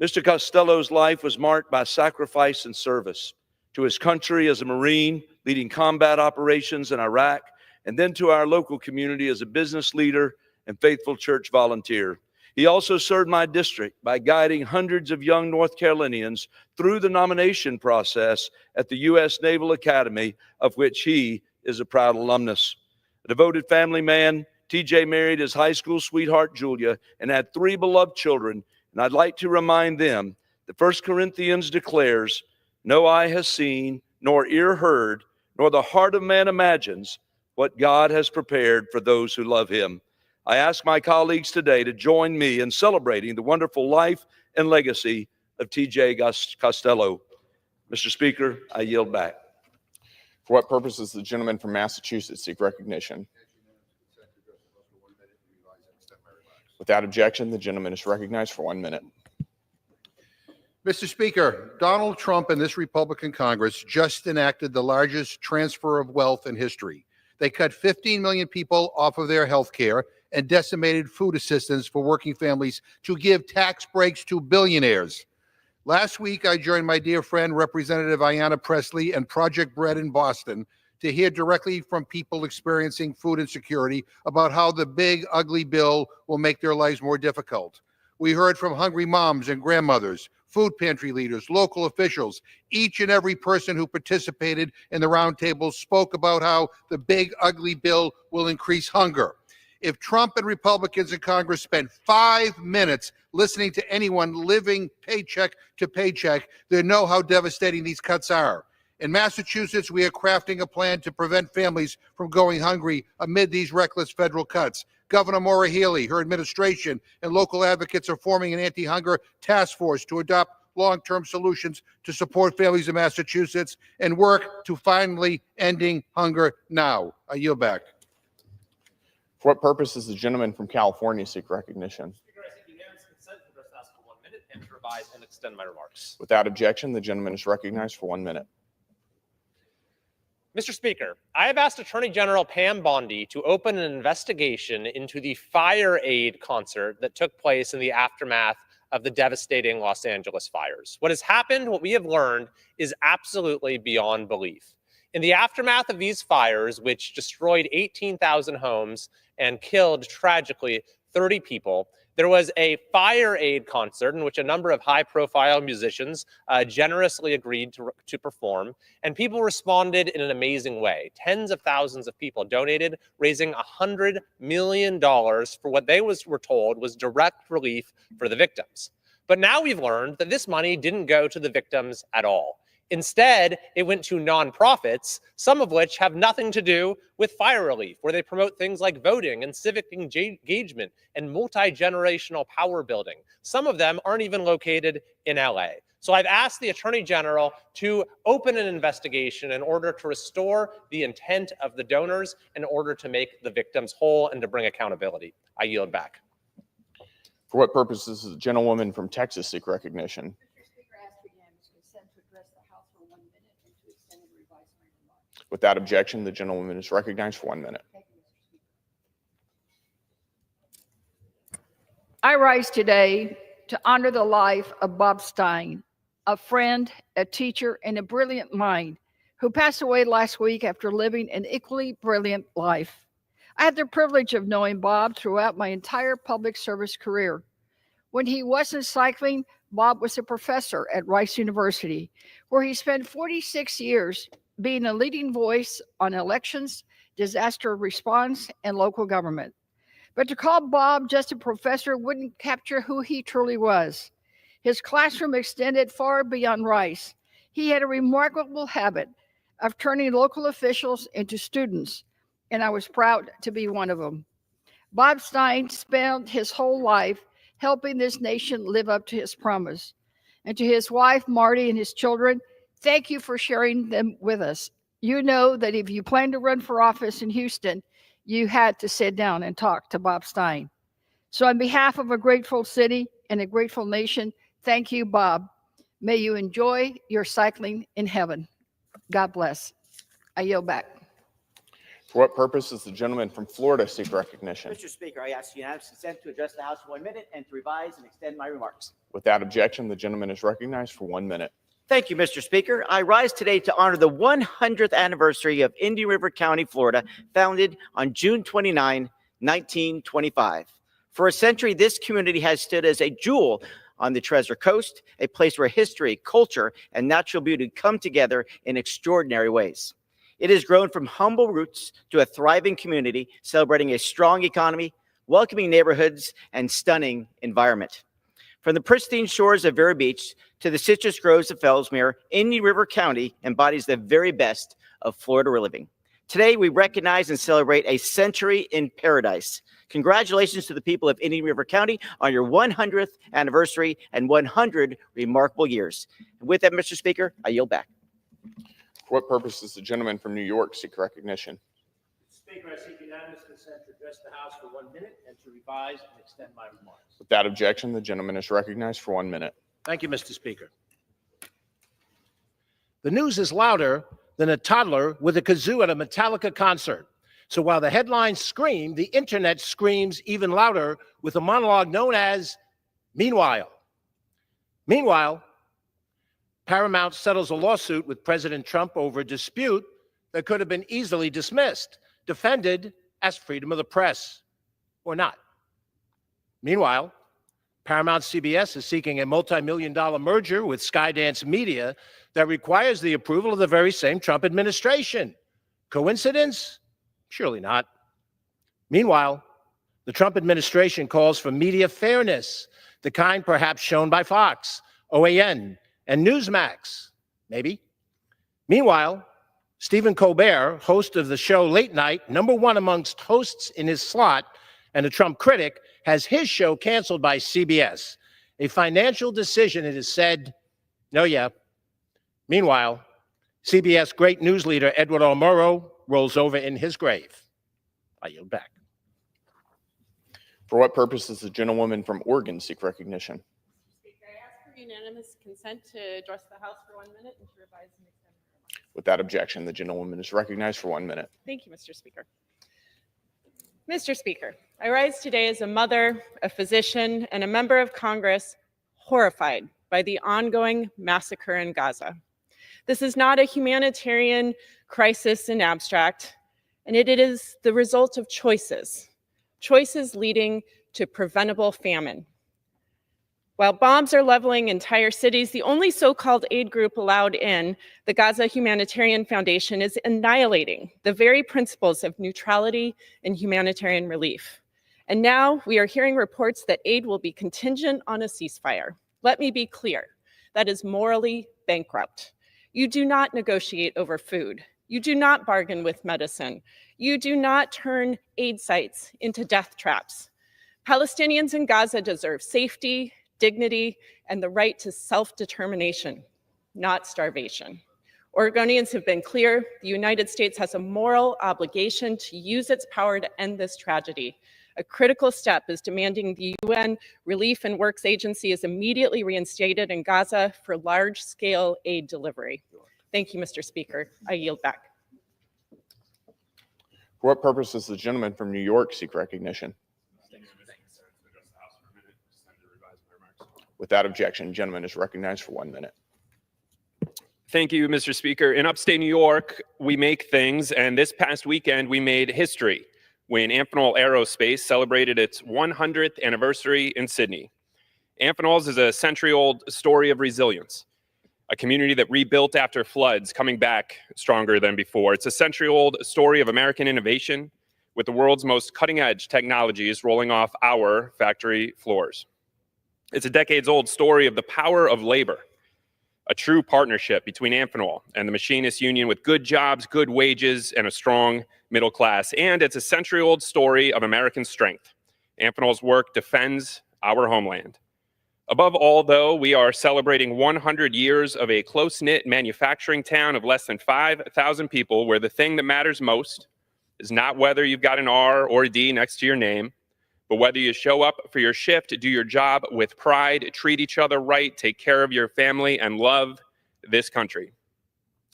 [SPEAKER 14] Mr. Costello's life was marked by sacrifice and service to his country as a Marine, leading combat operations in Iraq, and then to our local community as a business leader and faithful church volunteer. He also served my district by guiding hundreds of young North Carolinians through the nomination process at the U.S. Naval Academy, of which he is a proud alumnus. A devoted family man, TJ married his high school sweetheart, Julia, and had 3 beloved children. And I'd like to remind them that 1 Corinthians declares, "No eye has seen, nor ear heard, nor the heart of man imagines what God has prepared for those who love him." I ask my colleagues today to join me in celebrating the wonderful life and legacy of T.J. Costello. Mr. Speaker, I yield back.
[SPEAKER 8] For what purpose does the gentleman from Massachusetts seek recognition? Without objection, the gentleman is recognized for 1 minute.
[SPEAKER 15] Mr. Speaker, Donald Trump and this Republican Congress just enacted the largest transfer of wealth in history. They cut 15 million people off of their health care and decimated food assistance for working families to give tax breaks to billionaires. Last week, I joined my dear friend, Representative Ayanna Pressley and Project Bread in Boston to hear directly from people experiencing food insecurity about how the big, ugly bill will make their lives more difficult. We heard from hungry moms and grandmothers, food pantry leaders, local officials. Each and every person who participated in the roundtable spoke about how the big, ugly bill will increase hunger. If Trump and Republicans in Congress spent 5 minutes listening to anyone living paycheck to paycheck, they'd know how devastating these cuts are. In Massachusetts, we are crafting a plan to prevent families from going hungry amid these reckless federal cuts. Governor Maura Healey, her administration, and local advocates are forming an anti-hunger task force to adopt long-term solutions to support families in Massachusetts and work to finally ending hunger now. I yield back.
[SPEAKER 8] For what purpose does the gentleman from California seek recognition?
[SPEAKER 16] Speaker, I seek unanimous consent to address the House for 1 minute and to revise and extend my remarks.
[SPEAKER 8] Without objection, the gentleman is recognized for 1 minute.
[SPEAKER 16] Mr. Speaker, I have asked Attorney General Pam Bondi to open an investigation into the fire aid concert that took place in the aftermath of the devastating Los Angeles fires. What has happened, what we have learned, is absolutely beyond belief. In the aftermath of these fires, which destroyed 18,000 homes and killed, tragically, 30 people, there was a fire aid concert in which a number of high-profile musicians generously agreed to perform, and people responded in an amazing way. Tens of thousands of people donated, raising $100 million for what they were told was direct relief for the victims. But now we've learned that this money didn't go to the victims at all. Instead, it went to nonprofits, some of which have nothing to do with fire relief, where they promote things like voting and civic engagement and multi-generational power building. Some of them aren't even located in LA. So I've asked the Attorney General to open an investigation in order to restore the intent of the donors, in order to make the victims whole and to bring accountability. I yield back.
[SPEAKER 8] For what purpose does the gentlewoman from Texas seek recognition? Without objection, the gentlewoman is recognized for 1 minute.
[SPEAKER 17] I rise today to honor the life of Bob Stein, a friend, a teacher, and a brilliant mind who passed away last week after living an equally brilliant life. I had the privilege of knowing Bob throughout my entire public service career. When he wasn't cycling, Bob was a professor at Rice University, where he spent 46 years being a leading voice on elections, disaster response, and local government. But to call Bob just a professor wouldn't capture who he truly was. His classroom extended far beyond Rice. He had a remarkable habit of turning local officials into students, and I was proud to be one of them. Bob Stein spent his whole life helping this nation live up to his promise. And to his wife, Marty, and his children, thank you for sharing them with us. You know that if you plan to run for office in Houston, you had to sit down and talk to Bob Stein. So on behalf of a grateful city and a grateful nation, thank you, Bob. May you enjoy your cycling in heaven. God bless. I yield back.
[SPEAKER 8] For what purpose does the gentleman from Florida seek recognition?
[SPEAKER 25] Mr. Speaker, I ask unanimous consent to address the House for 1 minute and to revise and extend my remarks.
[SPEAKER 8] Without objection, the gentleman is recognized for 1 minute.
[SPEAKER 25] Thank you, Mr. Speaker. I rise today to honor the 100th anniversary of Indian River County, Florida, founded on June 29, 1925. For a century, this community has stood as a jewel on the Treasure Coast, a place where history, culture, and natural beauty come together in extraordinary ways. It has grown from humble roots to a thriving community, celebrating a strong economy, welcoming neighborhoods, and stunning environment. From the pristine shores of Vero Beach to the citrus groves of Fellsmere, Indian River County embodies the very best of Florida living. Today, we recognize and celebrate a century in paradise. Congratulations to the people of Indian River County on your 100th anniversary and 100 remarkable years. And with that, Mr. Speaker, I yield back.
[SPEAKER 8] For what purpose does the gentleman from New York seek recognition?
[SPEAKER 1] Speaker, I seek unanimous consent to address the House for 1 minute and to revise and extend my remarks.
[SPEAKER 8] Without objection, the gentleman is recognized for 1 minute.
[SPEAKER 1] Thank you, Mr. Speaker. The news is louder than a toddler with a kazoo at a Metallica concert. So while the headlines scream, the internet screams even louder with a monologue known as Meanwhile. Meanwhile, Paramount settles a lawsuit with President Trump over a dispute that could have been easily dismissed, defended as freedom of the press, or not. Meanwhile, Paramount CBS is seeking a multi-million-dollar merger with Skydance Media that requires the approval of the very same Trump administration. Coincidence? Surely not. Meanwhile, the Trump administration calls for media fairness, the kind perhaps shown by Fox, OAN, and Newsmax, maybe. Meanwhile, Stephen Colbert, host of the show Late Night, #1 amongst hosts in his slot, and a Trump critic, has his show canceled by CBS. A financial decision, it is said. No, yeah. Meanwhile, CBS great news leader Edward R. Murrow rolls over in his grave. I yield back.
[SPEAKER 8] For what purpose does the gentlewoman from Oregon seek recognition?
[SPEAKER 2] Speaker, I ask for unanimous consent to address the House for 1 minute and to revise and extend my remarks.
[SPEAKER 8] Without objection, the gentlewoman is recognized for 1 minute.
[SPEAKER 2] Thank you, Mr. Speaker. Mr. Speaker, I rise today as a mother, a physician, and a member of Congress horrified by the ongoing massacre in Gaza. This is not a humanitarian crisis in abstract, and it is the result of choices leading to preventable famine. While bombs are leveling entire cities, the only so-called aid group allowed in, the Gaza Humanitarian Foundation, is annihilating the very principles of neutrality and humanitarian relief. And now we are hearing reports that aid will be contingent on a ceasefire. Let me be clear, that is morally bankrupt. You do not negotiate over food. You do not bargain with medicine. You do not turn aid sites into death traps. Palestinians in Gaza deserve safety, dignity, and the right to self-determination, not starvation. Oregonians have been clear. The United States has a moral obligation to use its power to end this tragedy. A critical step is demanding the UN Relief and Works Agency is immediately reinstated in Gaza for large-scale aid delivery. Thank you, Mr. Speaker. I yield back.
[SPEAKER 8] For what purpose does the gentleman from New York seek recognition? Without objection, gentleman is recognized for 1 minute.
[SPEAKER 4] Thank you, Mr. Speaker. In upstate New York, we make things, and this past weekend we made history when Amphenol Aerospace celebrated its 100th anniversary in Sydney. Amphenol's is a century-old story of resilience, a community that rebuilt after floods, coming back stronger than before. It's a century-old story of American innovation with the world's most cutting-edge technologies rolling off our factory floors. It's a decades-old story of the power of labor, a true partnership between Amphenol and the Machinists Union with good jobs, good wages, and a strong middle class. And it's a century-old story of American strength. Amphenol's work defends our homeland. Above all, though, we are celebrating 100 years of a close-knit manufacturing town of less than 5,000 people, where the thing that matters most is not whether you've got an R or a D next to your name, but whether you show up for your shift, do your job with pride, treat each other right, take care of your family, and love this country.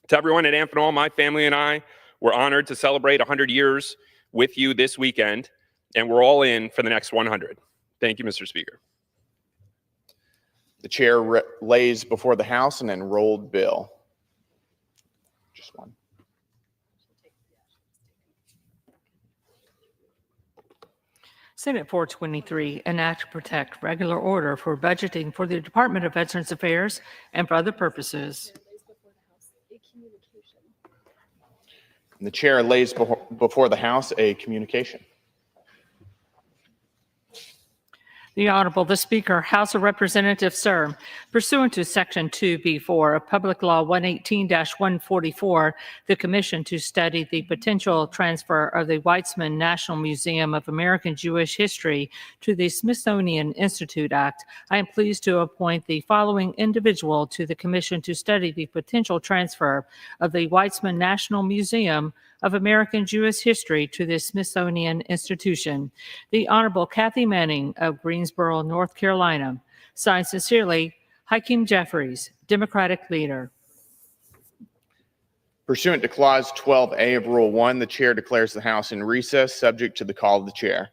[SPEAKER 4] To everyone at Amphenol, my family and I were honored to celebrate 100 years with you this weekend, and we're all in for the next 100. Thank you, Mr. Speaker.
[SPEAKER 8] The chair lays before the House an enrolled bill. Just one.
[SPEAKER 3] Senate 423, an act to protect regular order for budgeting for the Department of Veterans Affairs and for other purposes.
[SPEAKER 8] And the chair lays before the House a communication.
[SPEAKER 3] The Honorable the Speaker, House of Representatives, sir. Pursuant to Section 2B4 of Public Law 118-144, the Commission to study the potential transfer of the Weizmann National Museum of American Jewish History to the Smithsonian Institute Act, I am pleased to appoint the following individual to the Commission to study the potential transfer of the Weizmann National Museum of American Jewish History to the Smithsonian Institution. The Honorable Kathy Manning of Greensboro, North Carolina. Signed sincerely, Hakeem Jeffries, Democratic Leader.
[SPEAKER 8] Pursuant to Clause 12A of Rule 1, the chair declares the House in recess, subject to the call of the chair.